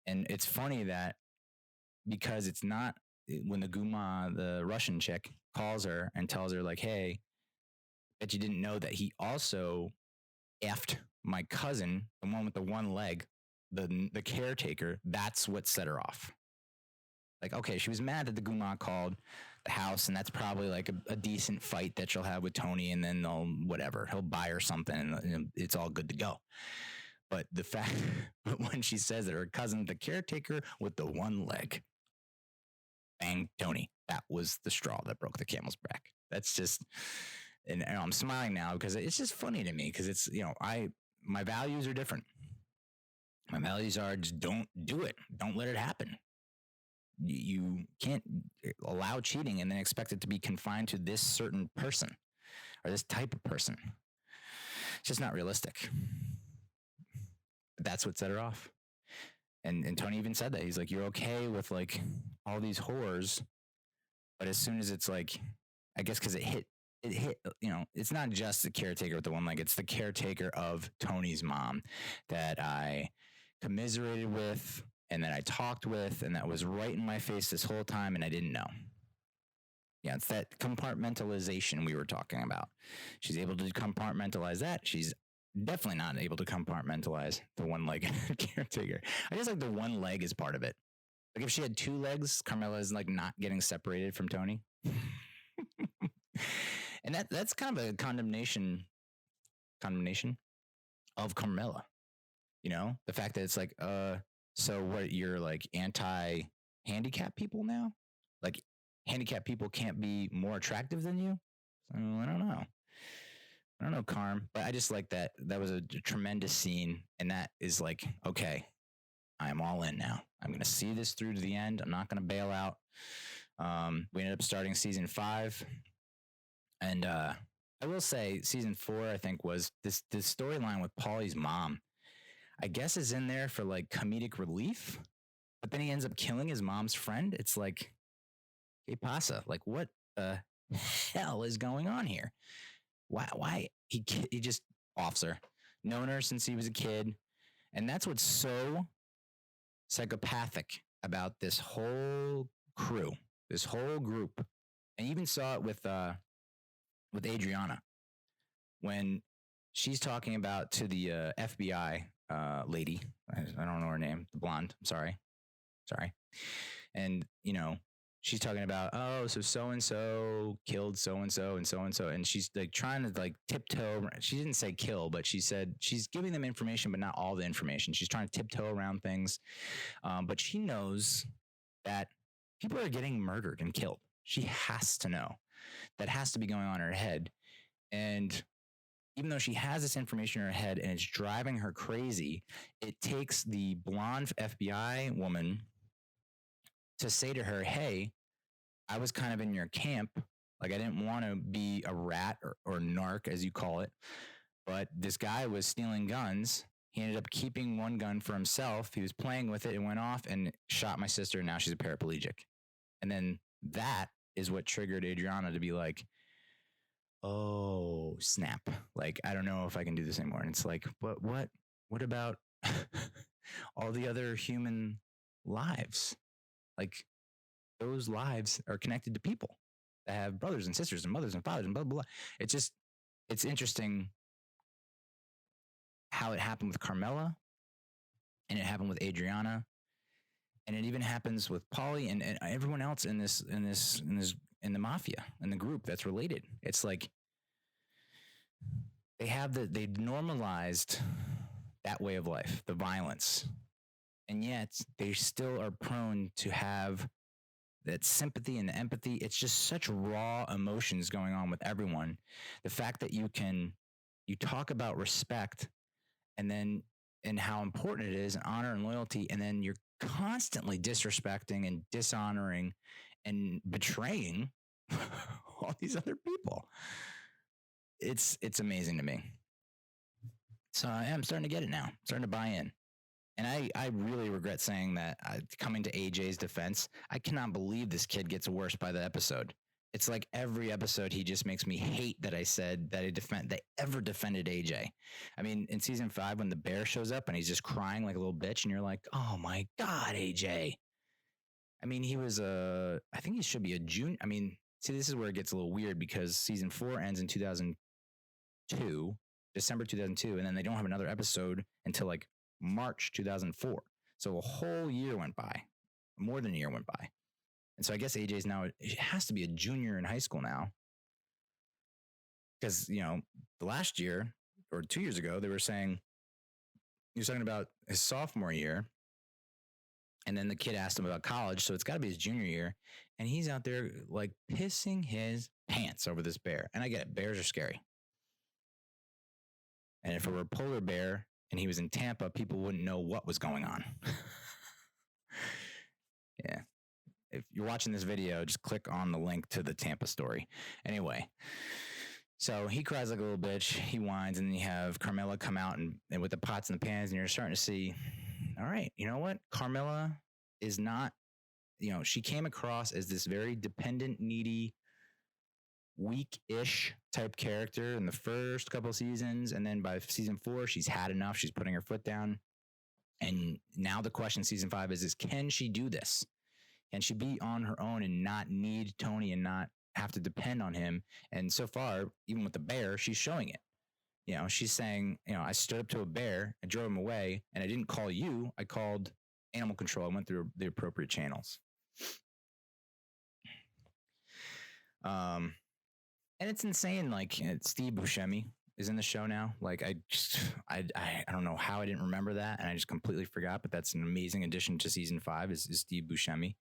And it's funny that because it's not when the guma, the Russian chick, calls her and tells her like, hey, that you didn't know that he also effed my cousin, the one with the one leg, the caretaker. That's what set her off. Like, okay, she was mad that the guma called the house, and that's probably like a decent fight that she'll have with Tony, and then he'll buy her something, and it's all good to go. But the fact, when she says that her cousin, the caretaker with the one leg, bang, Tony, that was the straw that broke the camel's back. That's just, and I'm smiling now because it's just funny to me because it's, my values are different. My values are just don't do it. Don't let it happen. You can't allow cheating and then expect it to be confined to this certain person or this type of person. It's just not realistic. That's what set her off. And Tony even said that. He's like, you're okay with like all these whores, but as soon as it's like, I guess because it hit, it's not just the caretaker with the one leg, it's the caretaker of Tony's mom that I commiserated with and that I talked with and that was right in my face this whole time and I didn't know. Yeah, it's that compartmentalization we were talking about. She's able to compartmentalize that. She's definitely not able to compartmentalize the one leg caretaker. I guess like the one leg is part of it. Like if she had 2 legs, Carmela is like not getting separated from Tony. And that's kind of a condemnation of Carmela. The fact that it's like, so what, you're like anti-handicap people now? Like handicapped people can't be more attractive than you? So I don't know. I don't know, Carm, but I just like that. That was a tremendous scene. And that is like, okay, I'm all in now. I'm going to see this through to the end. I'm not going to bail out. We ended up starting season 5. And I will say season 4, I think, was this storyline with Paulie's mom, I guess, is in there for like comedic relief. But then he ends up killing his mom's friend. It's like, ¿qué pasa? Like, what the hell is going on here? Why he just officer, known her since he was a kid, and that's what's so psychopathic about this whole crew, this whole group. And even saw it with Adriana when she's talking about to the FBI lady. I don't know her name, the blonde. I'm sorry, and she's talking about, oh, so and so killed so and so and so and so, and she's like trying to like tiptoe. She didn't say kill, but she said she's giving them information, but not all the information. She's trying to tiptoe around things, but she knows that people are getting murdered and killed. She has to know. That has to be going on in her head, and even though she has this information in her head and it's driving her crazy, it takes the blonde FBI woman to say to her, hey, I was kind of in your camp. Like, I didn't want to be a rat or narc, as you call it. But this guy was stealing guns. He ended up keeping one gun for himself. He was playing with it and went off and shot my sister. And now she's a paraplegic. And then that is what triggered Adriana to be like, oh, snap. Like, I don't know if I can do this anymore. And it's like, what about all the other human lives? Like, those lives are connected to people that have brothers and sisters and mothers and fathers and blah, blah, blah. It's interesting how it happened with Carmela, and it happened with Adriana, and it even happens with Paulie and everyone else in the mafia, in the group that's related. It's like they've normalized that way of life, the violence, and yet they still are prone to have that sympathy and the empathy. It's just such raw emotions going on with everyone. The fact that you talk about respect and how important it is, and honor and loyalty, and then you're constantly disrespecting and dishonoring and betraying all these other people. It's amazing to me. So I'm starting to get it now. I'm starting to buy in. And I really regret saying that. Coming to AJ's defense, I cannot believe this kid gets worse by the episode. It's like every episode he just makes me hate that I said that they ever defended AJ. I mean, in season 5, when the bear shows up and he's just crying like a little bitch, and you're like, oh my God, AJ. I mean, he was I think he should be a junior. I mean, see, this is where it gets a little weird because season 4 ends in December 2002, and then they don't have another episode until like March 2004. So a whole year went by, more than a year went by. And so I guess AJ's now, it has to be a junior in high school now. Because, the last year or 2 years ago, they were saying, he was talking about his sophomore year. And then the kid asked him about college. So it's got to be his junior year. And he's out there like pissing his pants over this bear. And I get it. Bears are scary. And if it were a polar bear and he was in Tampa, people wouldn't know what was going on. Yeah. If you're watching this video, just click on the link to the Tampa story. Anyway, so he cries like a little bitch. He whines, and then you have Carmela come out and with the pots and the pans, and you're starting to see, all right, you know what? Carmela is not, she came across as this very dependent, needy, weak-ish type character in the first couple of seasons, and then by season 4 she's had enough. She's putting her foot down, and now the question season 5 is can she do this? Can she be on her own and not need Tony and not have to depend on him? And so far, even with the bear, she's showing it. She's saying, I stood up to a bear, I drove him away, and I didn't call you, I called animal control. I went through the appropriate channels. And it's insane. Like, Steve Buscemi is in the show now. Like, I don't know how I didn't remember that, and I just completely forgot. But that's an amazing addition to season 5 is Steve Buscemi,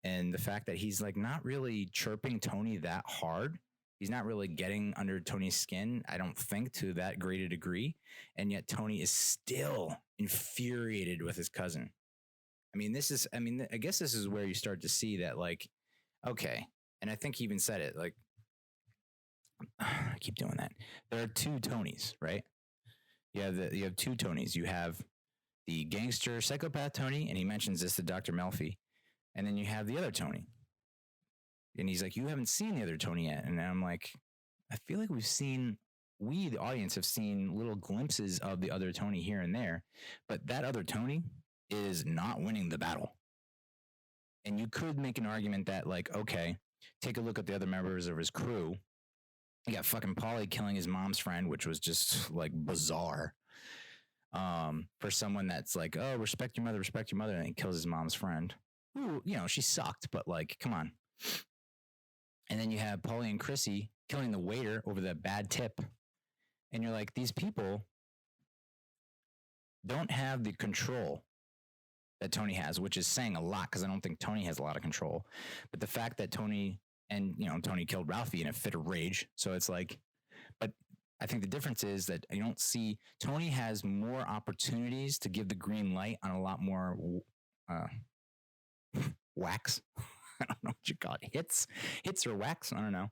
and the fact that he's like not really chirping Tony that hard. He's not really getting under Tony's skin, I don't think, to that great a degree. And yet Tony is still infuriated with his cousin. I guess this is where you start to see that, like, okay. And I think he even said it, like, I keep doing that. There are two Tonys, right? You have two Tonys. You have the gangster psychopath Tony, and he mentions this to Dr. Melfi. And then you have the other Tony. And he's like, you haven't seen the other Tony yet. And I'm like, I feel like we, the audience, have seen little glimpses of the other Tony here and there. But that other Tony is not winning the battle. And you could make an argument that, like, okay, take a look at the other members of his crew. You got fucking Paulie killing his mom's friend, which was just like bizarre. For someone that's like, oh, respect your mother, and he kills his mom's friend. Ooh, she sucked, but like, come on. And then you have Paulie and Chrissy killing the waiter over that bad tip. And you're like, these people don't have the control that Tony has, which is saying a lot, because I don't think Tony has a lot of control. But the fact that Tony killed Ralphie in a fit of rage. So it's like, but I think the difference is that you don't see Tony has more opportunities to give the green light on a lot more wax. I don't know what you call it. Hits or wax. I don't know.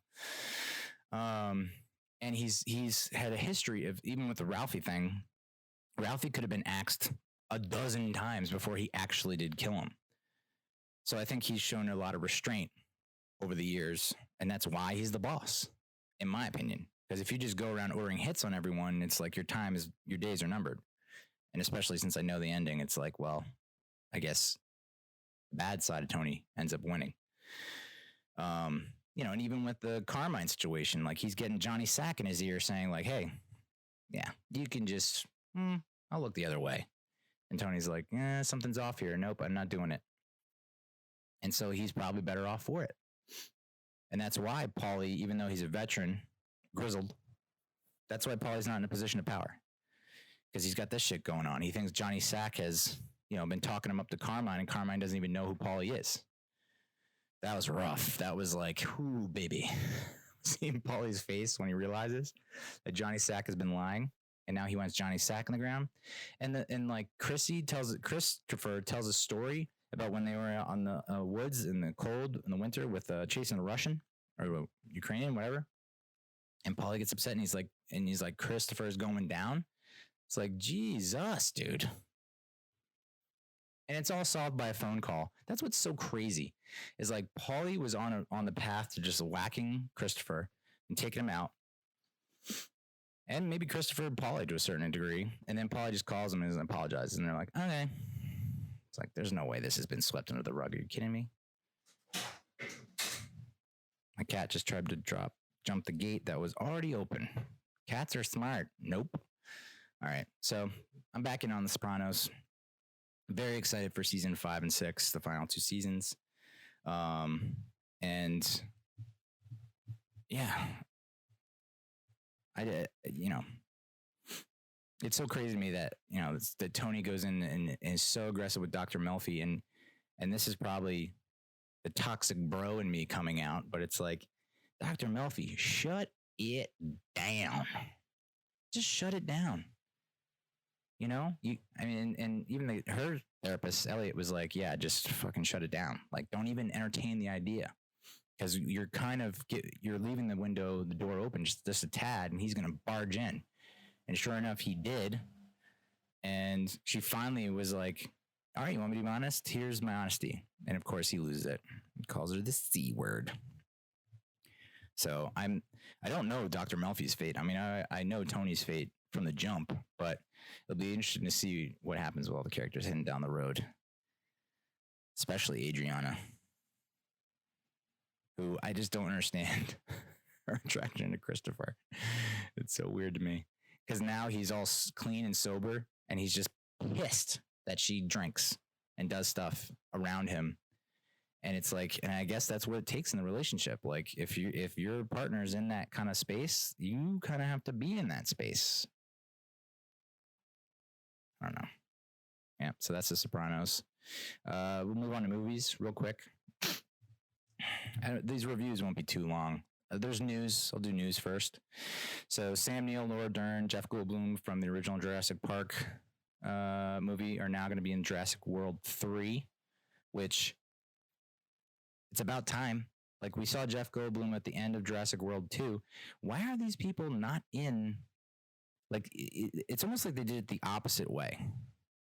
And he's had a history of, even with the Ralphie thing, Ralphie could have been axed a dozen times before he actually did kill him. So I think he's shown a lot of restraint over the years, and that's why he's the boss, in my opinion. Because if you just go around ordering hits on everyone, it's like your days are numbered. And especially since I know the ending, it's like, well, I guess the bad side of Tony ends up winning. And even with the Carmine situation, like, he's getting Johnny Sack in his ear saying, like, hey, yeah, you can just, I'll look the other way. And Tony's like, something's off here. Nope, I'm not doing it. And so he's probably better off for it. And that's why Paulie, even though he's a veteran, grizzled, that's why Paulie's not in a position of power. Because he's got this shit going on. He thinks Johnny Sack has, been talking him up to Carmine, and Carmine doesn't even know who Paulie is. That was rough. That was like, ooh, baby. Seeing Paulie's face when he realizes that Johnny Sack has been lying, and now he wants Johnny Sack in the ground. And like Christopher tells a story about when they were out on the woods in the cold in the winter with chasing a Russian or Ukrainian, whatever. And Paulie gets upset, and he's like, Christopher's going down. It's like, Jesus, dude. And it's all solved by a phone call. That's what's so crazy, is like Paulie was on the path to just whacking Christopher and taking him out. And maybe Christopher and Paulie to a certain degree. And then Paulie just calls him and apologizes. And they're like, okay. It's like, there's no way this has been swept under the rug. Are you kidding me? My cat just tried to jump the gate that was already open. Cats are smart. Nope. All right. So I'm back in on The Sopranos. Very excited for season 5 and 6, the final 2 seasons. And yeah, it's so crazy to me that, that Tony goes in and is so aggressive with Dr. Melfi. And this is probably the toxic bro in me coming out, but it's like, Dr. Melfi, shut it down. Just shut it down. And even her therapist, Elliot, was like, yeah, just fucking shut it down. Like, don't even entertain the idea, because you're leaving the door open just a tad, and he's going to barge in. And sure enough, he did. And she finally was like, all right, you want me to be honest? Here's my honesty. And of course he loses it. He calls her the C word. So I don't know Dr. Melfi's fate. I mean, I know Tony's fate from the jump, but it'll be interesting to see what happens with all the characters heading down the road, especially Adriana, who I just don't understand her attraction to Christopher. It's so weird to me, because now he's all clean and sober, and he's just pissed that she drinks and does stuff around him. And it's like, and I guess that's what it takes in the relationship. Like, if your partner's in that kind of space, you kind of have to be in that space. I don't know. Yeah, so that's The Sopranos. We'll move on to movies real quick. These reviews won't be too long. there's news. I'll do news first. So Sam Neill, Laura Dern, Jeff Goldblum from the original Jurassic Park movie are now going to be in Jurassic World 3, which it's about time. Like, we saw Jeff Goldblum at the end of Jurassic World 2. Why are these people not in? Like, it's almost like they did it the opposite way.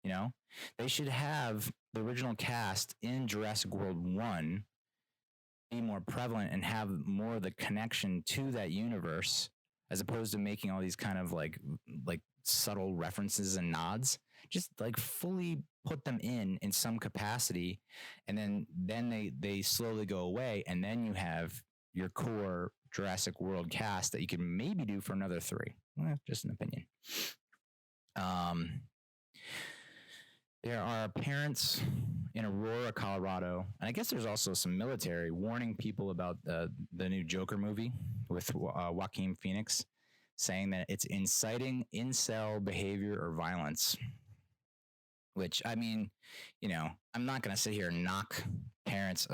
You know, they should have the original cast in Jurassic World 1 be more prevalent and have more of the connection to that universe, as opposed to making all these kind of like subtle references and nods. Just like fully put them in some capacity, and then they slowly go away, and then you have your core Jurassic World cast that you can maybe do for another 3. Just an opinion. There are parents in Aurora, Colorado, and I guess there's also some military warning people about the new Joker movie with Joaquin Phoenix, saying that it's inciting incel behavior or violence. Which, I mean, you know, I'm not going to sit here and knock parents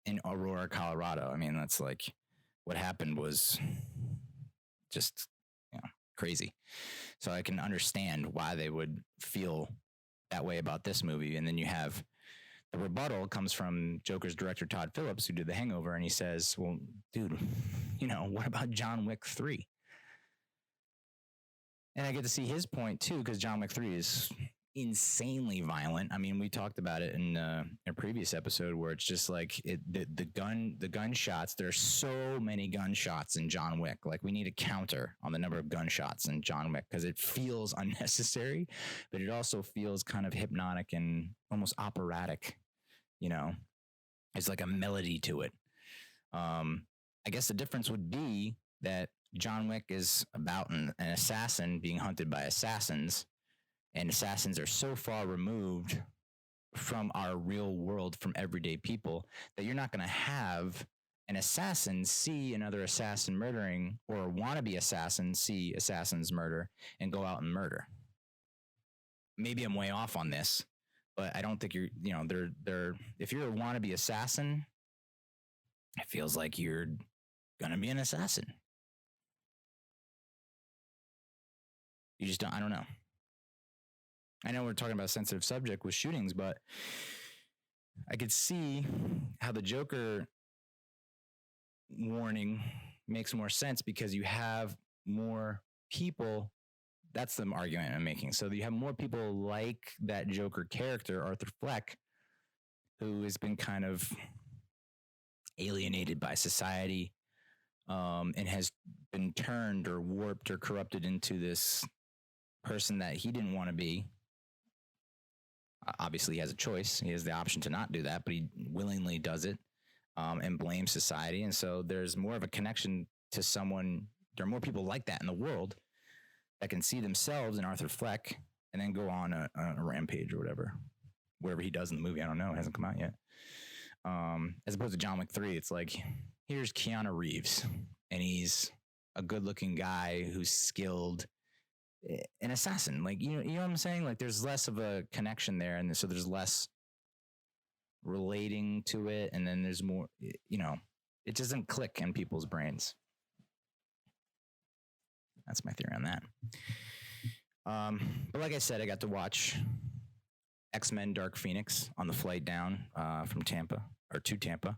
in Aurora, Colorado. I mean, that's like, what happened was just, crazy. So I can understand why they would feel that way about this movie. And then you have the rebuttal comes from Joker's director, Todd Phillips, who did The Hangover. And he says, well, dude, what about John Wick 3? And I get to see his point too, because John Wick 3 is insanely violent. I mean, we talked about it in a previous episode where it's just like the gunshots. There's so many gunshots in John Wick. Like, we need a counter on the number of gunshots in John Wick, because it feels unnecessary, but it also feels kind of hypnotic and almost operatic. It's like a melody to it. I guess the difference would be that John Wick is about an assassin being hunted by assassins. And assassins are so far removed from our real world, from everyday people, that you're not going to have an assassin see another assassin murdering, or a wannabe assassin see assassins murder and go out and murder. Maybe I'm way off on this, but I don't think you're, they're if you're a wannabe assassin, it feels like you're going to be an assassin. You just don't, I don't know. I know we're talking about a sensitive subject with shootings, but I could see how the Joker warning makes more sense, because you have more people. That's the argument I'm making. So you have more people like that Joker character, Arthur Fleck, who has been kind of alienated by society, and has been turned or warped or corrupted into this person that he didn't want to be. Obviously, he has a choice. He has the option to not do that, but he willingly does it, and blames society. And so there's more of a connection to someone. There are more people like that in the world that can see themselves in Arthur Fleck and then go on a rampage or whatever he does in the movie. I don't know. It hasn't come out yet. As opposed to John Wick 3, it's like, here's Keanu Reeves, and he's a good-looking guy who's skilled, an assassin. Like, you know what I'm saying? Like, there's less of a connection there, and so there's less relating to it, and then there's more, it doesn't click in people's brains. That's my theory on that. But like I said, I got to watch X-Men Dark Phoenix on the flight down from Tampa, or to Tampa,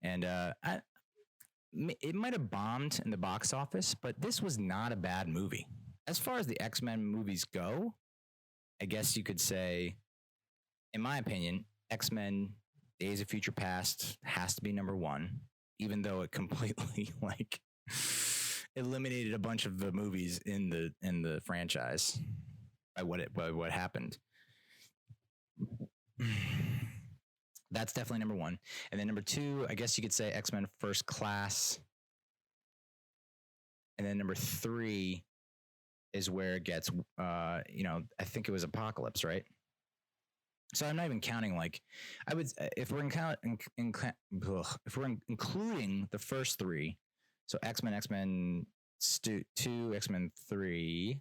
and it might have bombed in the box office, but this was not a bad movie. As far as the X-Men movies go, I guess you could say, in my opinion, X-Men Days of Future Past has to be number 1, even though it completely eliminated a bunch of the movies in the franchise by what happened. That's definitely number 1. And then number 2, I guess you could say X-Men First Class. And then number 3 is where it gets, I think it was Apocalypse, right? So I'm not even counting, if we're including the first 3, so X-Men 2, X-Men 3,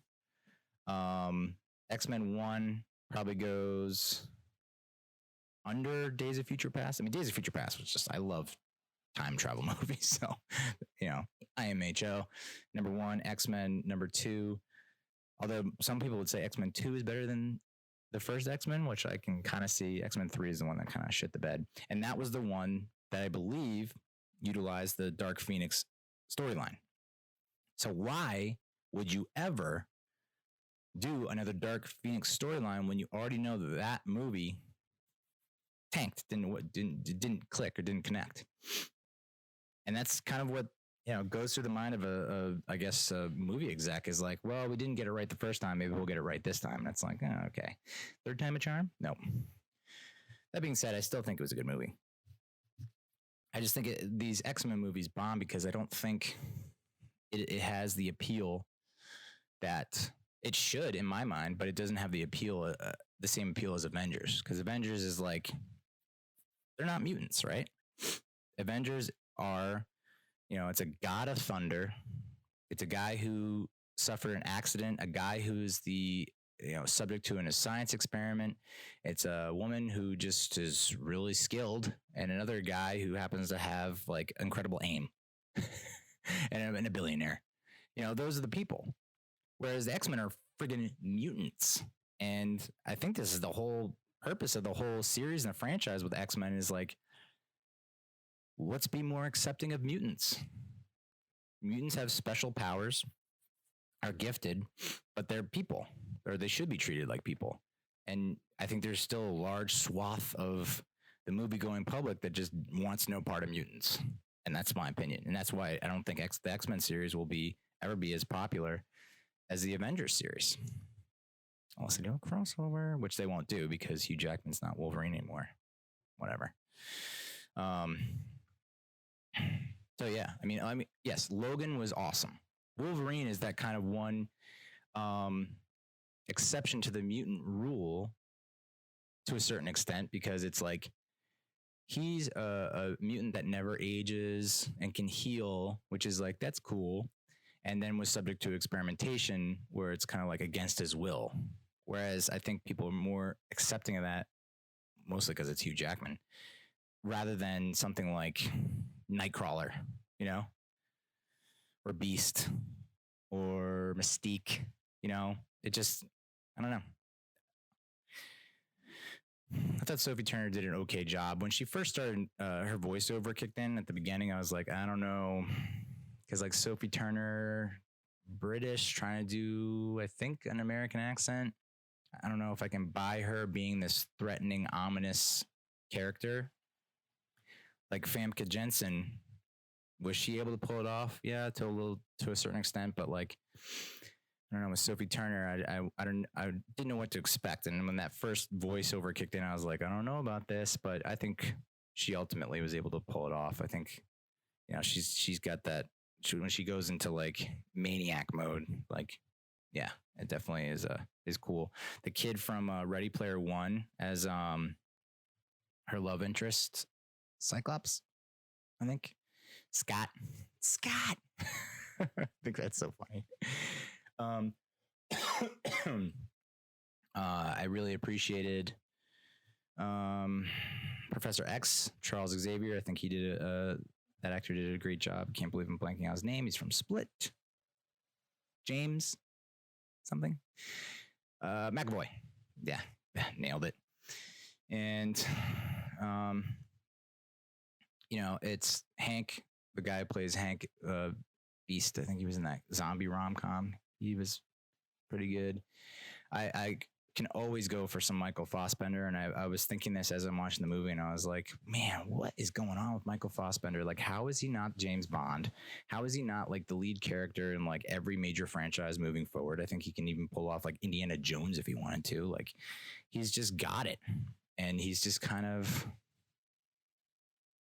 X-Men 1 probably goes under Days of Future Past. I mean, Days of Future Past was just, I love time travel movies. So, IMHO, number 1, X-Men, number 2. Although some people would say X-Men 2 is better than the first X-Men, which I can kind of see. X-Men 3 is the one that kind of shit the bed. And that was the one that I believe utilized the Dark Phoenix storyline. So why would you ever do another Dark Phoenix storyline when you already know that movie tanked, didn't click or didn't connect? And that's kind of what goes through the mind of a movie exec, is like, well, we didn't get it right the first time, maybe we'll get it right this time. And it's like, oh, okay, third time a charm. No. That being said, I still think it was a good movie. I just think these X-Men movies bomb because I don't think it has the appeal that it should in my mind, but it doesn't have the appeal, the same appeal as Avengers, because Avengers is like, they're not mutants, right? Avengers are, it's a god of thunder. It's a guy who suffered an accident, a guy who's the, subject to a science experiment. It's a woman who just is really skilled, and another guy who happens to have like incredible aim and a billionaire. Those are the people. Whereas the X-Men are friggin' mutants. And I think this is the whole purpose of the whole series and the franchise with the X-Men, is like, let's be more accepting of mutants. Mutants have special powers, are gifted, but they're people, or they should be treated like people. And I think there's still a large swath of the movie-going public that just wants no part of mutants. And that's my opinion. And that's why I don't think the X-Men series will ever be as popular as the Avengers series. Unless they do a crossover, which they won't do because Hugh Jackman's not Wolverine anymore. Whatever. So yeah, I mean, yes, Logan was awesome. Wolverine is that kind of one exception to the mutant rule to a certain extent, because it's like he's a mutant that never ages and can heal, which is like, that's cool. And then was subject to experimentation where it's kind of like against his will. Whereas I think people are more accepting of that, mostly because it's Hugh Jackman, rather than something like Nightcrawler, or Beast or Mystique. It just, I don't know. I thought Sophie Turner did an okay job. When she first started, her voiceover kicked in at the beginning, I was like, I don't know. Because like Sophie Turner, British, trying to do, I think, an American accent. I don't know if I can buy her being this threatening, ominous character. Like Famke Jensen, was she able to pull it off? Yeah, to a certain extent, but like, I don't know, with Sophie Turner, I didn't know what to expect. And when that first voiceover kicked in, I was like, I don't know about this, but I think she ultimately was able to pull it off. I think, she's got that. When she goes into like maniac mode, like, yeah, it definitely is cool. The kid from Ready Player One as her love interest, Cyclops, I think. Scott. I think that's so funny. I really appreciated Professor X, Charles Xavier. I think he did that actor did a great job. Can't believe I'm blanking out his name. He's from Split. James something. McAvoy. Yeah, nailed it. And it's Hank, the guy who plays Hank Beast. I think he was in that zombie rom-com. He was pretty good. I can always go for some Michael Fassbender, and I was thinking this as I'm watching the movie, and I was like, man, what is going on with Michael Fassbender? Like, how is he not James Bond? How is he not like the lead character in like every major franchise moving forward? I think he can even pull off like Indiana Jones if he wanted to. Like, he's just got it, and he's just kind of,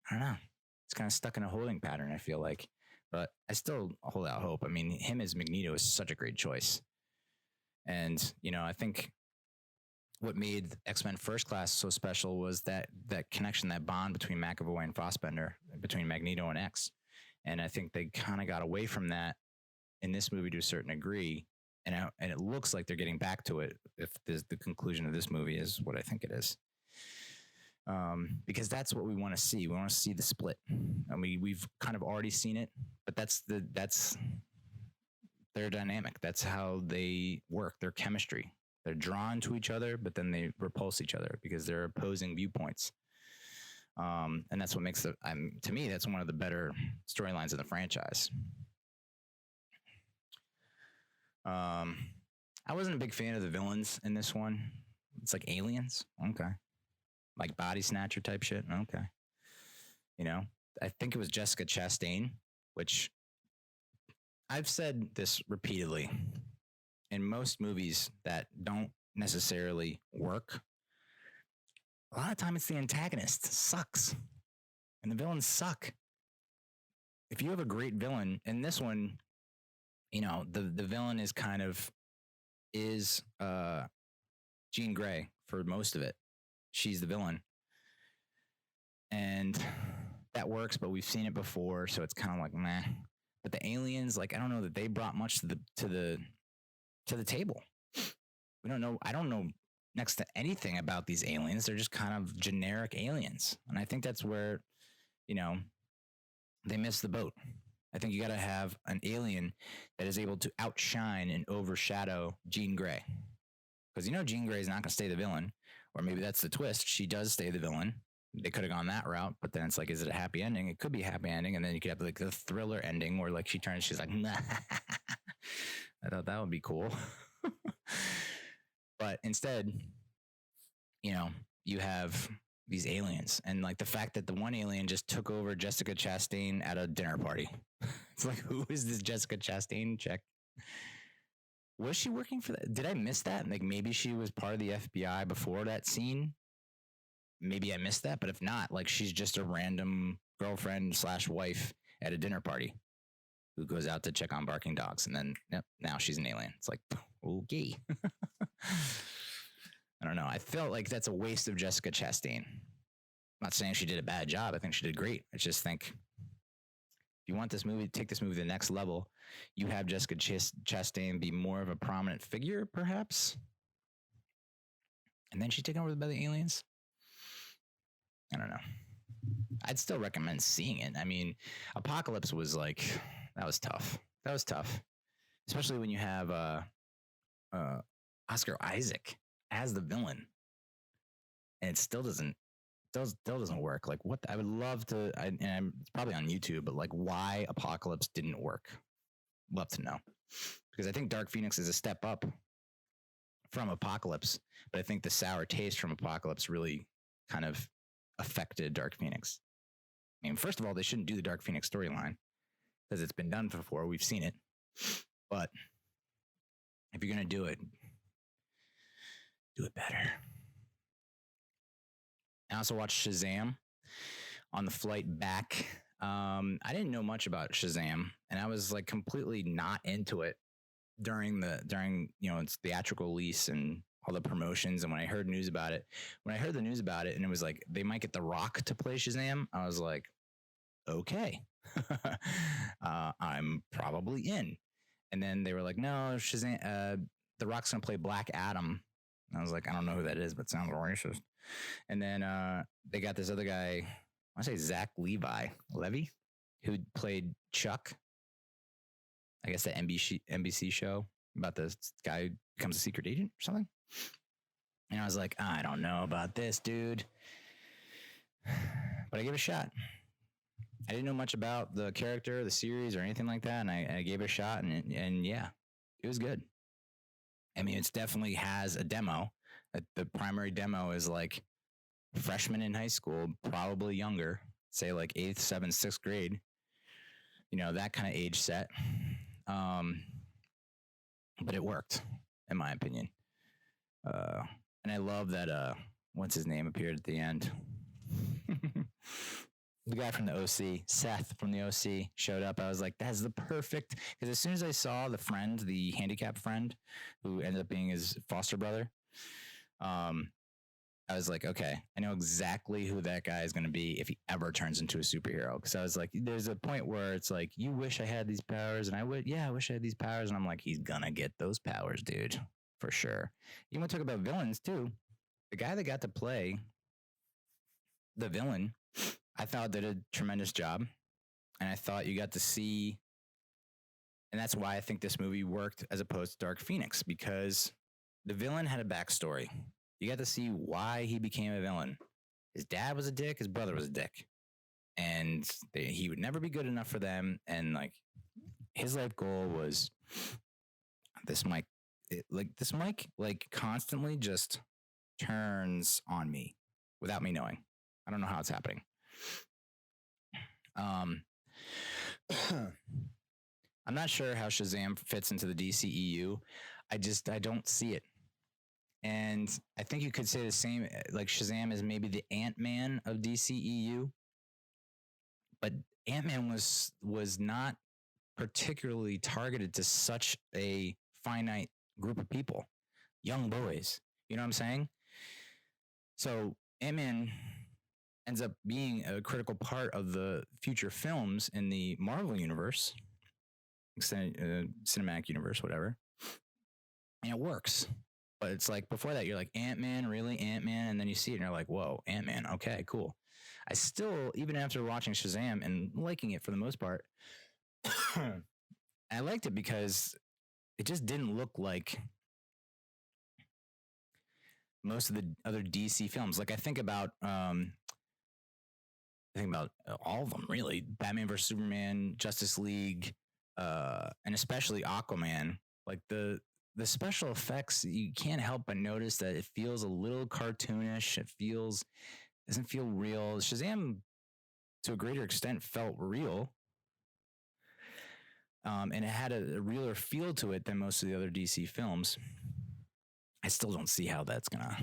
I don't know, it's kind of stuck in a holding pattern, I feel like, but I still hold out hope. I mean, him as Magneto is such a great choice. And, I think what made X-Men First Class so special was that connection, that bond between McAvoy and Fassbender, between Magneto and X. And I think they kind of got away from that in this movie to a certain degree. And it looks like they're getting back to it if the conclusion of this movie is what I think it is. Because that's what we want to see. We want to see the split. I mean, we've kind of already seen it, but that's their dynamic. That's how they work. Their chemistry. They're drawn to each other, but then they repulse each other because they're opposing viewpoints. And that's what makes to me, that's one of the better storylines in the franchise. I wasn't a big fan of the villains in this one. It's like aliens. Okay. Like body snatcher type shit. Okay. You know, I think it was Jessica Chastain, which I've said this repeatedly. In most movies that don't necessarily work, a lot of time it's the antagonist. It sucks. And the villains suck. If you have a great villain, and this one, you know, the villain is kind of Jean Grey for most of it. She's the villain. And that works, but we've seen it before, so it's kind of like meh. But the aliens, like, I don't know that they brought much to the table. We don't know. I don't know next to anything about these aliens. They're just kind of generic aliens. And I think that's where, you know, they missed the boat. I think you got to have an alien that is able to outshine and overshadow Jean Grey. Because, you know, Jean Grey is not going to stay the villain. Or maybe that's the twist. She does stay the villain. They could have gone that route, but then it's like, is it a happy ending? It could be a happy ending. And then you could have like the thriller ending where like she turns, she's like, nah. I thought that would be cool. But instead, you know, you have these aliens. And like the fact that the one alien just took over Jessica Chastain at a dinner party. It's like, who is this Jessica Chastain chick? Was she working for that? Did I miss that? Like maybe she was part of the FBI before that scene. Maybe I missed that. But if not, like she's just a random girlfriend / wife at a dinner party who goes out to check on barking dogs. And then yep, now she's an alien. It's like, okay. I don't know. I felt like that's a waste of Jessica Chastain. I'm not saying she did a bad job. I think she did great. I just think if you want this movie, take this movie to the next level, you have Jessica Chastain be more of a prominent figure, perhaps. And then she's taken over by the aliens. I don't know. I'd still recommend seeing it. I mean, Apocalypse was like, that was tough. That was tough. Especially when you have Oscar Isaac as the villain. And it still doesn't work. Like what I would love to, it's probably on YouTube, but like why Apocalypse didn't work. Love to know. Because I think Dark Phoenix is a step up from Apocalypse, but I think the sour taste from Apocalypse really kind of affected Dark Phoenix. I mean, first of all, they shouldn't do the Dark Phoenix storyline because it's been done before. We've seen it. But if you're going to do it better. I also watched Shazam on the flight back. I didn't know much about Shazam, and I was like completely not into it during you know, its theatrical release and all the promotions. And when I heard the news about it, and it was like they might get The Rock to play Shazam, I was like, okay, I'm probably in. And then they were like, no, Shazam, The Rock's gonna play Black Adam. And I was like, I don't know who that is, but sounds racist. And then they got this other guy, I want to say Zach Levy, who played Chuck. I guess the NBC show about this guy who becomes a secret agent or something. And I was like, I don't know about this, dude. But I gave it a shot. I didn't know much about the character, the series, or anything like that. And I gave it a shot, and yeah, it was good. I mean, it definitely has a demo. The primary demo is like freshmen in high school, probably younger, say like 8th, 7th, 6th grade. You know, that kind of age set. But it worked, in my opinion. And I love that, what's his name, appeared at the end. The guy from the OC, Seth from the OC, showed up. I was like, that's the perfect, because as soon as I saw the friend, the handicapped friend, who ended up being his foster brother, I was like, okay, I know exactly who that guy is going to be if he ever turns into a superhero. Because I was like, there's a point where it's like, you wish I had these powers, and I wish I had these powers, and I'm like, he's gonna get those powers, dude, for sure. You want to talk about villains too? The guy that got to play the villain, I thought did a tremendous job. And I thought you got to see, and that's why I think this movie worked as opposed to Dark Phoenix, because the villain had a backstory. You got to see why he became a villain. His dad was a dick, his brother was a dick. And he would never be good enough for them. And like his life goal was this mic, like constantly just turns on me without me knowing. I don't know how it's happening. I'm not sure how Shazam fits into the DCEU. I don't see it. And I think you could say the same, like Shazam is maybe the Ant-Man of DCEU. But Ant-Man was not particularly targeted to such a finite group of people, young boys. You know what I'm saying? So Ant-Man ends up being a critical part of the future films in the Marvel universe, cinematic universe, whatever. And it works. But it's like before that, you're like, Ant-Man, really? Ant-Man? And then you see it and you're like, whoa, Ant-Man. Okay, cool. I still, even after watching Shazam and liking it for the most part, I liked it because it just didn't look like most of the other DC films. Like I think about all of them, really. Batman vs. Superman, Justice League, and especially Aquaman. Like the special effects, you can't help but notice that it feels a little cartoonish. Doesn't feel real. Shazam, to a greater extent, felt real. And it had a realer feel to it than most of the other DC films. I still don't see how that's gonna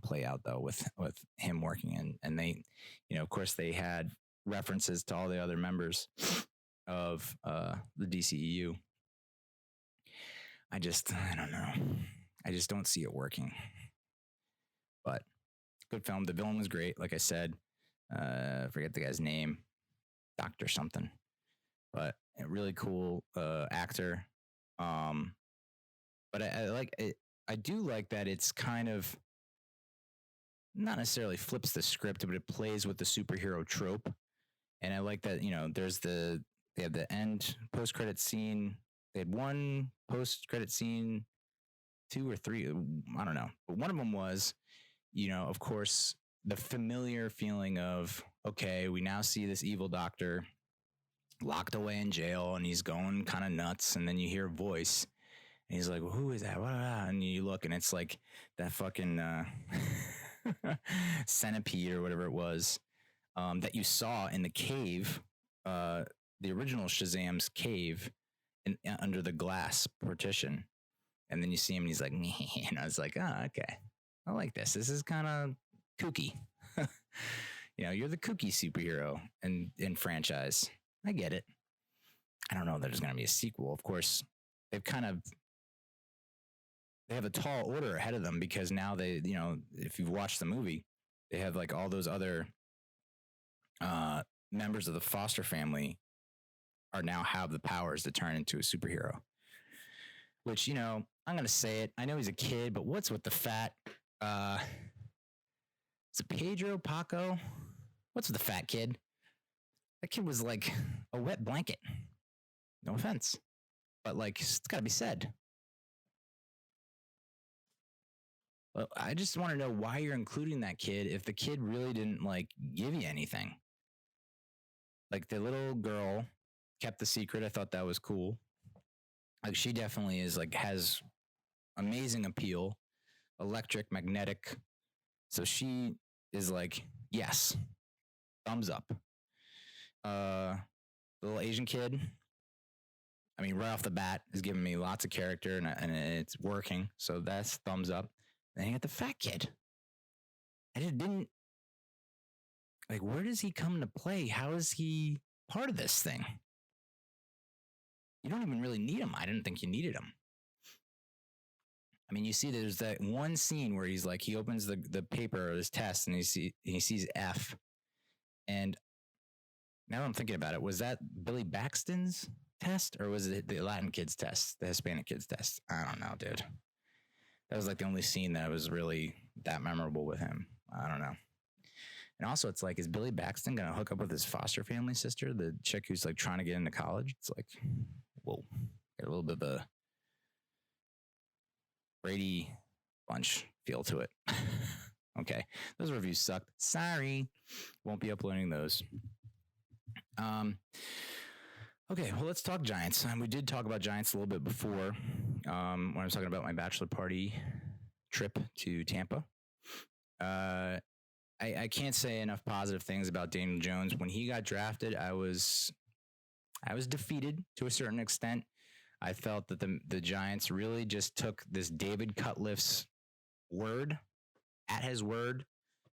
play out though with him working and they, of course they had references to all the other members of the DCEU. I don't know. I just don't see it working. But good film. The villain was great. Like I said, forget the guy's name, Dr. something, but a really cool actor. But I like it. I do like that it's kind of not necessarily flips the script, but it plays with the superhero trope. And I like that, they have the end post-credit scene. They had one post-credit scene, 2 or 3, I don't know. But one of them was, of course, the familiar feeling of, okay, we now see this evil doctor locked away in jail and he's going kind of nuts. And then you hear a voice and he's like, well, who is that? And you look and it's like that fucking centipede or whatever it was that you saw in the cave, the original Shazam's cave under the glass partition. And then you see him and he's like, and I was like, oh, okay. I like this. This is kind of kooky. You're the kooky superhero in franchise. I get it. I don't know that there's going to be a sequel. Of course, they have a tall order ahead of them because now they, if you've watched the movie, they have like all those other members of the foster family now have the powers to turn into a superhero. Which, I'm going to say it. I know he's a kid, but what's with the fat? Is it Pedro Paco? What's with the fat kid? That kid was like a wet blanket. No offense, but like it's got to be said. Well, I just want to know why you're including that kid if the kid really didn't like give you anything. Like the little girl kept the secret. I thought that was cool. Like she definitely is like has amazing appeal, electric, magnetic. So she is like, yes, thumbs up. The little Asian kid, I mean, right off the bat is giving me lots of character and it's working. So that's thumbs up. Then you got the fat kid. I just didn't like, where does he come into play? How is he part of this thing? You don't even really need him. I didn't think you needed him. I mean, you see, there's that one scene where he's like, he opens the paper of his test and he sees F. And now I'm thinking about it. Was that Billy Baxton's test or was it the Latin kid's test, the Hispanic kid's test? I don't know, dude. That was like the only scene that was really that memorable with him. I don't know. And also, it's like, is Billy Baxton going to hook up with his foster family sister, the chick who's like trying to get into college? It's like, whoa, got a little bit of a Brady Bunch feel to it. Okay, those reviews sucked. Sorry, won't be uploading those. Okay, well, let's talk Giants. We did talk about Giants a little bit before when I was talking about my bachelor party trip to Tampa. I can't say enough positive things about Daniel Jones. When he got drafted, I was defeated to a certain extent. I felt that the Giants really just took this David Cutcliffe's word at his word,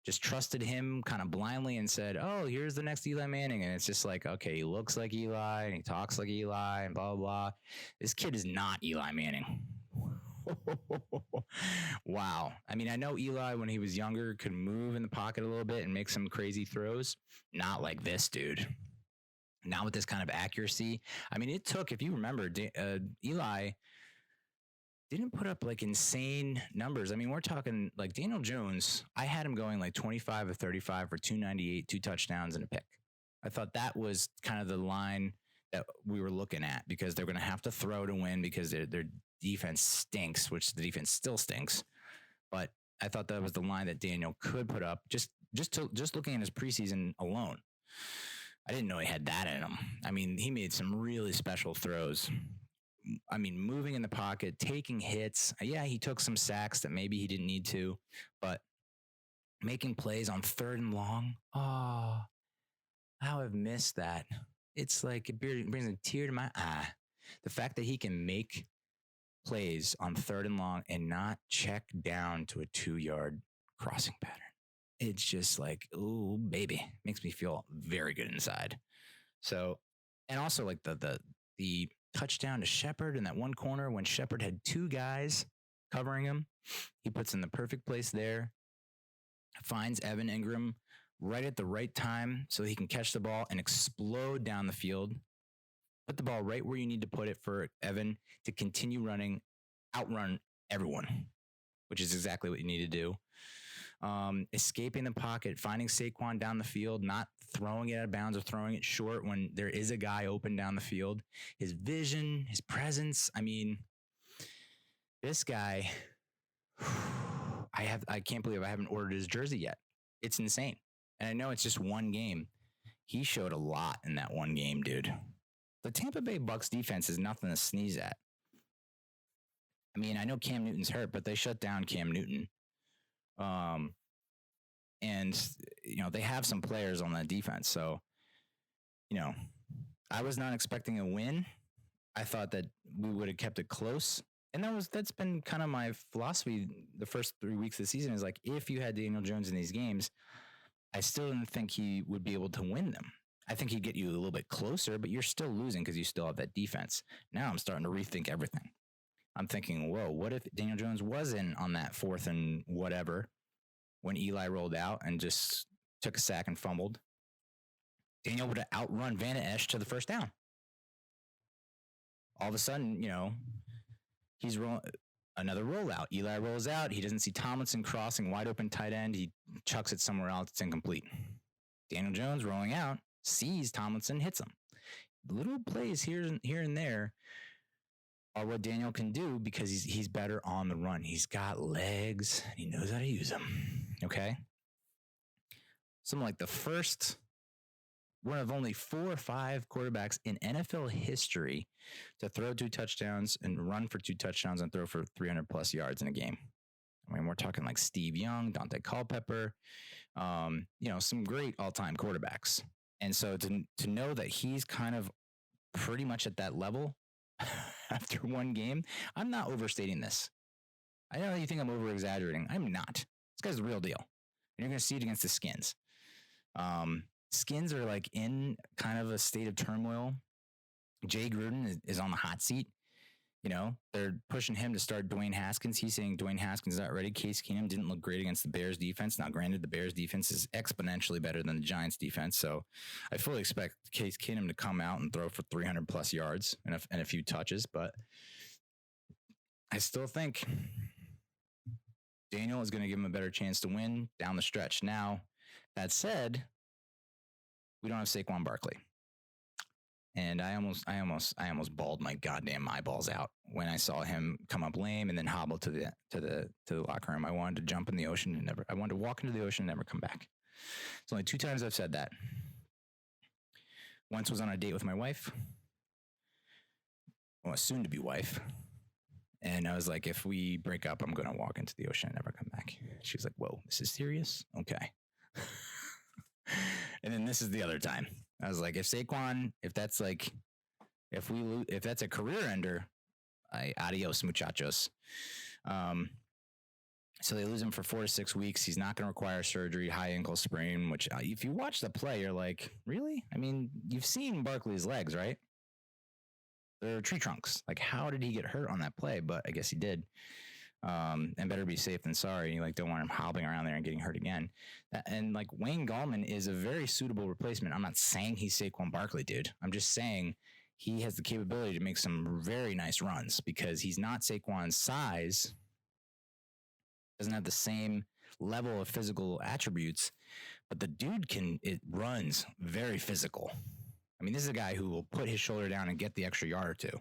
just trusted him kind of blindly and said, oh, here's the next Eli Manning. And it's just like, okay, he looks like Eli and he talks like Eli and blah, blah, blah. This kid is not Eli Manning. Wow. I mean, I know Eli, when he was younger, could move in the pocket a little bit and make some crazy throws. Not like this dude. Not with this kind of accuracy. I mean, it took, if you remember, Eli didn't put up like insane numbers. I mean, we're talking like Daniel Jones. I had him going like 25 or 35 for 298, 2 touchdowns and a pick. I thought that was kind of the line that we were looking at, because they're going to have to throw to win because their defense stinks, which the defense still stinks. But I thought that was the line that Daniel could put up just looking at his preseason alone. I didn't know he had that in him. I mean, he made some really special throws. I mean, moving in the pocket, taking hits. Yeah, he took some sacks that maybe he didn't need to, but making plays on 3rd and long. Oh, how I've missed that. It's like it brings a tear to my eye. The fact that he can make plays on 3rd and long and not check down to a 2-yard crossing pattern. It's just like, ooh, baby. Makes me feel very good inside. So, and also like the touchdown to Shepard in that one corner when Shepard had 2 guys covering him. He puts in the perfect place there, finds Evan Ingram right at the right time so he can catch the ball and explode down the field. Put the ball right where you need to put it for Evan to continue running, outrun everyone, which is exactly what you need to do. Escaping the pocket, finding Saquon down the field, not throwing it out of bounds or throwing it short when there is a guy open down the field. His vision, his presence. I mean, this guy, I can't believe I haven't ordered his jersey yet. It's insane. And I know it's just one game. He showed a lot in that one game, dude. The Tampa Bay Bucs defense is nothing to sneeze at. I mean, I know Cam Newton's hurt, but they shut down Cam Newton. And, you know, they have some players on that defense. So, you know, I was not expecting a win. I thought that we would have kept it close. And that's been kind of my philosophy the first 3 weeks of the season, is like, if you had Daniel Jones in these games, I still didn't think he would be able to win them. I think he'd get you a little bit closer, but you're still losing because you still have that defense. Now I'm starting to rethink everything. I'm thinking, whoa, what if Daniel Jones was in on that 4th and whatever when Eli rolled out and just took a sack and fumbled? Daniel would have outrun Van Esch to the first down. All of a sudden, you know, he's another rollout. Eli rolls out. He doesn't see Tomlinson crossing wide open tight end. He chucks it somewhere else. It's incomplete. Daniel Jones rolling out, sees Tomlinson, hits him. Little plays here and there are what Daniel can do because he's better on the run. He's got legs and he knows how to use them. Okay. Something like the first one of only 4 or 5 quarterbacks in NFL history to throw 2 touchdowns and run for 2 touchdowns and throw for 300 plus yards in a game. I mean, we're talking like Steve Young, Dante Culpepper, you know, some great all-time quarterbacks. And so to know that he's kind of pretty much at that level after one game, I'm not overstating this. I know you think I'm over-exaggerating. I'm not. This guy's the real deal. And you're going to see it against the Skins. Skins are like in kind of a state of turmoil. Jay Gruden is on the hot seat. You know, they're pushing him to start Dwayne Haskins. He's saying Dwayne Haskins is not ready. Case Keenum didn't look great against the Bears defense. Now, granted, the Bears defense is exponentially better than the Giants defense. So I fully expect Case Keenum to come out and throw for 300 plus yards and a few touches. But I still think Daniel is going to give him a better chance to win down the stretch. Now, That said, we don't have Saquon Barkley. And I almost bawled my goddamn eyeballs out when I saw him come up lame and then hobble to the locker room. I wanted to jump in the ocean and I wanted to walk into the ocean and never come back. It's only 2 times I've said that. Once was on a date with my wife, well, soon to be wife. And I was like, if we break up, I'm going to walk into the ocean and never come back. She was like, whoa, this is serious? Okay. And then this is the other time. I was like, if that's a career ender, adios muchachos. So they lose him for 4 to 6 weeks. He's not going to require surgery, high ankle sprain, which if you watch the play, you're like, really? I mean, you've seen Barkley's legs, right? They're tree trunks. Like, how did he get hurt on that play? But I guess he did. And better be safe than sorry. You don't want him hobbling around there and getting hurt again. And Wayne Gallman is a very suitable replacement. I'm not saying he's Saquon Barkley, dude. I'm just saying he has the capability to make some very nice runs because he's not Saquon's size, doesn't have the same level of physical attributes, but the dude runs very physical. I mean, this is a guy who will put his shoulder down and get the extra yard or two.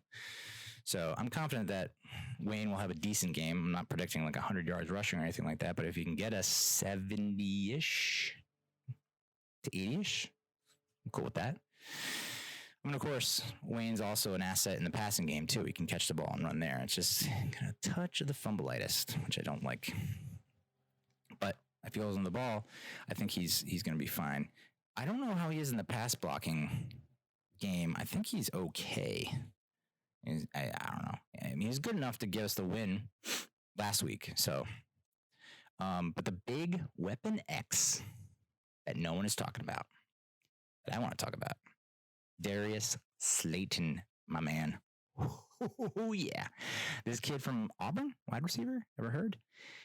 So I'm confident that Wayne will have a decent game. I'm not predicting 100 yards rushing or anything like that, but if he can get a 70-ish to 80-ish, I'm cool with that. I mean, of course, Wayne's also an asset in the passing game, too. He can catch the ball and run there. It's just kind of a touch of the fumbleitis, which I don't like. But if he holds on the ball, I think he's going to be fine. I don't know how he is in the pass blocking game. I think he's okay. I don't know. I mean, he's good enough to give us the win last week. So, but the big weapon X that no one is talking about, that I want to talk about, Darius Slayton, my man. Oh, yeah. This kid from Auburn, wide receiver, ever heard?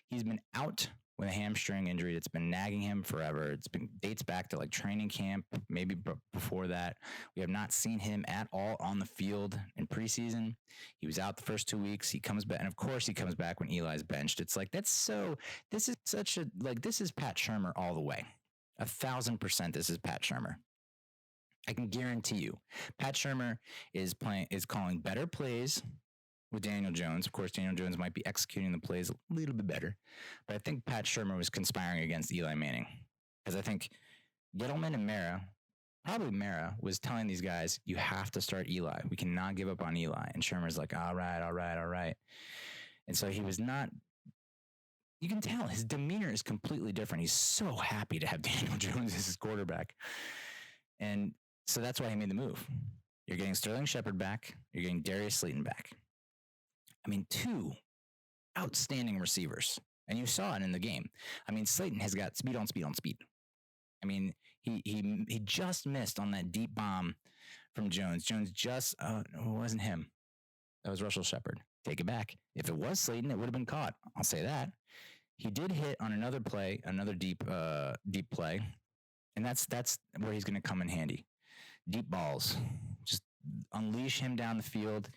He's been out with a hamstring injury that's been nagging him forever. Dates back to training camp, maybe before that. We have not seen him at all on the field in preseason. He was out the first 2 weeks. He comes back, and of course he comes back when Eli's benched. It's this is Pat Shurmur all the way. 1,000% this is Pat Shurmur. I can guarantee you, Pat Shurmur is calling better plays with Daniel Jones. Of course, Daniel Jones might be executing the plays a little bit better, but I think Pat Shurmur was conspiring against Eli Manning because I think Gettleman and probably Mara, was telling these guys, you have to start Eli. We cannot give up on Eli. And Shurmur's like, all right. And so he was not, you can tell his demeanor is completely different. He's so happy to have Daniel Jones as his quarterback. And so that's why he made the move. You're getting Sterling Shepard back. You're getting Darius Slayton back. I mean, 2 outstanding receivers. And you saw it in the game. I mean, Slayton has got speed on speed. I mean, he just missed on that deep bomb from Jones. Jones it wasn't him. That was Russell Shepard. Take it back. If it was Slayton, it would have been caught. I'll say that. He did hit on another play, another deep play. And that's where he's going to come in handy. Deep balls. Just unleash him down the field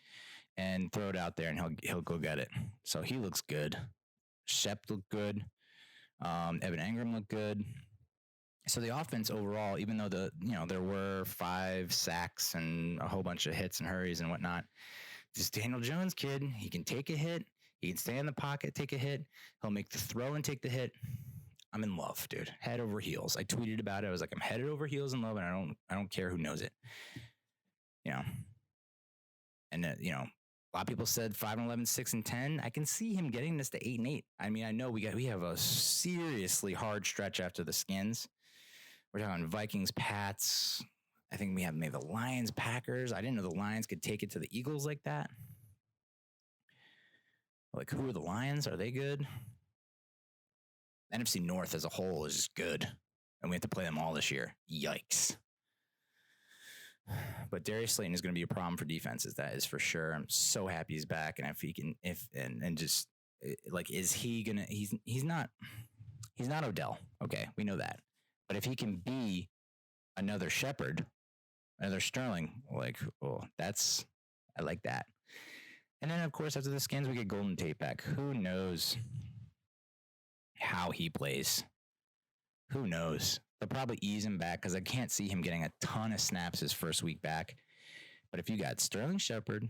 and throw it out there, and he'll go get it. So he looks good. Shep looked good. Evan Engram looked good. So the offense overall, even though there were 5 sacks and a whole bunch of hits and hurries and whatnot, this Daniel Jones kid, he can take a hit. He can stay in the pocket, take a hit. He'll make the throw and take the hit. I'm in love, dude. Head over heels. I tweeted about it. I was like, I'm headed over heels in love, and I don't care who knows it. And a lot of people said 5-11, 6-10. I can see him getting this to 8-8. I mean, I know we have a seriously hard stretch after the Skins. We're talking Vikings, Pats. I think we have maybe the Lions, Packers. I didn't know the Lions could take it to the Eagles like that. Who are the Lions? Are they good? NFC North as a whole is just good. And we have to play them all this year. Yikes. But Darius Slayton is going to be a problem for defenses. That is for sure. I'm so happy he's back. And if he can, is he going to, he's not Odell. Okay. We know that. But if he can be another Shepard, another Sterling, I like that. And then, of course, after the Skins, we get Golden Tate back. Who knows how he plays? Who knows? they'll probably ease him back because I can't see him getting a ton of snaps his first week back. But if you got Sterling Shepard,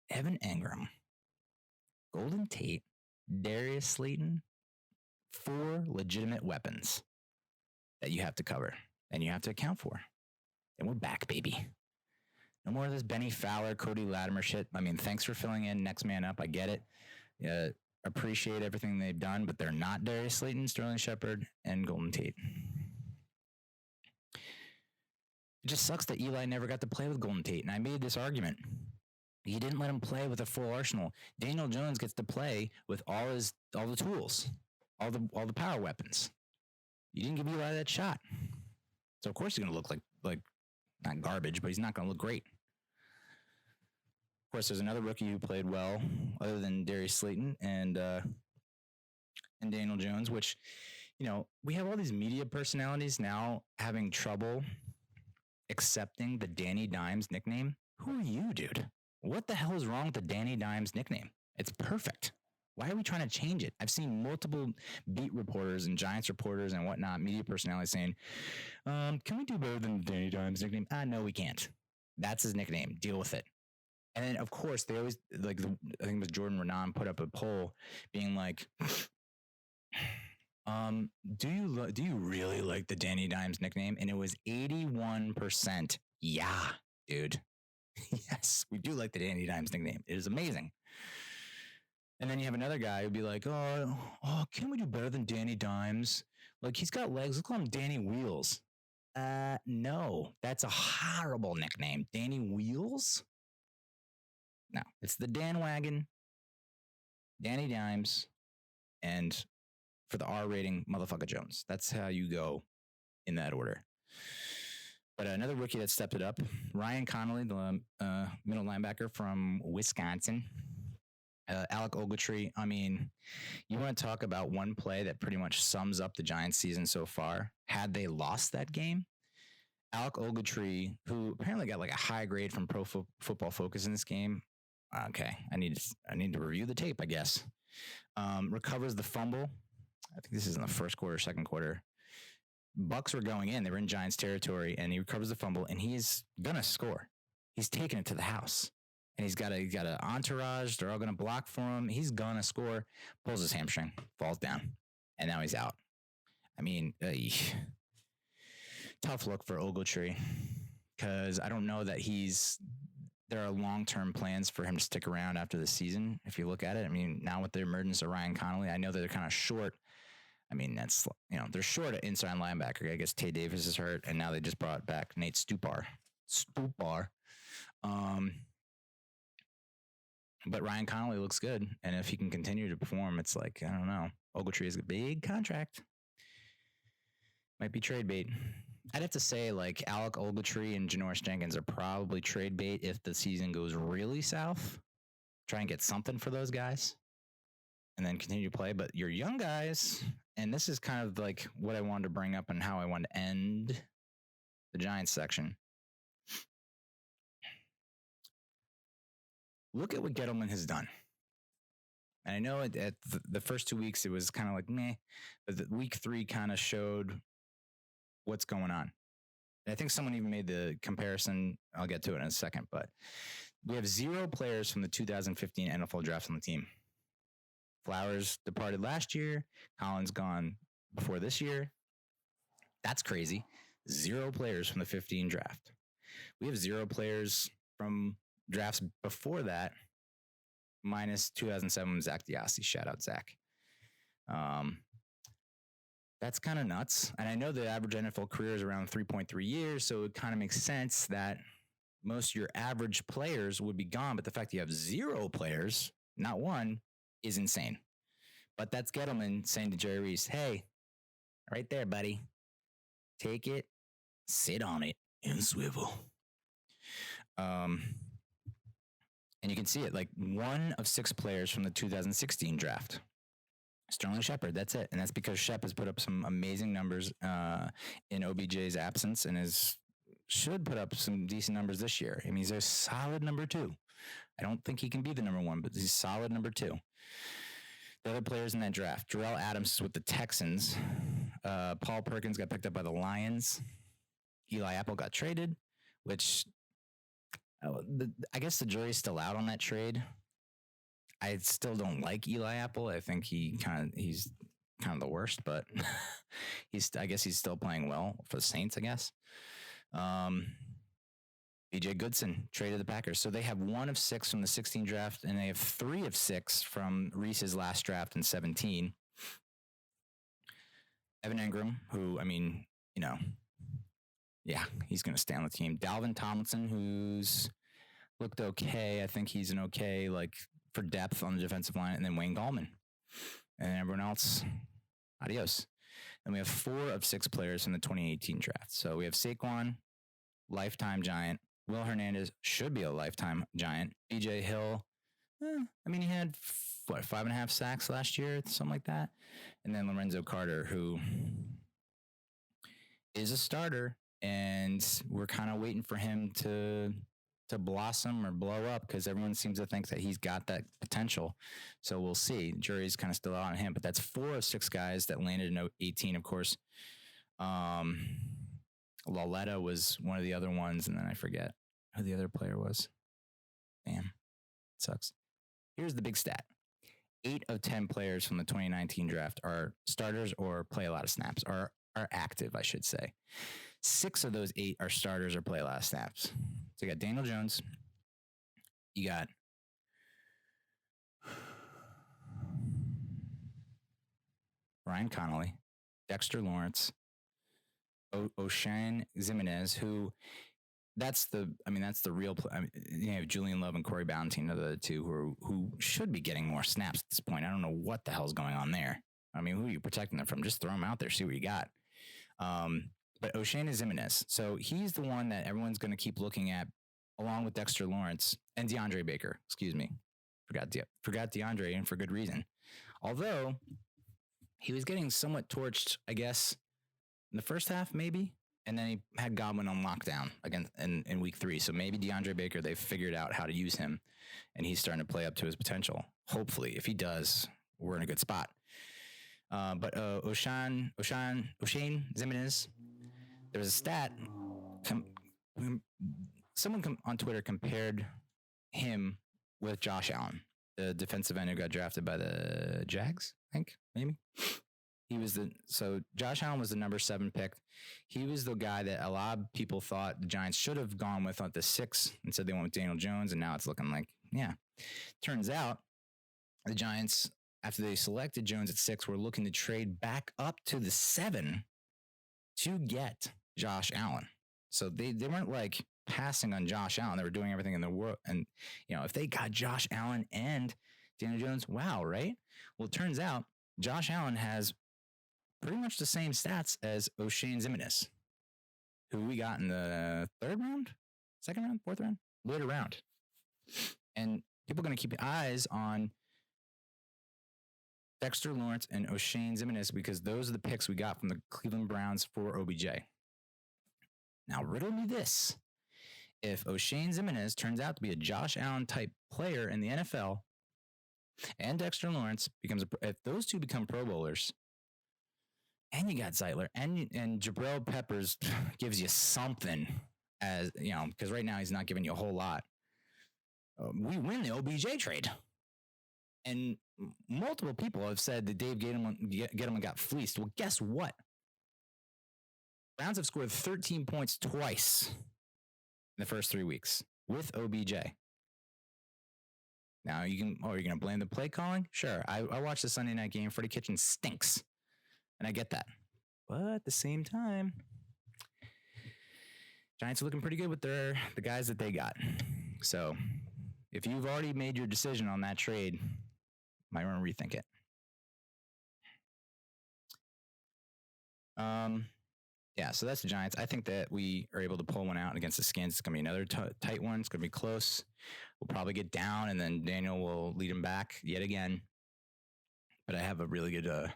Evan Engram, Golden Tate, Darius Slayton, 4 legitimate weapons that you have to cover and you have to account for. And we're back, baby. No more of this Benny Fowler, Cody Latimer shit. I mean, thanks for filling in. Next man up. I get it. Appreciate everything they've done, but they're not Darius Slayton, Sterling Shepard, and Golden Tate. It just sucks that Eli never got to play with Golden Tate, and I made this argument. He didn't let him play with a full arsenal. Daniel Jones gets to play with all the tools, all the power weapons. You didn't give Eli that shot, so of course he's gonna look like not garbage, but he's not gonna look great. Of course, there's another rookie who played well, other than Darius Slayton and Daniel Jones, which, we have all these media personalities now having trouble accepting the Danny Dimes nickname. Who are you, dude? What the hell is wrong with the Danny Dimes nickname? It's perfect. Why are we trying to change it? I've seen multiple beat reporters and Giants reporters and whatnot, media personalities saying, can we do better than Danny Dimes nickname? No, we can't. That's his nickname. Deal with it. And then, of course, they always, I think it was Jordan Renan put up a poll being like, do you really like the Danny Dimes nickname? And it was 81%. Yeah, dude. Yes, we do like the Danny Dimes nickname. It is amazing. And then you have another guy who'd be like, oh, can we do better than Danny Dimes? Like, he's got legs. Let's call him Danny Wheels. No, that's a horrible nickname. Danny Wheels? No, it's the Dan Wagon, Danny Dimes, and for the R rating, motherfucker Jones. That's how you go in that order. But another rookie that stepped it up, Ryan Connolly, the middle linebacker from Wisconsin. Alec Ogletree. I mean, you want to talk about one play that pretty much sums up the Giants season so far. Had they lost that game, Alec Ogletree, who apparently got like a high grade from Pro Football Focus in this game. Okay, I need to review the tape, I guess. Recovers the fumble. I think this is in the first quarter, second quarter. Bucs were going in. They were in Giants territory, and he recovers the fumble, and he's gonna score. He's taking it to the house, and he's got an entourage. They're all gonna block for him. He's gonna score. Pulls his hamstring, falls down, and now he's out. I mean, tough look for Ogletree, because I don't know that there are long-term plans for him to stick around after the season. If you look at it, I mean, now with the emergence of Ryan Connolly, I know that they're kind of short. I mean, that's, they're short at inside linebacker. I guess Tay Davis is hurt, and now they just brought back Nate Stupar. But Ryan Connolly looks good, and if he can continue to perform, it's like, I don't know. Ogletree is a big contract. Might be trade bait. I'd have to say, like, Alec Ogletree and Janoris Jenkins are probably trade bait if the season goes really south. Try and get something for those guys and then continue to play. But your young guys, and this is kind of like what I wanted to bring up and how I wanted to end the Giants section. Look at what Gettleman has done. And I know at the first 2 weeks, it was kind of like, meh. But week 3 kind of showed what's going on. And I think someone even made the comparison. I'll get to it in a second, but we have 0 players from the 2015 NFL draft on the team. Flowers departed last year. Collins gone before this year. That's crazy. 0 players from the 15 draft. We have 0 players from drafts before that, minus 2007 Zach Diassi. Shout out Zach. That's kind of nuts. And I know the average NFL career is around 3.3 years, so it kind of makes sense that most of your average players would be gone. But the fact that you have 0 players, not one, is insane. But that's Gettleman saying to Jerry Reese, hey, right there, buddy. Take it, sit on it, and swivel. And you can see it, like 1 of 6 players from the 2016 draft. Sterling Shepard, that's it. And that's because Shep has put up some amazing numbers in OBJ's absence and should put up some decent numbers this year. I mean, he's a solid number 2. I don't think he can be the number 1, but he's solid number 2. The other players in that draft, Jarrell Adams is with the Texans. Paul Perkins got picked up by the Lions. Eli Apple got traded, which I guess the jury's still out on that trade. I still don't like Eli Apple. I think he's kind of the worst, but I guess he's still playing well for the Saints, I guess. BJ Goodson traded the Packers. So they have 1 of 6 from the 16 draft, and they have 3 of 6 from Reese's last draft in 17. Evan Engram, who, I mean, yeah, he's going to stay on the team. Dalvin Tomlinson, who's looked okay. I think he's an okay, for depth on the defensive line. And then Wayne Gallman. And everyone else, adios. And we have 4 of 6 players from the 2018 draft. So we have Saquon, lifetime Giant. Will Hernandez should be a lifetime Giant. BJ Hill, he had 5.5 sacks last year, something like that. And then Lorenzo Carter, who is a starter, and we're kind of waiting for him to blossom or blow up because everyone seems to think that he's got that potential. So we'll see. The jury's kind of still out on him, but that's 4 of 6 guys that landed in 18, of course. Laletta was one of the other ones, and then I forget who the other player was. Damn. Sucks. Here's the big stat. 8 of 10 players from the 2019 draft are starters or play a lot of snaps, are active, I should say. 6 of those 8 are starters or play a lot of snaps. So you got Daniel Jones. You got Ryan Connolly, Dexter Lawrence, O'Shane Zimenez, who that's the real play. You have Julian Love and Corey Ballentine are the 2 who should be getting more snaps at this point. I don't know what the hell's going on there. I mean, who are you protecting them from? Just throw them out there, see what you got. But O'Shane Zimenez, so he's the one that everyone's going to keep looking at, along with Dexter Lawrence and DeAndre Baker. Excuse me, forgot DeAndre, and for good reason. Although he was getting somewhat torched, I guess, in the first half, maybe. And then he had Godwin on lockdown again in week 3. So maybe DeAndre Baker, they've figured out how to use him, and he's starting to play up to his potential. Hopefully, if he does, we're in a good spot. But O'Shane Zimenez, there was a stat. Someone on Twitter compared him with Josh Allen, the defensive end who got drafted by the Jags, I think, maybe. So Josh Allen was the number 7 pick. He was the guy that a lot of people thought the Giants should have gone with at the 6 and said they went with Daniel Jones. And now it's looking like, yeah. Turns out the Giants, after they selected Jones at 6, were looking to trade back up to the 7 to get Josh Allen. So they weren't passing on Josh Allen. They were doing everything in the world. And, if they got Josh Allen and Daniel Jones, wow, right? Well, it turns out Josh Allen has pretty much the same stats as O'Shane Zimenez, who we got in the 3rd round, 2nd round, 4th round, later round. And people are going to keep eyes on Dexter Lawrence and O'Shane Zimenez because those are the picks we got from the Cleveland Browns for OBJ. Now, riddle me this. If O'Shane Zimenez turns out to be a Josh Allen type player in the NFL and Dexter Lawrence if those 2 become Pro Bowlers, and you got Zeitler and Jabril Peppers gives you something as, because right now he's not giving you a whole lot. We win the OBJ trade. And multiple people have said that Dave Gettleman got fleeced. Well, guess what? Browns have scored 13 points twice in the first 3 weeks with OBJ. Now you're going to blame the play calling? Sure. I watched the Sunday night game. Freddie Kitchens stinks. And I get that. But at the same time, Giants are looking pretty good with the guys that they got. So if you've already made your decision on that trade, might want to rethink it. Yeah, so that's the Giants. I think that we are able to pull one out against the Skins. It's going to be another tight one. It's going to be close. We'll probably get down, and then Daniel will lead him back yet again. But I have a really good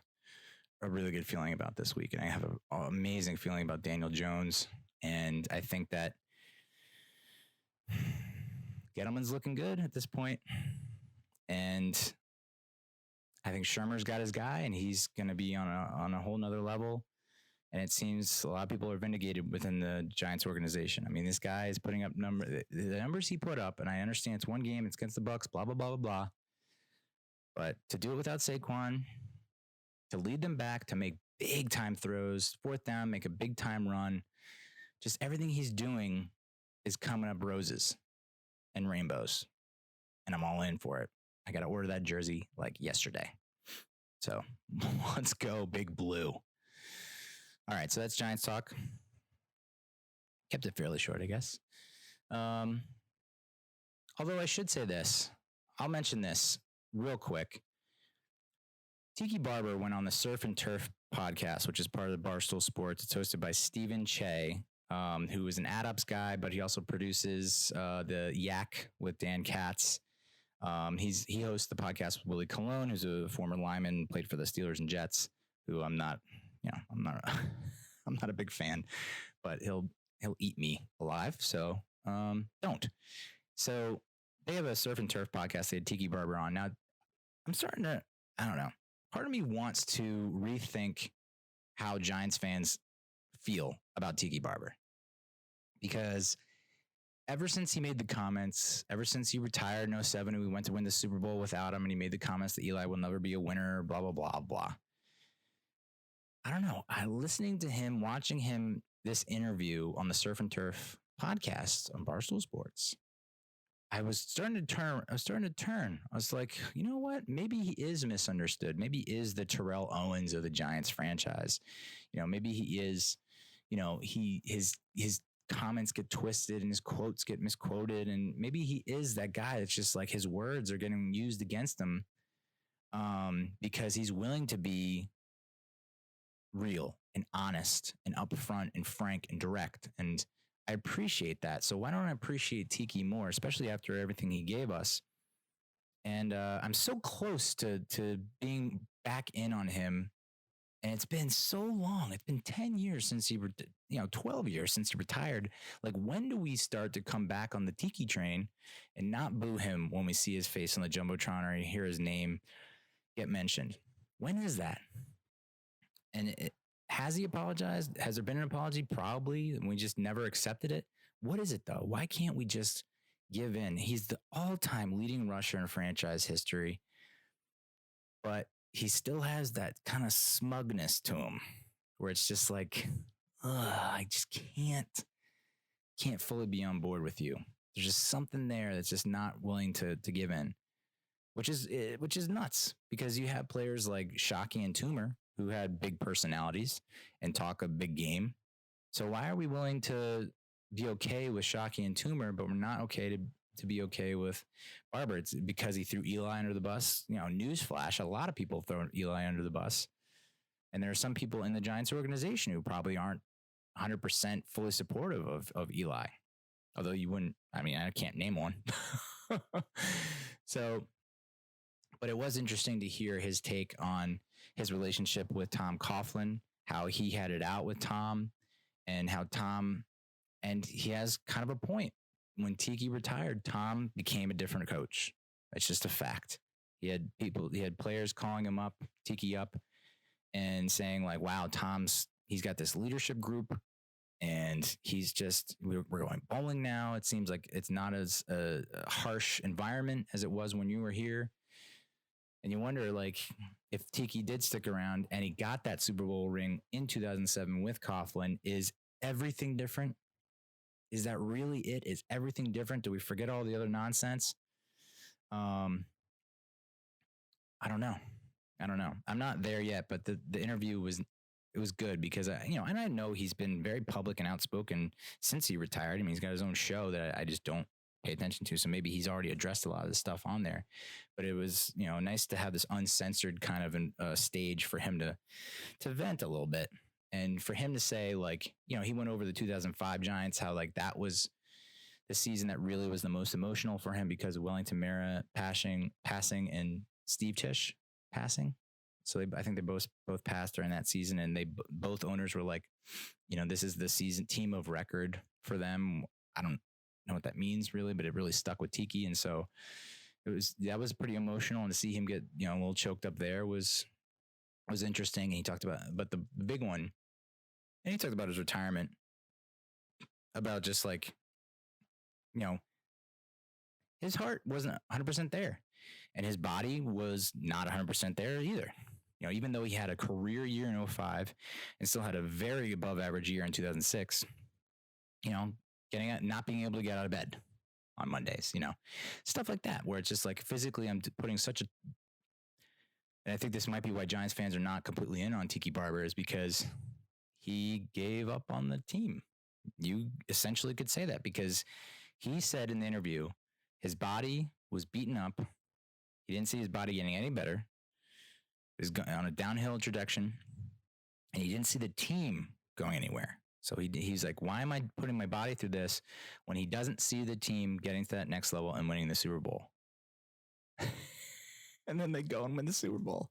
feeling about this week, and I have an amazing feeling about Daniel Jones. And I think that Gettleman's looking good at this point, and I think Shermer's got his guy, and he's going to be on a whole nother level. And it seems a lot of people are vindicated within the Giants organization. I mean, this guy is putting up the numbers he put up, and I understand it's one game, it's against the Bucs, blah, blah, blah, blah, blah. But to do it without Saquon, to lead them back, to make big time throws, fourth down, make a big time run, just everything he's doing is coming up roses and rainbows. And I'm all in for it. I got to order that jersey like yesterday. So let's go, Big Blue. All right, so that's Giants talk. Kept it fairly short, I guess. Although I should say this. I'll mention this real quick. Tiki Barber went on the Surf and Turf podcast, which is part of the Barstool Sports. It's hosted by Stephen Che, who is an AdOps guy, but he also produces the Yak with Dan Katz. He hosts the podcast with Willie Colon, who's a former lineman, played for the Steelers and Jets, who I'm not a big fan, but he'll eat me alive. So don't. So they have a Surf and Turf podcast. They had Tiki Barber on. Now I'm starting to, I don't know. Part of me wants to rethink how Giants fans feel about Tiki Barber, because ever since he made the comments, ever since he retired in 2007 and we went to win the Super Bowl without him, and he made the comments that Eli will never be a winner, blah, blah, blah, blah. I don't know. Listening to him, watching him, this interview on the Surf and Turf podcast on Barstool Sports, I was starting to turn. I was like, you know what? Maybe he is misunderstood. Maybe he is the Terrell Owens of the Giants franchise. Maybe he is, his comments get twisted and his quotes get misquoted. And maybe he is that guy that's just like his words are getting used against him because he's willing to be real and honest and upfront and frank and direct. And I appreciate that. So why don't I appreciate Tiki more, especially after everything he gave us? And I'm so close to being back in on him. And it's been so long. It's been 10 years since 12 years since he retired. Like, when do we start to come back on the Tiki train and not boo him when we see his face on the Jumbotron or hear his name get mentioned? When is that? And has he apologized? Has there been an apology? Probably. And we just never accepted it. What is it, though? Why can't we just give in? He's the all-time leading rusher in franchise history, but he still has that kind of smugness to him where it's just like, I just can't fully be on board with you. There's just something there that's just not willing to give in, which is nuts, because you have players like Shockey and Toomer who had big personalities and talk a big game. So why are we willing to be okay with Shockey and Toomer, but we're not okay to be okay with Barber? It's because he threw Eli under the bus. Newsflash, a lot of people throw Eli under the bus. And there are some people in the Giants organization who probably aren't 100% fully supportive of Eli. Although I can't name one. So, but it was interesting to hear his take on his relationship with Tom Coughlin, how he had it out with Tom, and how and he has kind of a point. When Tiki retired, Tom became a different coach. It's just a fact. He had players calling him up, Tiki up, and saying like, wow, he's got this leadership group, and we're going bowling now. It seems like it's not as a harsh environment as it was when you were here. And you wonder, like, if Tiki did stick around and he got that Super Bowl ring in 2007 with Coughlin, is everything different? Is that really it? Is everything different? Do we forget all the other nonsense? I don't know. I'm not there yet, but the interview was good because and I know he's been very public and outspoken since he retired. I mean, he's got his own show that I just don't pay attention to. So maybe he's already addressed a lot of this stuff on there, but it was, nice to have this uncensored kind of stage for him to vent a little bit. And for him to say, like, he went over the 2005 Giants, how like that was the season that really was the most emotional for him because of Wellington Mara passing and Steve Tisch passing. So I think they both passed during that season, and both owners were like, this is the season team of record for them. I don't know what that means really, but it really stuck with Tiki. And so that was pretty emotional, and to see him get, a little choked up there was interesting. And he talked about, but the big one And he talked about his retirement, about just like, you know, his heart wasn't 100% there and his body was not 100% there either. You know, even though he had a career year in 05 and still had a very above average year in 2006, you know, not being able to get out of bed on Mondays, you know, stuff like that, where it's just like physically I'm putting such a, and I think this might be why Giants fans are not completely in on Tiki Barber, is because he gave up on the team. You essentially could say that, because he said in the interview his body was beaten up. He didn't see his body getting any better. He was on a downhill trajectory, and he didn't see the team going anywhere. So he's like, why am I putting my body through this when he doesn't see the team getting to that next level and winning the Super Bowl? And then they go and win the Super Bowl.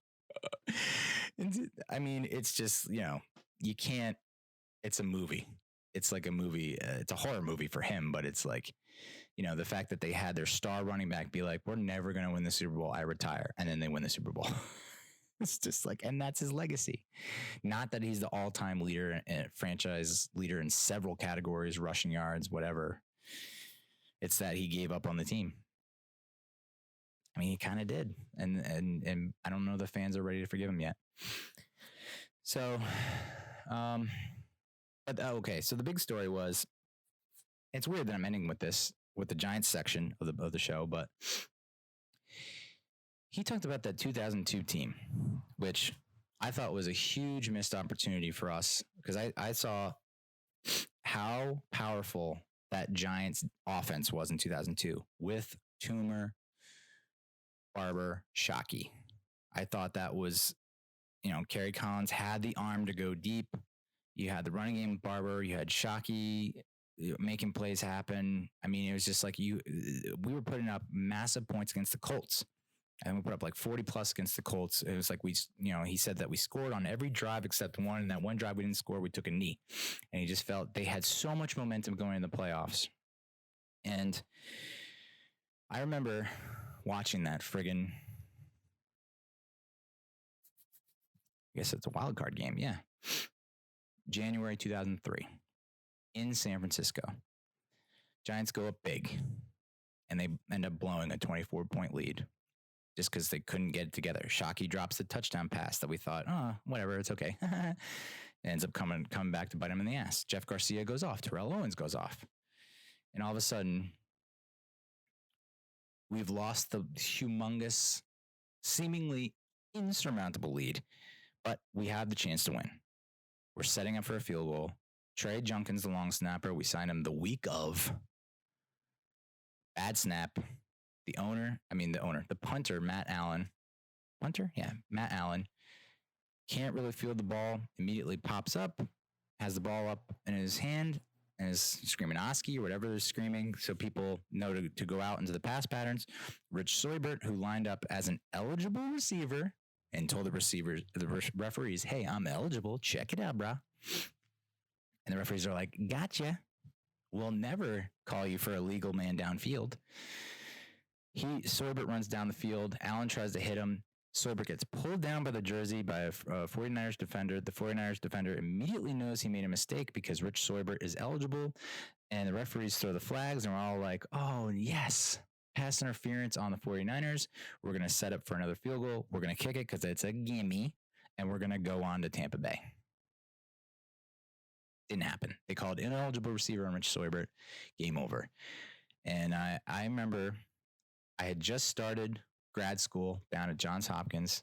I mean, it's just, you know, you can't, it's a movie. It's like a movie. It's a horror movie for him, but it's like, you know, the fact that they had their star running back be like, we're never going to win the Super Bowl, I retire. And then they win the Super Bowl. It's just like, and that's his legacy. Not that he's the all-time leader and franchise leader in several categories, rushing yards, whatever. It's that he gave up on the team. I mean, he kind of did. And I don't know the fans are ready to forgive him yet. So, okay. So the big story was, it's weird that I'm ending with this, with the Giants section of the show, but he talked about that 2002 team, which I thought was a huge missed opportunity for us, because I saw how powerful that Giants offense was in 2002 with Toomer, Barber, Shockey. I thought that was, you know, Kerry Collins had the arm to go deep. You had the running game with Barber. You had Shockey making plays happen. I mean, it was just like we were putting up massive points against the Colts. And we put up like 40 plus against the Colts. It was like he said that we scored on every drive except one. And that one drive we didn't score, we took a knee. And he just felt they had so much momentum going in the playoffs. And I remember watching that friggin', I guess it's a wild card game. Yeah. January 2003 in San Francisco. Giants go up big and they end up blowing a 24-point lead just because they couldn't get it together. Shockey drops the touchdown pass that we thought, oh, whatever, it's okay. Ends up coming back to bite him in the ass. Jeff Garcia goes off. Terrell Owens goes off. And all of a sudden, we've lost the humongous, seemingly insurmountable lead, but we have the chance to win. We're setting up for a field goal. Trey Junkins, the long snapper, we signed him the week of. Bad snap. The punter, Matt Allen. Matt Allen can't really field the ball. Immediately pops up, has the ball up in his hand, and is screaming Oski or whatever they're screaming, so people know to go out into the pass patterns. Rich Soibert, who lined up as an eligible receiver and told the referees, hey, I'm eligible. Check it out, bro. And the referees are like, gotcha. We'll never call you for a legal man downfield. Soibert runs down the field. Allen tries to hit him. Soibert gets pulled down by the jersey by a 49ers defender. The 49ers defender immediately knows he made a mistake because Rich Soibert is eligible. And the referees throw the flags, and we're all like, oh, yes. Pass interference on the 49ers. We're going to set up for another field goal. We're going to kick it because it's a gimme, and we're going to go on to Tampa Bay. Didn't happen. They called ineligible receiver on Rich Soibert. Game over. And I remember I had just started grad school down at Johns Hopkins.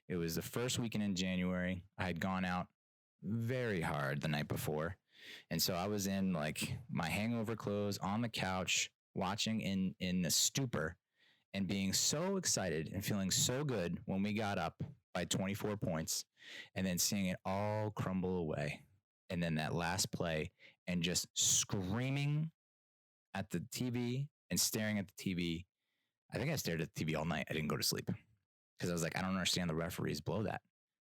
It was the first weekend in January. I had gone out very hard the night before. And so I was in like my hangover clothes on the couch, watching in the stupor and being so excited and feeling so good when we got up by 24 points and then seeing it all crumble away. And then that last play and just screaming at the TV and staring at the TV. I think I stared at the TV all night. I didn't go to sleep because I was like, I don't understand the referees blow that.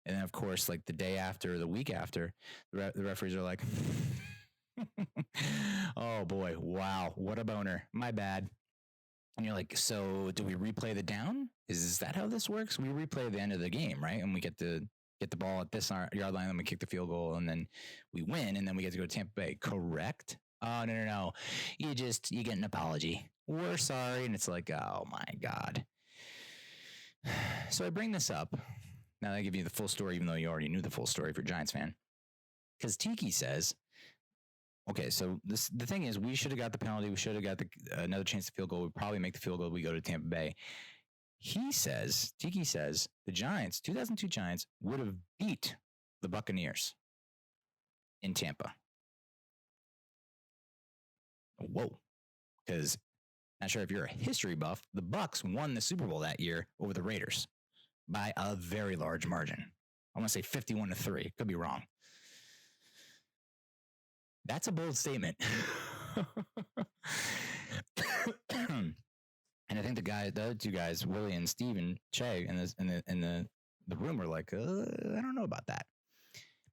And then, of course, like the day after, the week after, the referees are like, oh, boy, wow, what a boner. My bad. And you're like, so do we replay the down? Is that how this works? We replay the end of the game, right? And we get to get the ball at this yard line, then we kick the field goal, and then we win, and then we get to go to Tampa Bay. Correct? Oh, no. You get an apology. We're sorry. And it's like, oh, my God. So I bring this up. Now I give you the full story, even though you already knew the full story if you're a Giants fan. Because Tiki says, okay, so the thing is, we should have got the penalty. We should have got another chance to field goal. We'd probably make the field goal. We go to Tampa Bay. Tiki says, the Giants, 2002 Giants, would have beat the Buccaneers in Tampa. Whoa. Because, not sure if you're a history buff, the Bucs won the Super Bowl that year over the Raiders by a very large margin. I want to say 51-3. Could be wrong. That's a bold statement. And I think the other two guys, Willie and Steven Che, in the room were like, I don't know about that.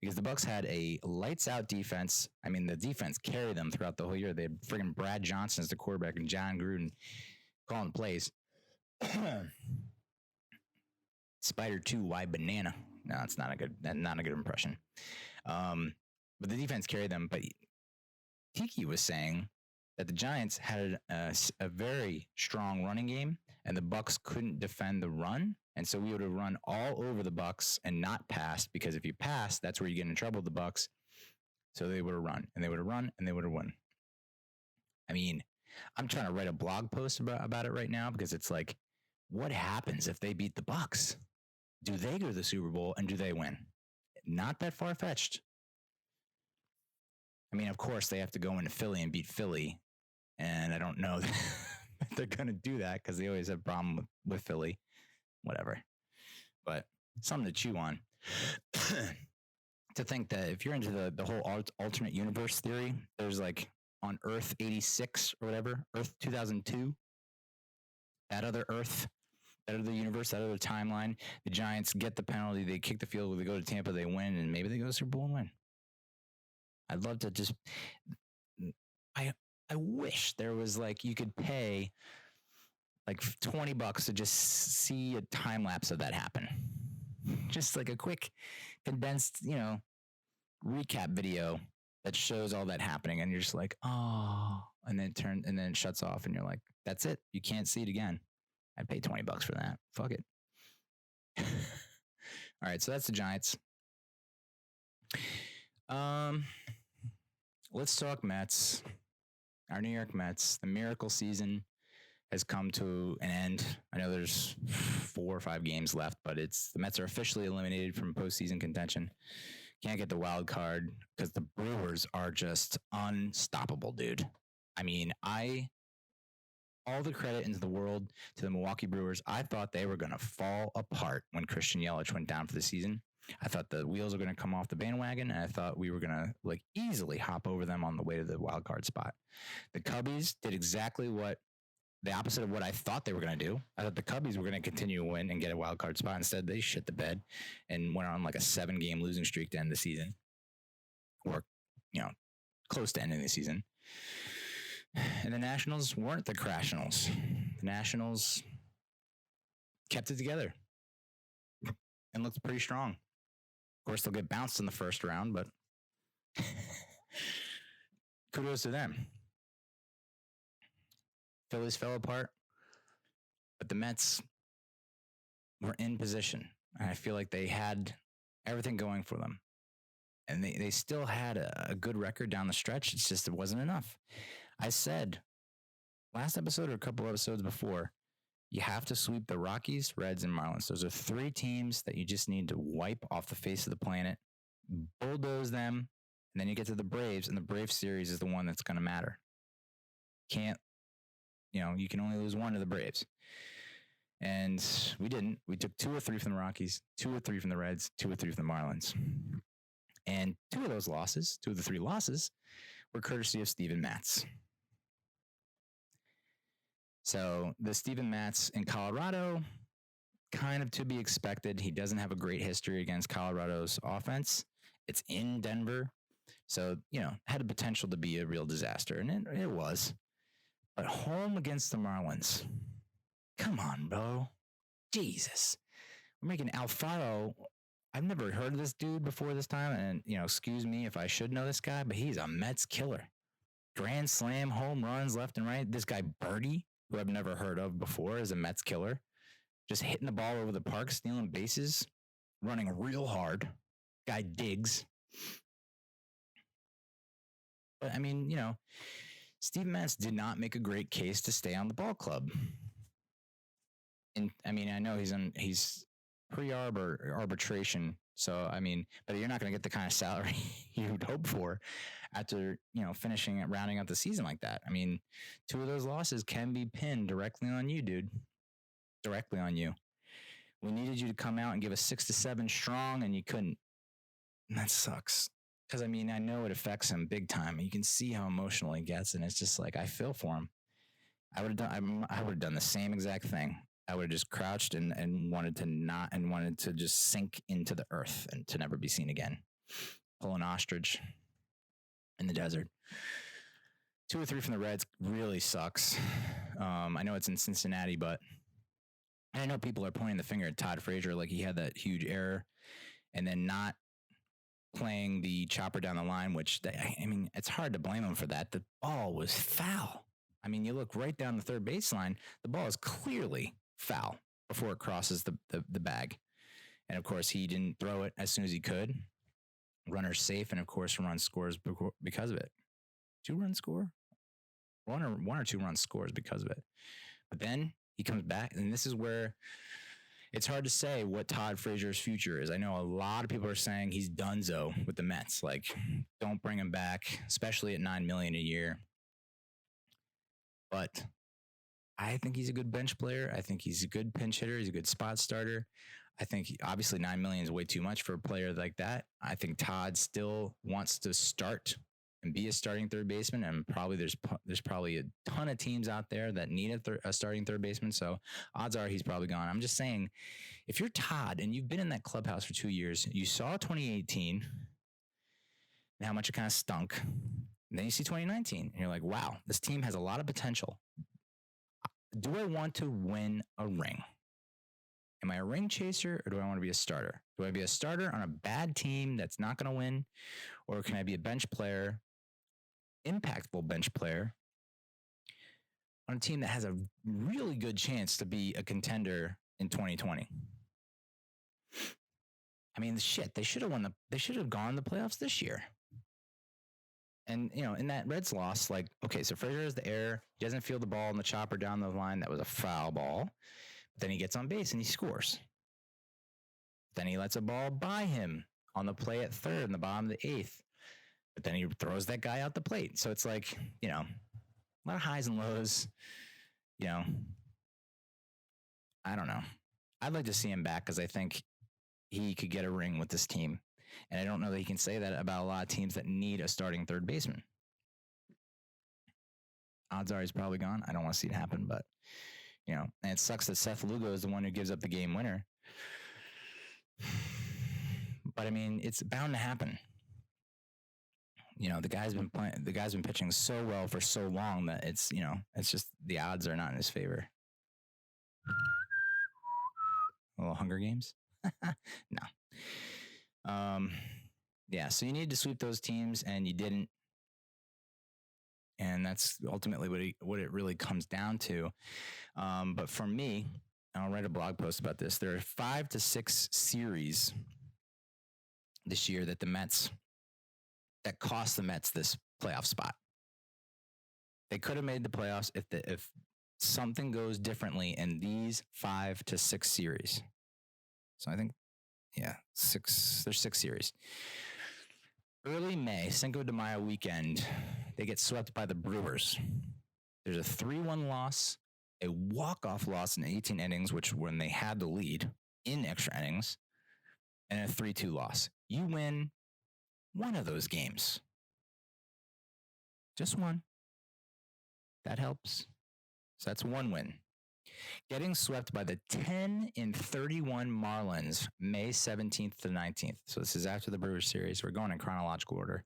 Because the Bucs had a lights out defense. I mean, the defense carried them throughout the whole year. They had friggin' Brad Johnson as the quarterback and John Gruden calling plays. Spider 2, why banana? No, it's not a good impression. But the defense carried them. But Tiki was saying that the Giants had a very strong running game, and the Bucs couldn't defend the run, and so we would have run all over the Bucs and not passed, because if you pass, that's where you get in trouble with the Bucs. So they would have run, and they would have run, and they would have won. I mean, I'm trying to write a blog post about it right now, because it's like, what happens if they beat the Bucs? Do they go to the Super Bowl, and do they win? Not that far-fetched. I mean, of course, they have to go into Philly and beat Philly, and I don't know that they're going to do that because they always have a problem with Philly. Whatever. But something to chew on. To think that if you're into the whole alternate universe theory, there's like on Earth 86 or whatever, Earth 2002, that other Earth, that other universe, that other timeline, the Giants get the penalty, they kick the field goal, they go to Tampa, they win, and maybe they go to the Super Bowl and win. I'd love to just, I wish there was like, you could pay like $20 to just see a time lapse of that happen. Just like a quick condensed, recap video that shows all that happening. And you're just like, oh, and then it shuts off and you're like, that's it. You can't see it again. I'd pay $20 for that. Fuck it. All right. So that's the Giants. Let's talk Mets. Our New York Mets. The miracle season has come to an end. I know there's 4 or 5 games left, but the Mets are officially eliminated from postseason contention. Can't get the wild card because the Brewers are just unstoppable, dude. I mean, all the credit into the world to the Milwaukee Brewers. I thought they were going to fall apart when Christian Yelich went down for the season. I thought the wheels were going to come off the bandwagon, and I thought we were going to easily hop over them on the way to the wild card spot. The Cubbies did exactly the opposite of what I thought they were going to do. I thought the Cubbies were going to continue to win and get a wild card spot. Instead, they shit the bed and went on like a 7-game losing streak to end the season, or close to ending the season. And the Nationals weren't the Crashionals. The Nationals kept it together and looked pretty strong. Of course, they'll get bounced in the first round, but kudos to them. Phillies fell apart, but the Mets were in position. And I feel like they had everything going for them. And they still had a good record down the stretch. It's just it wasn't enough. I said last episode or a couple episodes before, you have to sweep the Rockies, Reds, and Marlins. Those are 3 teams that you just need to wipe off the face of the planet, bulldoze them, and then you get to the Braves, and the Braves series is the one that's going to matter. You can only lose 1 to the Braves. And we didn't. We took 2 or 3 from the Rockies, 2 or 3 from the Reds, 2 or 3 from the Marlins. And 2 of the 3 losses, were courtesy of Steven Matz. So the Steven Matz in Colorado, kind of to be expected. He doesn't have a great history against Colorado's offense. It's in Denver. So, had the potential to be a real disaster. And it was. But home against the Marlins. Come on, bro. Jesus. We're making Alfaro I've never heard of this dude before this time. And, excuse me if I should know this guy, but he's a Mets killer. Grand slam, home runs left and right. This guy, Birdie, who I've never heard of before, is a Mets killer. Just hitting the ball over the park, stealing bases, running real hard. Guy digs. But, I mean, Steve Matz did not make a great case to stay on the ball club. And, I mean, I know he's pre-arbitration. So, I mean, but you're not going to get the kind of salary you would hope for after, finishing and rounding out the season like that. I mean, 2 of those losses can be pinned directly on you, dude. Directly on you. We needed you to come out and give us 6 to 7 strong, and you couldn't. And that sucks. Because, I mean, I know it affects him big time. You can see how emotional he gets, and it's just like, I feel for him. I would have done the same exact thing. I would have just crouched and wanted to just sink into the earth and to never be seen again. Pull an ostrich in the desert. 2 or 3 from the Reds really sucks. I know it's in Cincinnati, but I know people are pointing the finger at Todd Frazier like he had that huge error and then not playing the chopper down the line, which, I mean, it's hard to blame him for that. The ball was foul. I mean, you look right down the third baseline, the ball is clearly foul before it crosses the bag. And, of course, he didn't throw it as soon as he could. Runner's safe, and, of course, run scores because of it. 2-run score? One or 2 run scores because of it. But then he comes back, and this is where it's hard to say what Todd Frazier's future is. I know a lot of people are saying he's donezo with the Mets. Like, don't bring him back, especially at $9 million a year. But I think he's a good bench player. I think he's a good pinch hitter. He's a good spot starter. I think obviously $9 million is way too much for a player like that. I think Todd still wants to start and be a starting third baseman, and probably there's probably a ton of teams out there that need a starting third baseman. So odds are he's probably gone. I'm just saying, if you're Todd and you've been in that clubhouse for 2 years, you saw 2018 and how much it kind of stunk. And then you see 2019 and you're like, wow, this team has a lot of potential. Do I want to win a ring? Am I a ring chaser, or do I want to be a starter? Do I be a starter on a bad team that's not going to win? Or can I be a bench player, impactful bench player, on a team that has a really good chance to be a contender in 2020? I mean, shit, they should have gone to the playoffs this year. And, in that Reds loss, like, okay, so Frazier has the error. He doesn't feel the ball in the chopper down the line. That was a foul ball. But then he gets on base and he scores. Then he lets a ball by him on the play at third in the bottom of the 8th. But then he throws that guy out the plate. So it's like, a lot of highs and lows. I don't know. I'd like to see him back because I think he could get a ring with this team. And I don't know that he can say that about a lot of teams that need a starting third baseman. Odds are he's probably gone. I don't want to see it happen, but, and it sucks that Seth Lugo is the one who gives up the game winner. But, I mean, it's bound to happen. The guy's been pitching so well for so long that it's just the odds are not in his favor. A little Hunger Games? No. Yeah, so you need to sweep those teams, and you didn't. And that's ultimately what it really comes down to. But for me, I'll write a blog post about this. There are 5 to 6 series this year that cost the Mets this playoff spot. They could have made the playoffs if something goes differently in these 5 to 6 series. So I think, yeah, 6. There's 6 series. Early May, Cinco de Mayo weekend, they get swept by the Brewers. There's a 3-1 loss, a walk-off loss in 18 innings, which when they had the lead in extra innings, and a 3-2 loss. You win one of those games. Just one. That helps. So that's one win. Getting swept by the 10-31 Marlins, May 17th to 19th. So this is after the Brewers series. We're going in chronological order.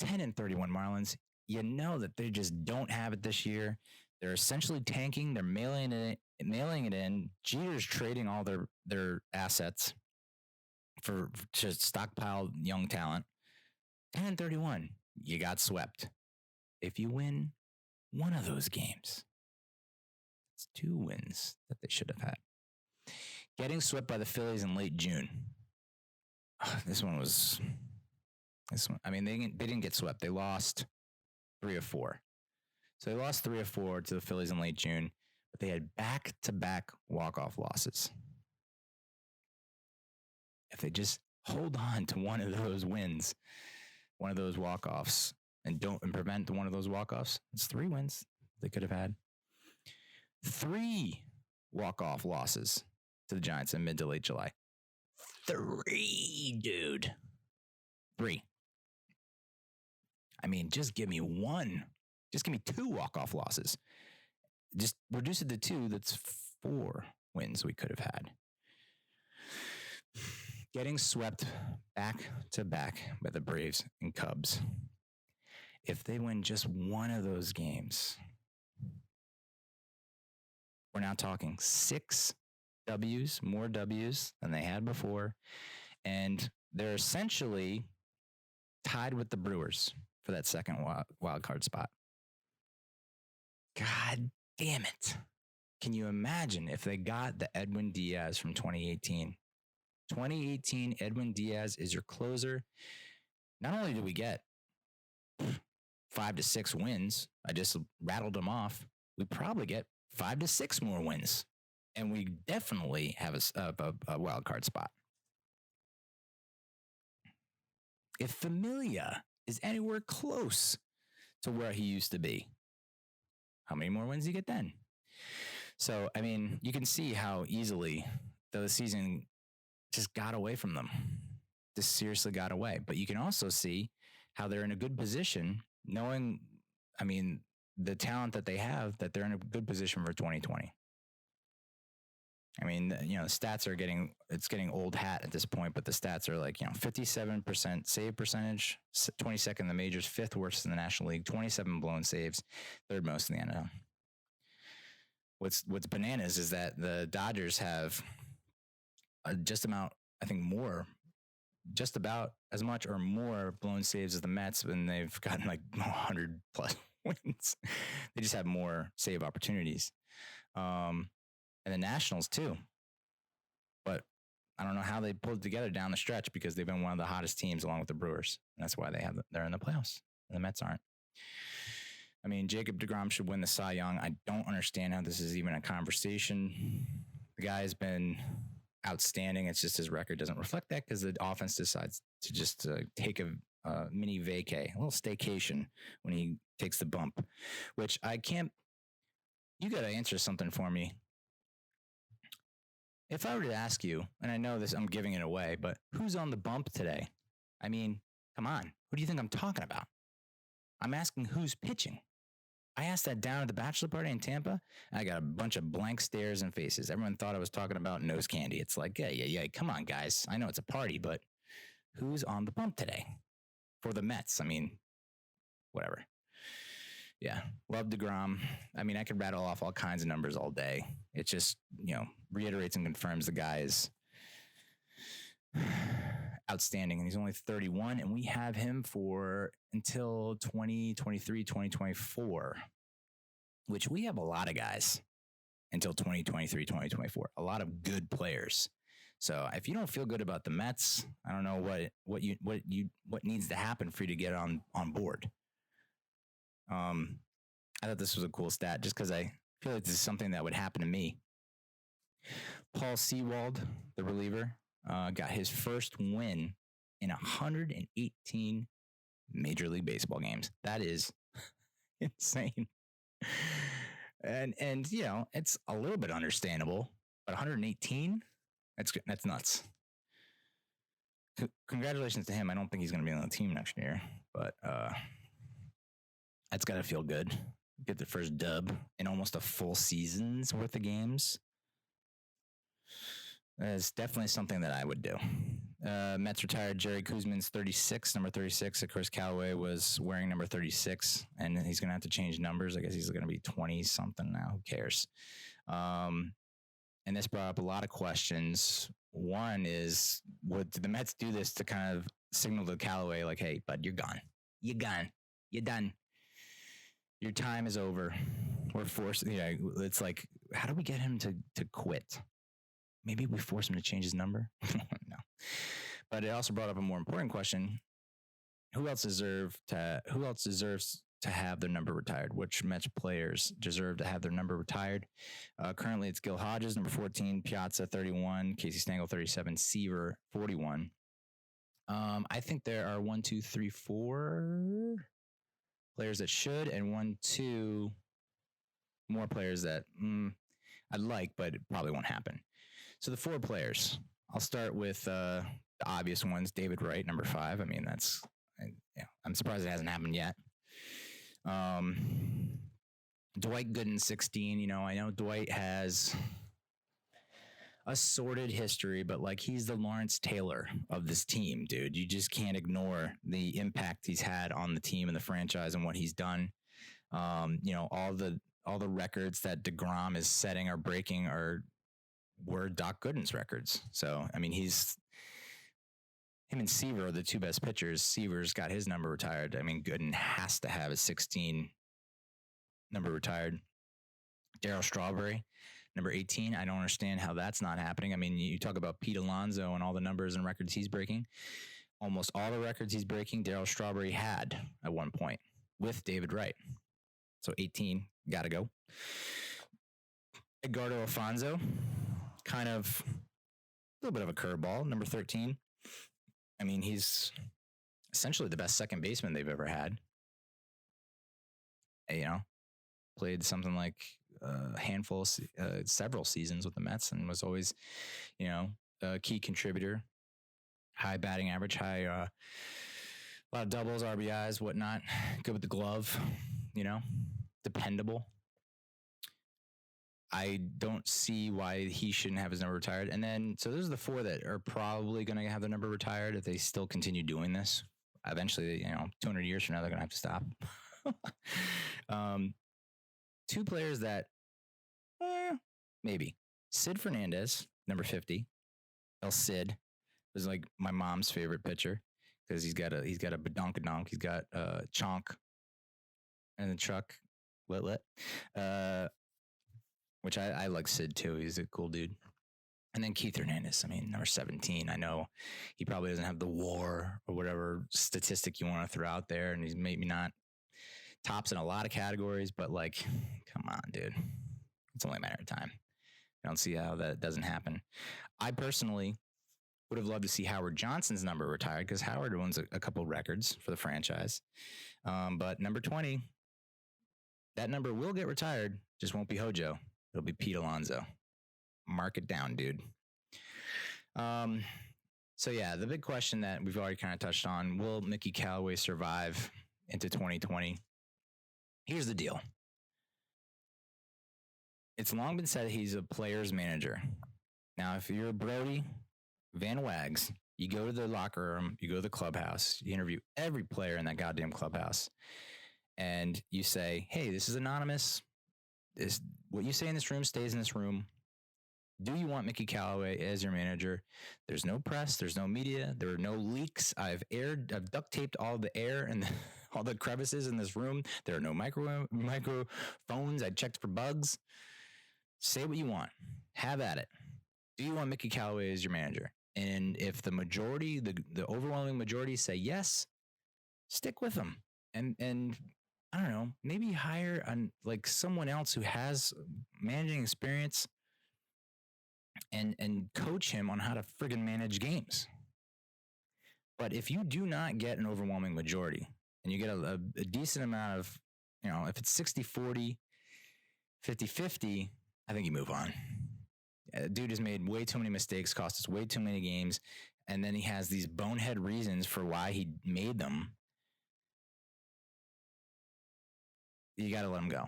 10-31 Marlins. You know that they just don't have it this year. They're essentially tanking. They're mailing it in. Jeter's trading all their assets. for just stockpile young talent. 10-31, you got swept. If you win one of those games, it's 2 wins that they should have had. Getting swept by the Phillies in late June. This one. I mean, they didn't get swept. They lost 3 of 4. So they lost 3 of 4 to the Phillies in late June, but they had back-to-back walk-off losses. If they just hold on to one of those wins, one of those walk-offs, and prevent one of those walk-offs, it's 3 wins they could have had. 3 walk-off losses to the Giants in mid to late July. 3, dude. 3. I mean, just give me 1. Just give me 2 walk-off losses. Just reduce it to 2. That's 4 wins we could have had. Getting swept back to back by the Braves and Cubs. If they win just one of those games, we're now talking 6 W's, more W's than they had before. And they're essentially tied with the Brewers for that second wild card spot. God damn it. Can you imagine if they got the Edwin Diaz from 2018? 2018, Edwin Diaz is your closer. Not only do we get 5 to 6 wins, I just rattled them off, we probably get 5 to 6 more wins. And we definitely have a wild card spot. If Familia is anywhere close to where he used to be, how many more wins do you get then? So, I mean, you can see how easily the season just got away from them. Just seriously got away. But you can also see how they're in a good position, knowing, I mean, the talent that they have, that they're in a good position for 2020. I mean, you know, stats are getting old hat at this point, but the stats are like, 57% save percentage, 22nd in the majors, 5th worst in the National League, 27 blown saves, 3rd most in the NFL. What's bananas is that the Dodgers have just about as much or more blown saves as the Mets, and they've gotten like 100 plus wins. They just have more save opportunities. And the Nationals too. But I don't know how they pulled together down the stretch, because they've been one of the hottest teams along with the Brewers. And that's why they're in the playoffs. The Mets aren't. I mean, Jacob deGrom should win the Cy Young. I don't understand how this is even a conversation. The guy's been outstanding. It's just his record doesn't reflect that, because the offense decides to just take a mini vacay, a little staycation when he takes the bump, which I can't. You got to answer something for me. If I were to ask you, and I know this, I'm giving it away, but who's on the bump today? I mean, come on. Who do you think I'm talking about? I'm asking who's pitching. I asked that down at the bachelor party in Tampa, and I got a bunch of blank stares and faces. Everyone thought I was talking about nose candy. It's like, yeah. Come on, guys. I know it's a party, but who's on the bump today? For the Mets, I mean, whatever. Yeah, love DeGrom. I mean, I could rattle off all kinds of numbers all day. It just, reiterates and confirms the guy is outstanding. And he's only 31, and we have him for until 2023, 2024, which we have a lot of guys until 2023, 2024, a lot of good players. So if you don't feel good about the Mets, I don't know what needs to happen for you to get on board. I thought this was a cool stat just because I feel like this is something that would happen to me. Paul Sewald, the reliever, got his first win in 118 Major League Baseball games. That is insane. And it's a little bit understandable, but 118, that's nuts. Congratulations to him. I don't think he's going to be on the team next year, but that's got to feel good. Get the first dub in almost a full season's worth of games. It's definitely something that I would do. Mets retired Jerry Kuzman's 36, number 36. Of course, Callaway was wearing number 36, and he's going to have to change numbers. I guess he's going to be 20-something now. Who cares? And this brought up a lot of questions. One is would the Mets do this to kind of signal to Callaway, like, hey, bud, you're gone. You're gone. You're done. Your time is over. We're forced. It's like, how do we get him to quit? Maybe we force him to change his number. No. But it also brought up a more important question. Who else deserves to have their number retired? Which Mets players deserve to have their number retired? Currently, it's Gil Hodges, number 14, Piazza, 31, Casey Stengel, 37, Seaver, 41. I think there are 1, 2, 3, 4 players that should, and 2 more players that I'd like, but it probably won't happen. So the 4 players, I'll start with the obvious ones. David Wright, number 5. I mean, I'm surprised it hasn't happened yet. Dwight Gooden, 16. I know Dwight has a sordid history, but like, he's the Lawrence Taylor of this team, dude. You just can't ignore the impact he's had on the team and the franchise and what he's done. All the records that DeGrom is setting or breaking were Doc Gooden's records. So, I mean, him and Seaver are the 2 best pitchers. Seaver's got his number retired. I mean, Gooden has to have his 16 number retired. Darryl Strawberry, number 18. I don't understand how that's not happening. I mean, you talk about Pete Alonso and all the numbers and records he's breaking. Almost all the records he's breaking, Darryl Strawberry had at one point with David Wright. So 18, gotta go. Edgardo Alfonso, kind of a little bit of a curveball, number 13. I mean, he's essentially the best second baseman they've ever had. Played something like a handful, several seasons with the Mets, and was always, a key contributor. High batting average, a lot of doubles, RBIs, whatnot. Good with the glove, dependable. I don't see why he shouldn't have his number retired. And then, so those are the 4 that are probably going to have their number retired if they still continue doing this. Eventually, 200 years from now, they're going to have to stop. 2 players that, maybe. Sid Fernandez, number 50. El Cid was like my mom's favorite pitcher because he's got a badonkadonk. He's got Chonk and then Chuck Lit. Which I like Sid too. He's a cool dude. And then Keith Hernandez, I mean, number 17. I know he probably doesn't have the WAR or whatever statistic you want to throw out there, and he's maybe not tops in a lot of categories, but like, come on, dude. It's only a matter of time. I don't see how that doesn't happen. I personally would have loved to see Howard Johnson's number retired because Howard owns a couple records for the franchise. But number 20, that number will get retired, just won't be Hojo. It'll be Pete Alonso. Mark it down, dude. So yeah, the big question that we've already kind of touched on, will Mickey Callaway survive into 2020? Here's the deal. It's long been said he's a player's manager. Now, if you're Brody Van Wags, you go to the locker room, you go to the clubhouse, you interview every player in that goddamn clubhouse, and you say, hey, this is anonymous. What you say in this room stays in this room. Do you want Mickey Callaway as your manager? There's no press. There's no media. There are no leaks. I've duct taped all the air and all the crevices in this room. There are no microphones. I checked for bugs. Say what you want. Have at it. Do you want Mickey Callaway as your manager? And if the majority, the overwhelming majority say yes, stick with them. And I don't know, maybe hire someone else who has managing experience and coach him on how to friggin' manage games. But if you do not get an overwhelming majority and you get a decent amount of, if it's 60-40, 50-50, I think you move on. Dude has made way too many mistakes, cost us way too many games, and then he has these bonehead reasons for why he made them. You got to let him go.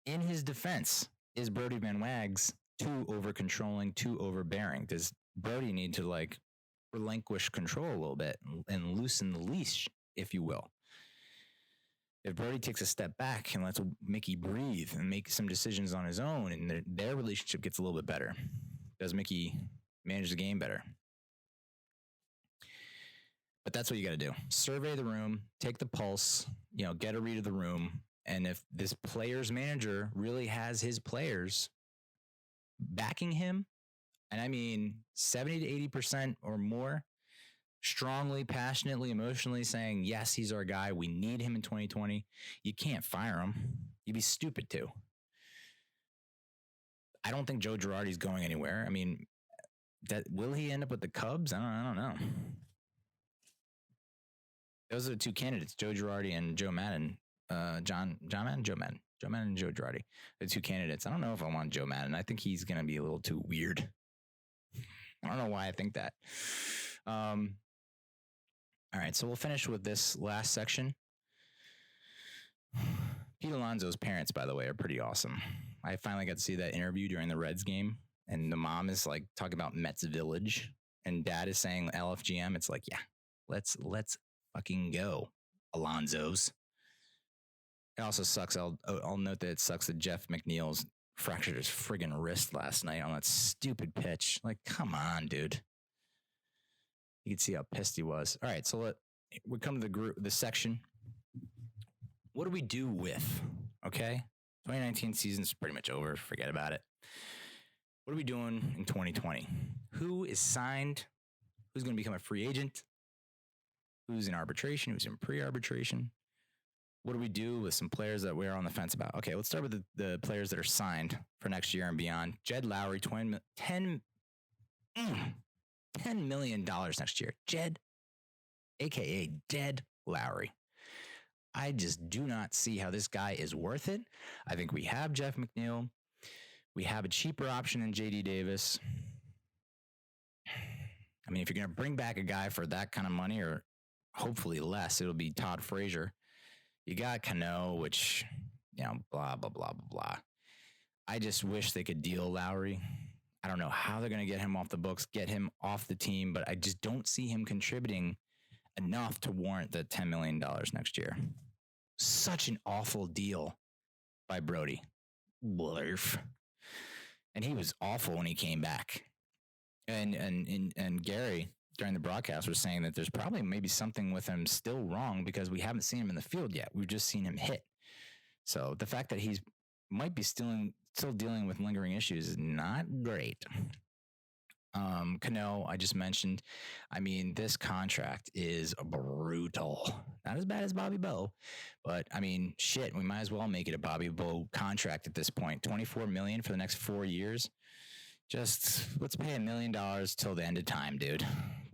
In his defense, is Brody Van Wags too over-controlling, too overbearing? Does Brody need to relinquish control a little bit and loosen the leash, if you will? If Brody takes a step back and lets Mickey breathe and make some decisions on his own, and their relationship gets a little bit better, does Mickey manage the game better. But that's what you got to do. Survey the room, take the pulse, get a read of the room. And if this player's manager really has his players backing him, and I mean 70 to 80% or more, strongly, passionately, emotionally saying, yes, he's our guy. We need him in 2020. You can't fire him. You'd be stupid to. I don't think Joe Girardi's going anywhere. I mean, will he end up with the Cubs? I don't know. Those are the two candidates, Joe Girardi and Joe Madden. Joe Madden and Joe Girardi, the two candidates. I don't know if I want Joe Madden. I think he's going to be a little too weird. I don't know why I think that. All right, so we'll finish with this last section. Pete Alonso's parents, by the way, are pretty awesome. I finally got to see that interview during the Reds game, and the mom is like talking about Mets Village, and dad is saying LFGM. It's like, yeah, let's fucking go, Alonso's. It also sucks. I'll note that it sucks that Jeff McNeil's fractured his friggin' wrist last night on that stupid pitch. Like, come on, dude. You can see how pissed he was. All right, so we come to the section. What do we do with? Okay, 2019 season's pretty much over. Forget about it. What are we doing in 2020? Who is signed? Who's going to become a free agent? Who's in arbitration? Who's in pre-arbitration? What do we do with some players that we're on the fence about? Okay, let's start with the players that are signed for next year and beyond. Jed Lowry, $10 million next year. Jed, a.k.a. Jed Lowry. I just do not see how this guy is worth it. I think we have Jeff McNeil. We have a cheaper option in J.D. Davis. I mean, if you're going to bring back a guy for that kind of money, or hopefully less, it'll be Todd Frazier. You got Cano, which, blah, blah, blah, blah, blah. I just wish they could deal Lowry. I don't know how they're going to get him off the books, get him off the team, but I just don't see him contributing enough to warrant the $10 million next year. Such an awful deal by Brody. Blurf. And he was awful when he came back. And Gary, during the broadcast, was saying that there's probably maybe something with him still wrong because we haven't seen him in the field yet. We've just seen him hit. So the fact that he's might be still dealing with lingering issues is not great. Cano, I just mentioned. I mean, this contract is brutal. Not as bad as Bobby Bo, but I mean, shit, we might as well make it a Bobby Bo contract at this point. $24 million for the next 4 years. Just let's pay $1 million till the end of time, dude,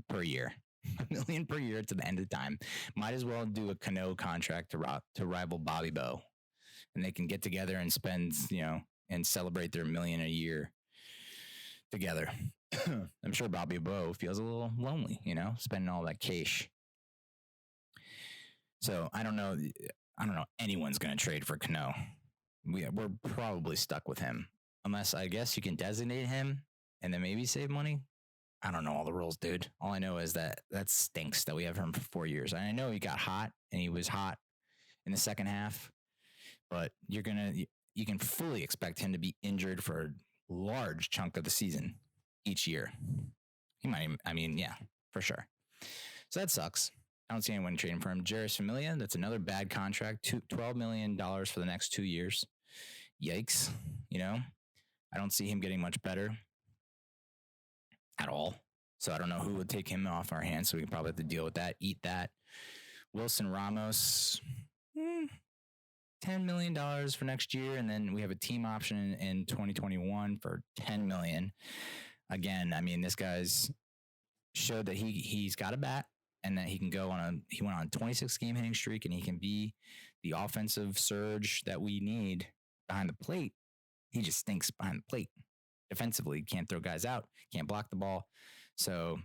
per year. $1 million per year to the end of time. Might as well do a Cano contract to rival Bobby Bo, and they can get together and spend, and celebrate their $1 million a year together. I'm sure Bobby Bo feels a little lonely, spending all that cash. So I don't know anyone's going to trade for Cano. We're probably stuck with him, unless I guess you can designate him and then maybe save money. I don't know all the rules, dude. All I know is that stinks that we have him for 4 years. And I know he got hot, and he was hot in the second half, but you can fully expect him to be injured for a large chunk of the season each year. He might, for sure. So that sucks. I don't see anyone trading for him. Jarvis Familia, that's another bad contract. $12 million for the next 2 years. Yikes. I don't see him getting much better at all. So I don't know who would take him off our hands. So we can probably have to deal with that. Eat that. Wilson Ramos, $10 million for next year. And then we have a team option in 2021 for $10 million. Again, I mean, this guy's showed that he's got a bat and that he can he went on a 26 game hitting streak, and he can be the offensive surge that we need behind the plate. He just stinks behind the plate. Defensively, can't throw guys out, can't block the ball. So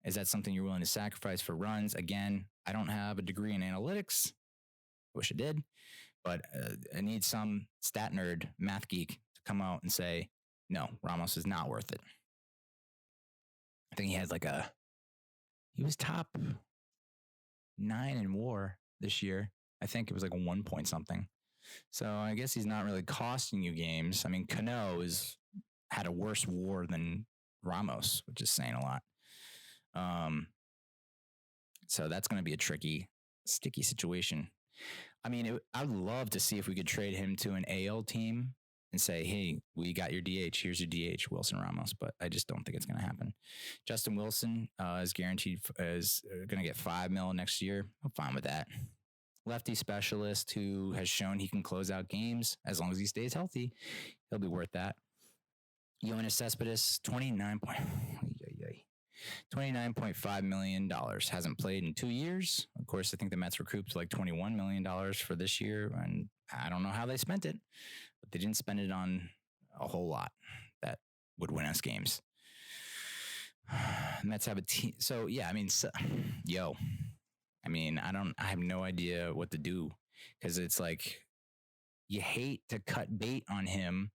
is that something you're willing to sacrifice for runs? Again, I don't have a degree in analytics. Wish I did, but I need some stat nerd, math geek to come out and say, no, Ramos is not worth it. I think he has he was top 9 in WAR this year. I think it was like a 1 point something. So I guess he's not really costing you games. I mean, Cano had a worse WAR than Ramos, which is saying a lot. So that's going to be a tricky, sticky situation. I mean, I'd love to see if we could trade him to an AL team and say, hey, we got your DH. Here's your DH, Wilson Ramos. But I just don't think it's going to happen. Justin Wilson is guaranteed, is going to get $5 million next year. I'm fine with that. Lefty specialist who has shown he can close out games as long as he stays healthy. He'll be worth that. Yoenis Cespedes, $29.5 million. Hasn't played in 2 years. Of course, I think the Mets recouped like $21 million for this year, and I don't know how they spent it, but they didn't spend it on a whole lot that would win us games. Mets have a team. So, yeah, I mean, I have no idea what to do because it's like you hate to cut bait on him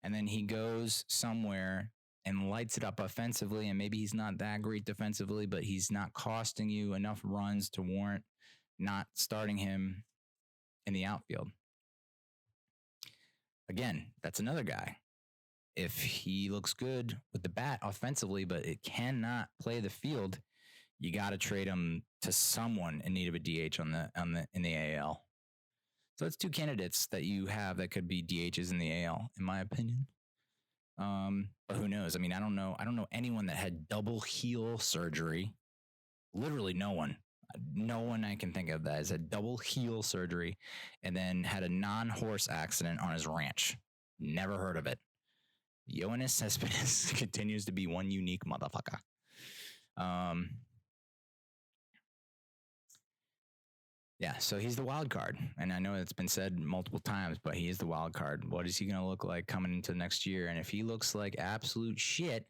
and then he goes somewhere and lights it up offensively, and maybe he's not that great defensively, but he's not costing you enough runs to warrant not starting him in the outfield. Again, that's another guy. If he looks good with the bat offensively, but it cannot play the field, you got to trade him to someone in need of a DH in the AL. So that's two candidates that you have that could be DHs in the AL, in my opinion. But who knows? I mean, I don't know anyone that had double heel surgery. Literally no one. No one I can think of that has had double heel surgery and then had a non-horse accident on his ranch. Never heard of it. Yoenis Cespedes continues to be one unique motherfucker. Yeah, so he's the wild card. And I know it's been said multiple times, but he is the wild card. What is he going to look like coming into next year? And if he looks like absolute shit,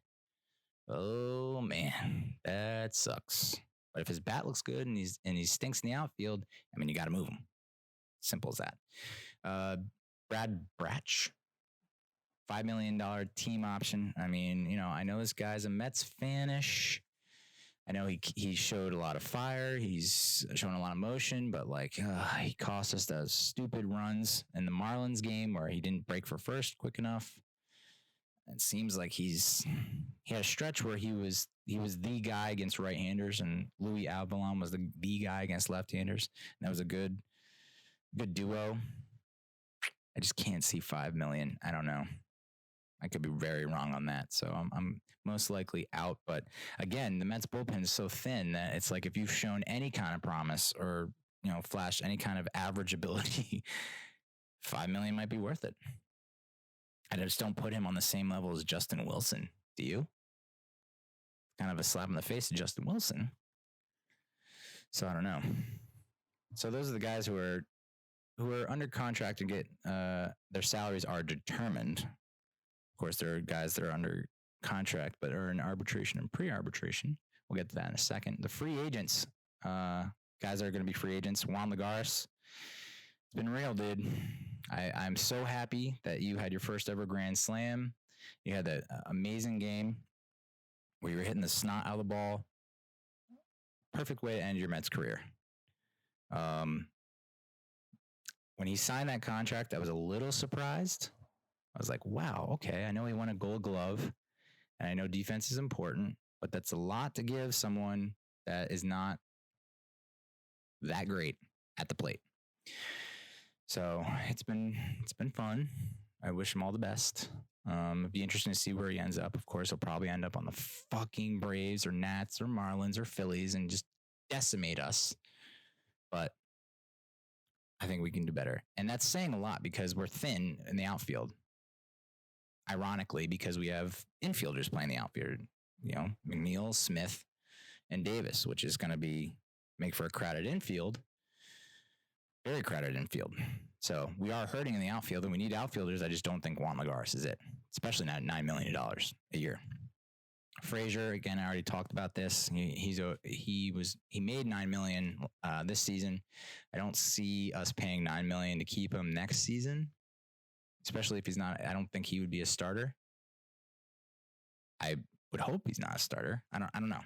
oh man, that sucks. But if his bat looks good and he stinks in the outfield, I mean, you got to move him. Simple as that. Brad Bratch, $5 million team option. I mean, I know this guy's a Mets fanish. I know he showed a lot of fire. He's shown a lot of motion, but he cost us those stupid runs in the Marlins game where he didn't break for first quick enough. It seems like he had a stretch where he was the guy against right-handers, and Louis Avalon was the guy against left-handers. And that was a good duo. I just can't see $5 million. I don't know. I could be very wrong on that. So I'm most likely out. But again, the Mets bullpen is so thin that it's like if you've shown any kind of promise or, flashed any kind of average ability, $5 million might be worth it. I just don't put him on the same level as Justin Wilson. Do you? Kind of a slap in the face to Justin Wilson. So I don't know. So those are the guys who are under contract and get their salaries are determined. Of course, there are guys that are under contract but are in arbitration and pre-arbitration. We'll get to that in a second. The free agents, guys that are going to be free agents. Juan Lagares. It's been real, dude. I'm so happy that you had your first ever Grand Slam. You had that amazing game where you were hitting the snot out of the ball. Perfect way to end your Mets career. When he signed that contract, I was a little surprised. I was like, wow, okay, I know he won a Gold Glove, and I know defense is important, but that's a lot to give someone that is not that great at the plate. So it's been fun. I wish him all the best. It'd be interesting to see where he ends up. Of course, he'll probably end up on the fucking Braves or Nats or Marlins or Phillies and just decimate us. But I think we can do better. And that's saying a lot because we're thin in the outfield. Ironically, because we have infielders playing the outfield, McNeil, Smith, and Davis, which is going to make for a crowded infield, very crowded infield. So we are hurting in the outfield, and we need outfielders. I just don't think Juan Lagares is it, especially not $9 million a year. Frazier, again, I already talked about this. He made $9 million this season. I don't see us paying $9 million to keep him next season. Especially if he's not, I don't think he would be a starter. I would hope he's not a starter. I don't know.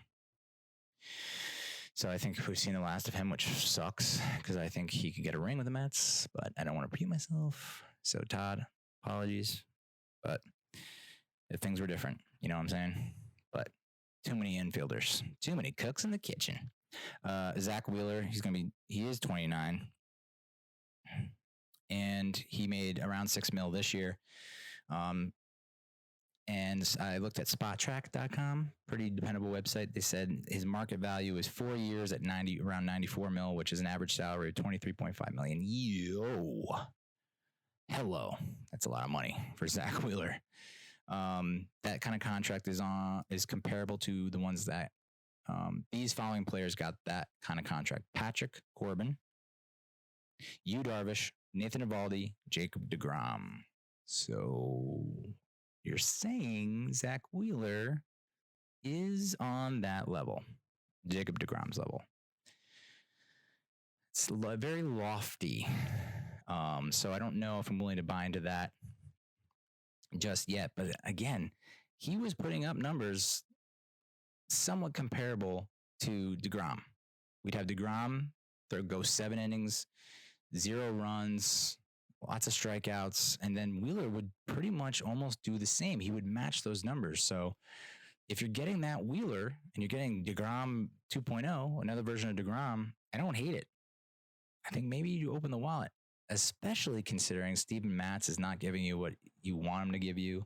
So I think we've seen the last of him, which sucks because I think he could get a ring with the Mets, but I don't want to repeat myself. So Todd, apologies, but if things were different, you know what I'm saying? Too many infielders. Too many cooks in the kitchen. Zach Wheeler, he is 29. And he made around $6 million this year. And I looked at spottrack.com, pretty dependable website. They said his market value is 4 years at around 94 mil, which is an average salary of 23.5 million. Yo, hello, that's a lot of money for Zach Wheeler. That kind of contract is comparable to the ones that these following players got that kind of contract: Patrick Corbin, Yu Darvish, Nathan Eovaldi, Jacob deGrom. So you're saying Zach Wheeler is on that level, Jacob deGrom's level. It's very lofty. So I don't know if I'm willing to buy into that just yet. But again, he was putting up numbers somewhat comparable to deGrom. We'd have deGrom go 7 innings, 0 runs, lots of strikeouts, and then Wheeler would pretty much almost do the same. He would match those numbers. So if you're getting that Wheeler and you're getting deGrom 2.0, another version of deGrom, I don't hate it. I think maybe you open the wallet, especially considering Steven Matz is not giving you what you want him to give you.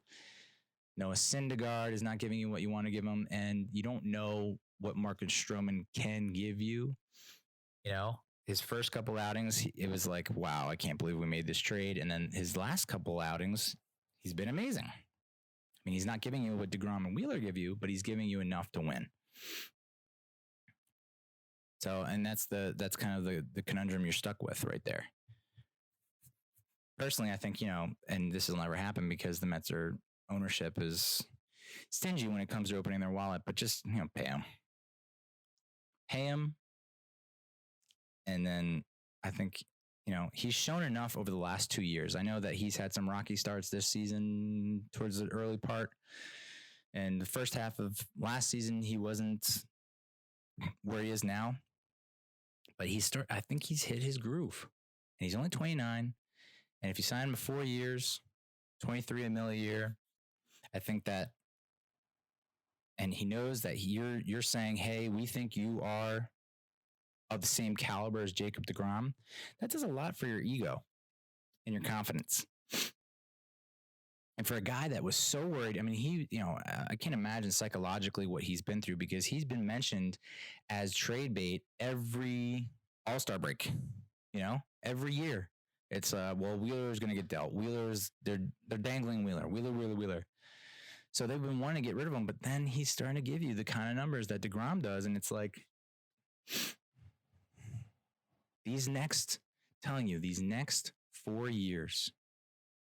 Noah Syndergaard is not giving you what you want to give him, and you don't know what Marcus Stroman can give you. You know, his first couple outings, it was like, wow, I can't believe we made this trade. And then his last couple outings, he's been amazing. I mean, he's not giving you what deGrom and Wheeler give you, but he's giving you enough to win. So, and that's kind of the conundrum you're stuck with right there. Personally, I think, and this will never happen because the Mets ownership is stingy when it comes to opening their wallet, but just, pay them. Pay them. And then I think, he's shown enough over the last 2 years. I know that he's had some rocky starts this season towards the early part. And the first half of last season, he wasn't where he is now. But I think he's hit his groove. And he's only 29. And if you sign him for 4 years, 23 million a year, I think that, and he knows that you're saying, hey, we think you are of the same caliber as Jacob deGrom. That does a lot for your ego and your confidence. And for a guy that was so worried, I mean, I can't imagine psychologically what he's been through, because he's been mentioned as trade bait every All-Star break, every year. It's, Wheeler's going to get dealt. They're dangling Wheeler. So they've been wanting to get rid of him, but then he's starting to give you the kind of numbers that deGrom does. And it's like, these next 4 years,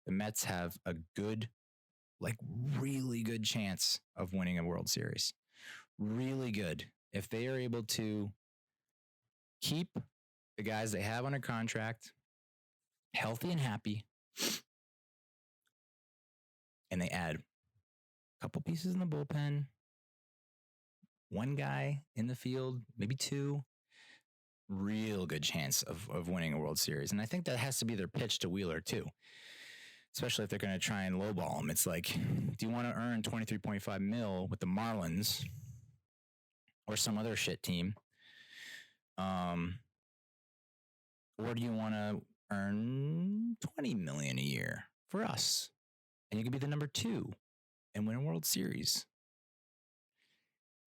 the Mets have a good, really good chance of winning a World Series. Really good. If they are able to keep the guys they have under contract healthy and happy, and they add a couple pieces in the bullpen, one guy in the field, maybe 2, real good chance of winning a World Series. And I think that has to be their pitch to Wheeler too, especially if they're going to try and lowball him. It's like, do you want to earn 23.5 mil with the Marlins or some other shit team? Or do you want to earn 20 million a year for us? And you could be the number 2 and win a World Series.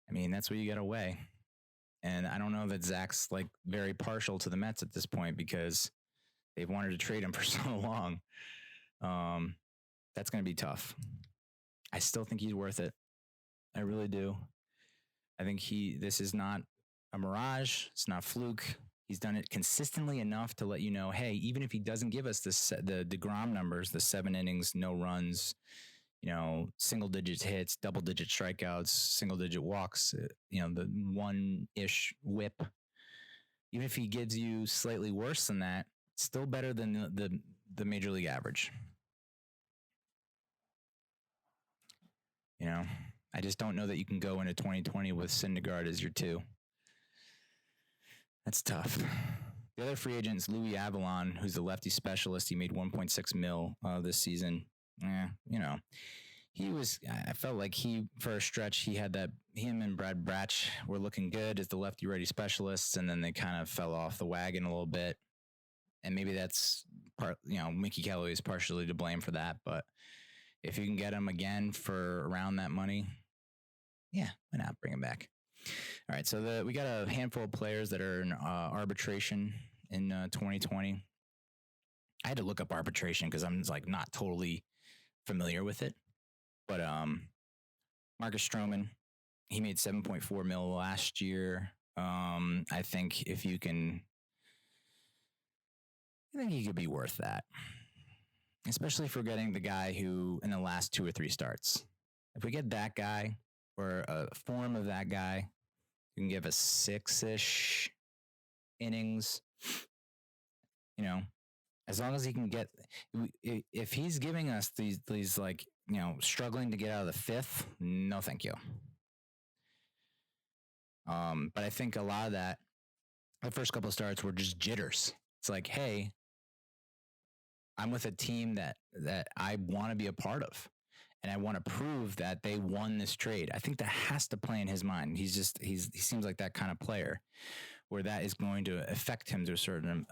I mean, that's what you got to weigh. And I don't know that Zach's very partial to the Mets at this point, because they've wanted to trade him for so long. That's going to be tough. I still think he's worth it. I really do. I think this is not a mirage. It's not fluke. He's done it consistently enough to let you know, hey, even if he doesn't give us the deGrom numbers, the 7 innings, no runs, single digit hits, double digit strikeouts, single digit walks, the 1-ish whip. Even if he gives you slightly worse than that, it's still better than the major league average. I just don't know that you can go into 2020 with Syndergaard as your 2. That's tough. The other free agent is Louis Avalon, who's a lefty specialist. He made $1.6 million this season. I felt like for a stretch, him and Brad Bratch were looking good as the lefty righty specialists, and then they kind of fell off the wagon a little bit. And maybe that's Mickey Callaway is partially to blame for that. But if you can get him again for around that money, yeah, why not bring him back? All right. So we got a handful of players that are in arbitration in 2020. I had to look up arbitration because I'm like not totally familiar with it. But Marcus Stroman, he made $7.4 million last year. I think he could be worth that, especially if we're getting the guy who in the last 2 or 3 starts. If we get that guy or a form of that guy, you can give us 6-ish innings. As long as he can get, if he's giving us these like struggling to get out of the 5th, no, thank you. But I think a lot of that, the first couple of starts were just jitters. It's like, hey, I'm with a team that I want to be a part of, and I want to prove that they won this trade. I think that has to play in his mind. He seems like that kind of player where that is going to affect him to a certain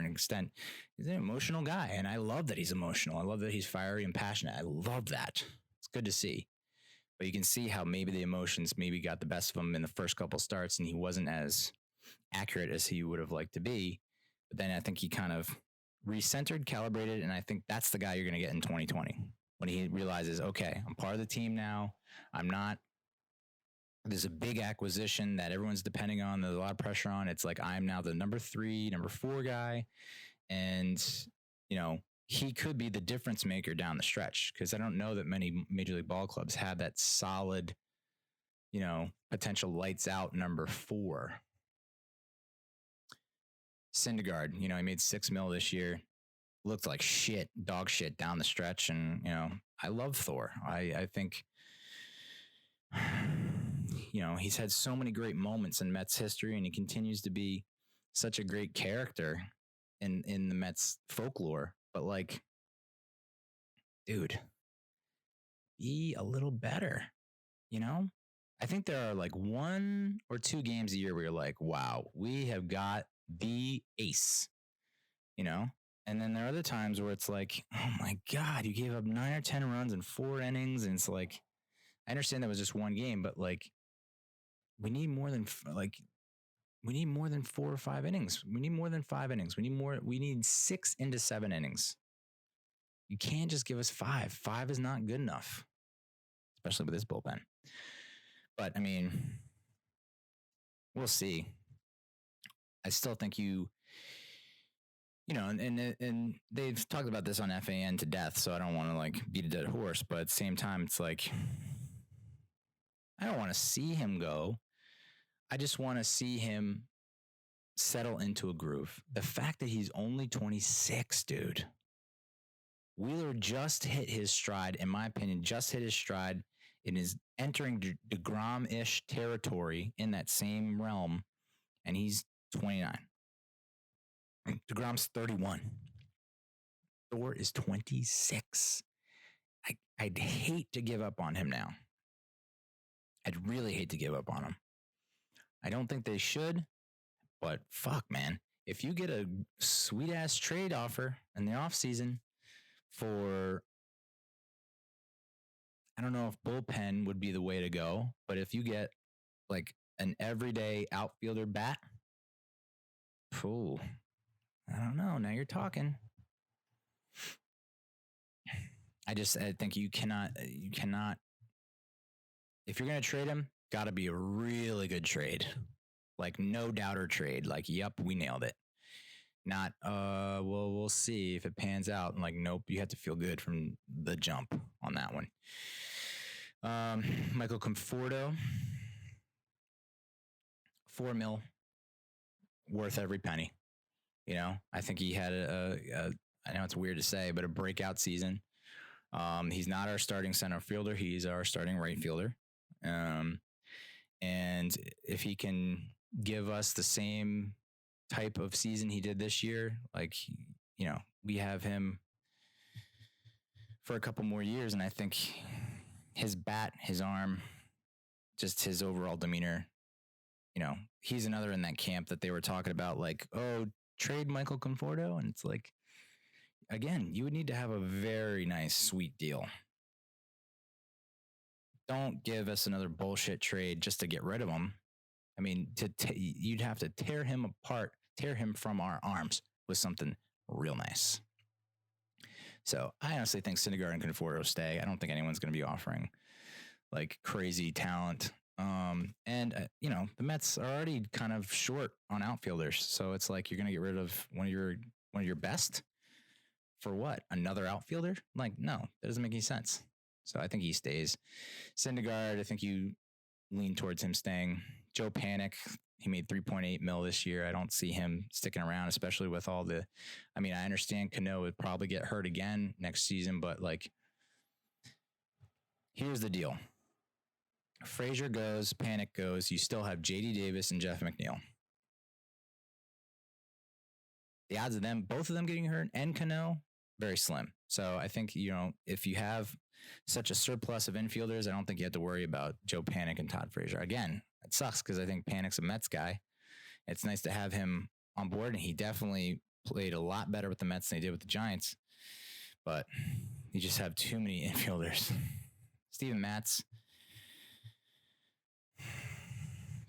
extent. He's an emotional guy, and I love that he's emotional. I love that he's fiery and passionate. I love that. It's good to see. But you can see how maybe the emotions got the best of him in the first couple starts, and he wasn't as accurate as he would have liked to be. But then I think he kind of recentered, calibrated, and I think that's the guy you're going to get in 2020 when he realizes, okay, I'm part of the team now. I'm not. There's a big acquisition that everyone's depending on. There's a lot of pressure on. It's like I'm now the number 3, number 4 guy, and he could be the difference maker down the stretch because I don't know that many Major League Ball clubs have that solid, potential lights out number 4. Syndergaard, he made $6 million this year. Looked like dog shit down the stretch. And, I love Thor. I think, he's had so many great moments in Mets history, and he continues to be such a great character in the Mets folklore. But like, dude, be a little better, I think there are like 1 or 2 games a year where you're like, wow, we have got the ace, and then there are other times where it's like, oh my God, you gave up 9 or 10 runs in 4 innings. And it's like, I understand that was just 1 game, but like, we need more than 4 or 5 innings. We need more than 5 innings. We need 6 into 7 innings. You can't just give us 5. 5 is not good enough, especially with this bullpen. But I mean, we'll see. I still think and they've talked about this on FAN to death, so I don't want to like beat a dead horse, but at the same time, it's like, I don't want to see him go. I just want to see him settle into a groove. The fact that he's only 26, dude. Wheeler just hit his stride, in my opinion, and is entering DeGrom-ish territory in that same realm, and he's 29. DeGrom's 31. Thor is 26. I'd hate to give up on him now. I'd really hate to give up on him. I don't think they should, but fuck, man. If you get a sweet-ass trade offer in the offseason for, I don't know if bullpen would be the way to go, but if you get like an everyday outfielder bat, I don't know. Now you're talking. I think you cannot, if you're going to trade him, got to be a really good trade. Like no doubter trade. Like, yep, we nailed it. Not, well, we'll see if it pans out. And like, nope, you have to feel good from the jump on that one. Michael Conforto, $4 million, worth every penny. I think he had I know it's weird to say, but a breakout season. He's not our starting center fielder. He's our starting right fielder. And if he can give us the same type of season he did this year, like, we have him for a couple more years. And I think his bat, his arm, just his overall demeanor. He's another in that camp that they were talking about, like, oh, trade Michael Conforto. And it's like, again, you would need to have a very nice, sweet deal. Don't give us another bullshit trade just to get rid of him. I mean, you'd have to tear him apart, tear him from our arms with something real nice. So I honestly think Syndergaard and Conforto stay. I don't think anyone's going to be offering like crazy talent. The Mets are already kind of short on outfielders. So it's like you're going to get rid of one of your best for what? Another outfielder? Like, no, that doesn't make any sense. So I think he stays. Syndergaard, I think you lean towards him staying. Joe Panic, he made $3.8 million this year. I don't see him sticking around, especially with all the. I mean, I understand Cano would probably get hurt again next season, but like, here's the deal: Frazier goes, Panic goes. You still have J.D. Davis and Jeff McNeil. The odds of both of them getting hurt, and Cano, very slim. So I think if you have such a surplus of infielders, I don't think you have to worry about Joe Panic and Todd Frazier. Again, it sucks because I think Panic's a Mets guy. It's nice to have him on board, and he definitely played a lot better with the Mets than he did with the Giants. But you just have too many infielders. Steven Matz,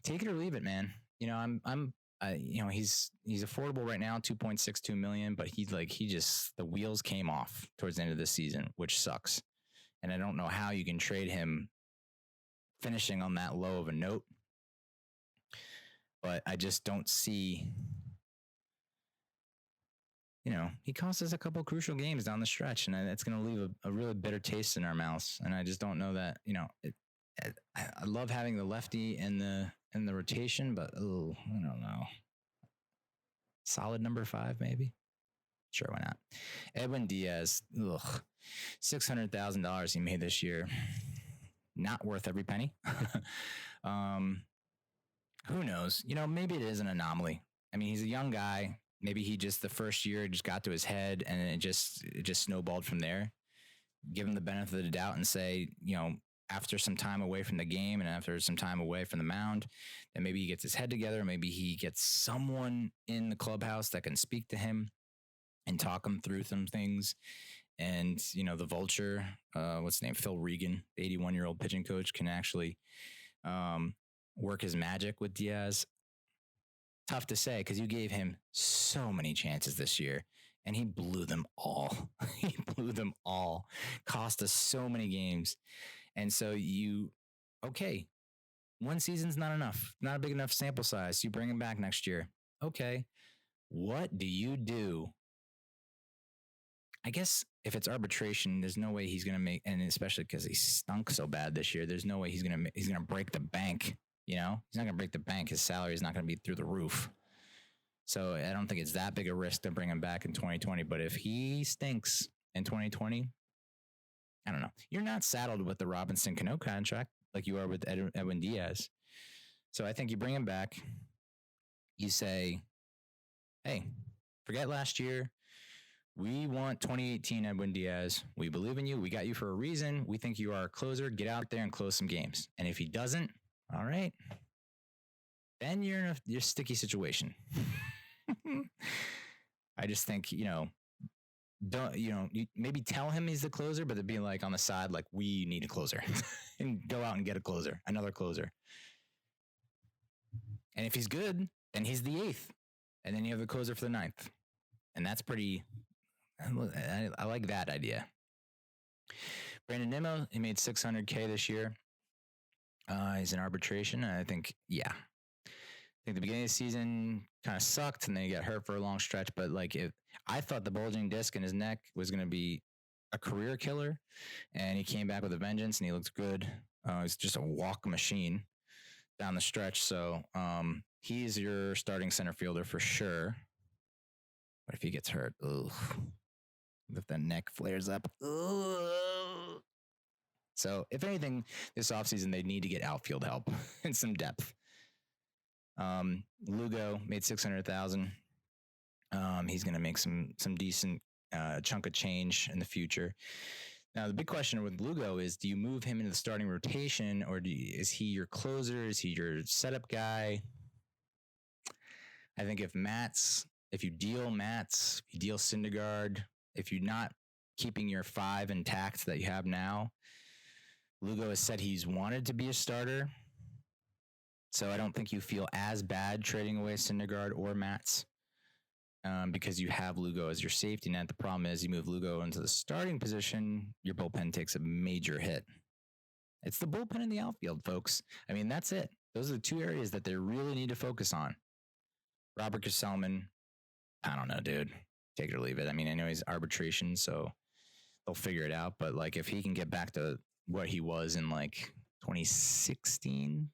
take it or leave it, man. He's affordable right now, $2.62 million, but the wheels came off towards the end of the season, which sucks. And I don't know how you can trade him finishing on that low of a note. But I just don't see, he cost us a couple crucial games down the stretch, and it's going to leave a really bitter taste in our mouths. And I just don't know that, I love having the lefty in the rotation, but I don't know. Solid number 5, maybe. Sure, why not? Edwin Diaz, $600,000 he made this year. Not worth every penny. Who knows? Maybe it is an anomaly. I mean, he's a young guy. Maybe he just the first year just got to his head, and it just snowballed from there. Give him the benefit of the doubt and say, after some time away from the game and after some time away from the mound, then maybe he gets his head together. Maybe he gets someone in the clubhouse that can speak to him and talk him through some things. And, the vulture, what's his name? Phil Regan, 81-year-old pitching coach, can actually work his magic with Diaz. Tough to say because you gave him so many chances this year and he blew them all. He blew them all. Cost us so many games. And so one season's not enough, not a big enough sample size. You bring him back next year. Okay. What do you do? I guess if it's arbitration, there's no way he's going to make, and especially because he stunk so bad this year, there's no way he's going to break the bank. He's not going to break the bank. His salary is not going to be through the roof. So I don't think it's that big a risk to bring him back in 2020. But if he stinks in 2020, I don't know. You're not saddled with the Robinson Cano contract like you are with Edwin Diaz. So I think you bring him back. You say, hey, forget last year. We want 2018 Edwin Diaz. We believe in you. We got you for a reason. We think you are a closer. Get out there and close some games. And if he doesn't, all right, then you're in a sticky situation. I just think, maybe tell him he's the closer, but it'd be like on the side, like we need a closer and go out and get a closer, another closer. And if he's good, then he's the 8th. And then you have the closer for the 9th. And that's pretty, I like that idea. Brandon Nimmo, he made $600K this year. He's in arbitration. And I think, the beginning of the season kind of sucked and then he got hurt for a long stretch. But I thought the bulging disc in his neck was going to be a career killer, and he came back with a vengeance and he looked good. He's just a walk machine down the stretch. So he's your starting center fielder for sure. But if he gets hurt, if the neck flares up, So if anything, this offseason, they need to get outfield help and some depth. Lugo made $600,000. He's going to make some decent chunk of change in the future. Now, the big question with Lugo is, do you move him into the starting rotation, or is he your closer? Is he your setup guy? I think if you deal Mats, if you deal Syndergaard, if you're not keeping your 5 intact that you have now, Lugo has said he's wanted to be a starter. So I don't think you feel as bad trading away Syndergaard or Mats. Because you have Lugo as your safety net. The problem is you move Lugo into the starting position, your bullpen takes a major hit. It's the bullpen in the outfield, folks. I mean, that's it. Those are the two areas that they really need to focus on. Robert Gesellman, I don't know, dude. Take it or leave it. I mean, I know he's arbitration, so they'll figure it out. But like, if he can get back to what he was in like 2016,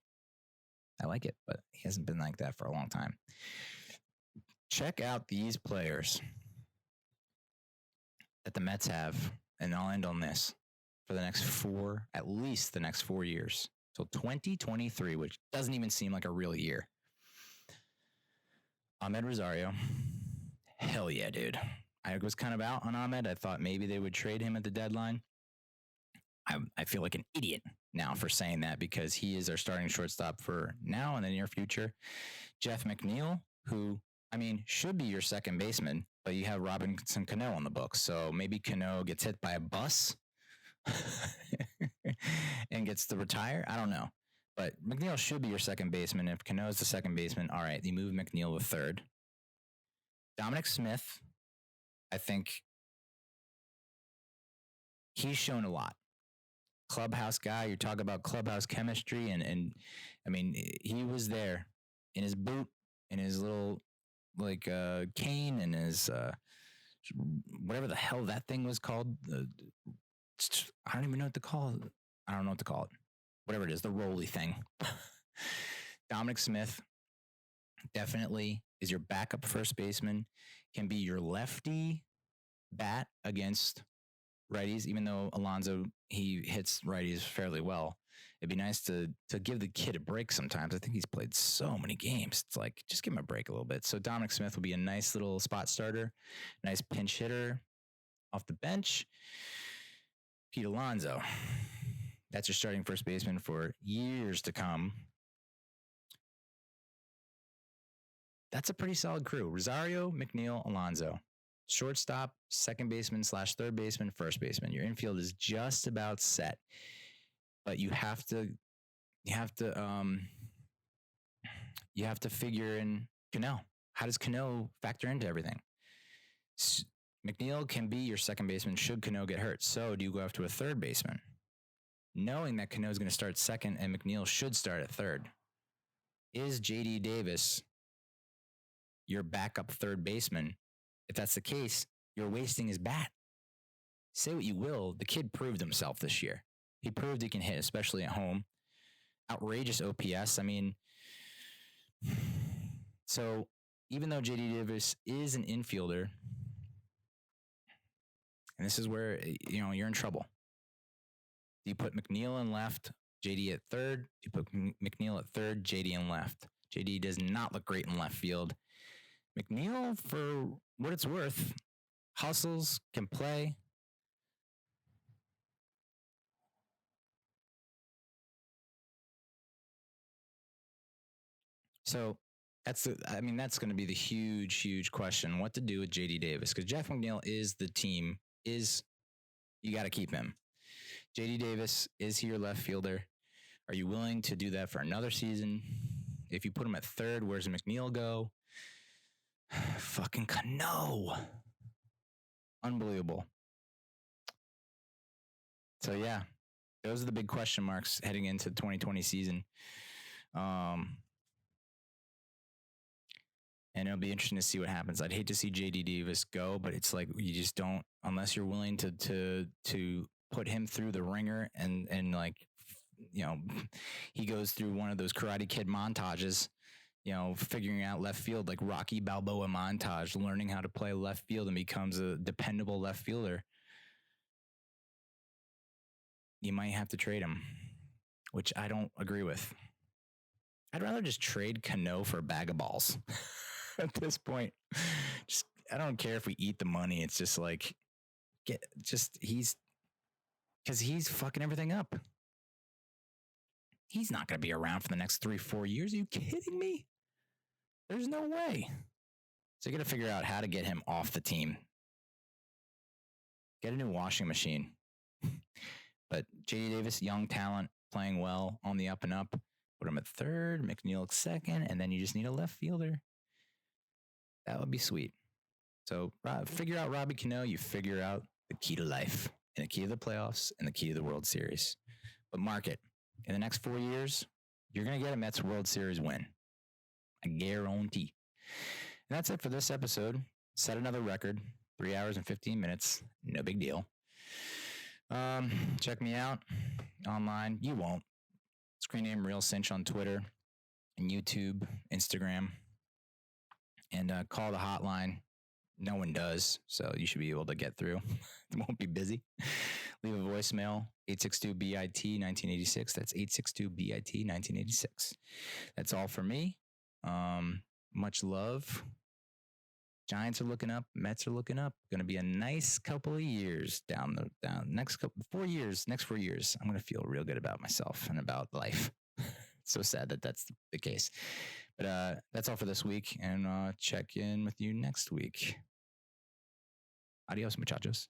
I like it. But he hasn't been like that for a long time. Check out these players that the Mets have, and I'll end on this, for the next at least the next 4 years, till 2023, which doesn't even seem like a real year. Ahmed Rosario, hell yeah, dude. I was kind of out on Ahmed. I thought maybe they would trade him at the deadline. I feel like an idiot now for saying that, because he is our starting shortstop for now and the near future. Jeff McNeil, who, I mean, should be your second baseman, but you have Robinson Cano on the books. So maybe Cano gets hit by a bus and gets to retire. I don't know. But McNeil should be your second baseman. If Cano is the second baseman, all right, you move McNeil to third. Dominic Smith, I think he's shown a lot. Clubhouse guy, you're talking about clubhouse chemistry. And I mean, he was there in his boot, in his little cane, and his whatever the hell that thing was called. I don't even know what to call it. I don't know what to call it. Whatever it is, the rolly thing. Dominic Smith definitely is your backup first baseman, can be your lefty bat against righties, even though Alonso, he hits righties fairly well. It'd be nice to give the kid a break sometimes. I think he's played so many games. It's like, just give him a break a little bit. So Dominic Smith will be a nice little spot starter, nice pinch hitter off the bench. Pete Alonso, that's your starting first baseman for years to come. That's a pretty solid crew. Rosario, McNeil, Alonso. Shortstop, second baseman / third baseman, first baseman. Your infield is just about set. But you have to figure in Cano. How does Cano factor into everything? McNeil can be your second baseman should Cano get hurt. So do you go after a third baseman, knowing that Cano is going to start second and McNeil should start at third? Is JD Davis your backup third baseman? If that's the case, you're wasting his bat. Say what you will, the kid proved himself this year. He proved he can hit, especially at home. Outrageous OPS. I mean, so even though JD Davis is an infielder, and this is where, you're in trouble. Do you put McNeil in left, JD at third? Do you put McNeil at third, JD in left? JD does not look great in left field. McNeil, for what it's worth, hustles, can play. So that's going to be the huge question, what to do with JD Davis, because Jeff McNeil is the team, you got to keep him. JD Davis, is he your left fielder? Are you willing to do that for another season? If you put him at third, where's McNeil go? Fucking Cano. Unbelievable. So yeah, those are the big question marks heading into the 2020 season. And it'll be interesting to see what happens. I'd hate to see JD Davis go, but it's like, you just don't, unless you're willing to put him through the ringer and like, he goes through one of those Karate Kid montages, figuring out left field, like Rocky Balboa montage, learning how to play left field and becomes a dependable left fielder. You might have to trade him, which I don't agree with. I'd rather just trade Cano for a bag of balls. At this point, I don't care if we eat the money. It's just like, he's because he's fucking everything up. He's not going to be around for the next 3-4 years. Are you kidding me? There's no way. So you got to figure out how to get him off the team. Get a new washing machine. But J.D. Davis, young talent, playing well, on the up and up. Put him at third, McNeil at second, and then you just need a left fielder. That would be sweet. So figure out Robbie Cano. You figure out the key to life and the key to the playoffs and the key to the World Series. But mark it. In the next 4 years, you're going to get a Mets World Series win. I guarantee. And that's it for this episode. Set another record. 3 hours and 15 minutes. No big deal. Check me out online. You won't. Screen name Real Cinch on Twitter and YouTube, Instagram, and call the hotline. No one does, so you should be able to get through. It won't be busy. Leave a voicemail, 862-BIT-1986. That's 862-BIT-1986. That's all for me. Much love. Giants are looking up. Mets are looking up. Going to be a nice couple of years down next 4 years. Next 4 years, I'm going to feel real good about myself and about life. So sad that that's the case. But that's all for this week, and check in with you next week. Adios, muchachos.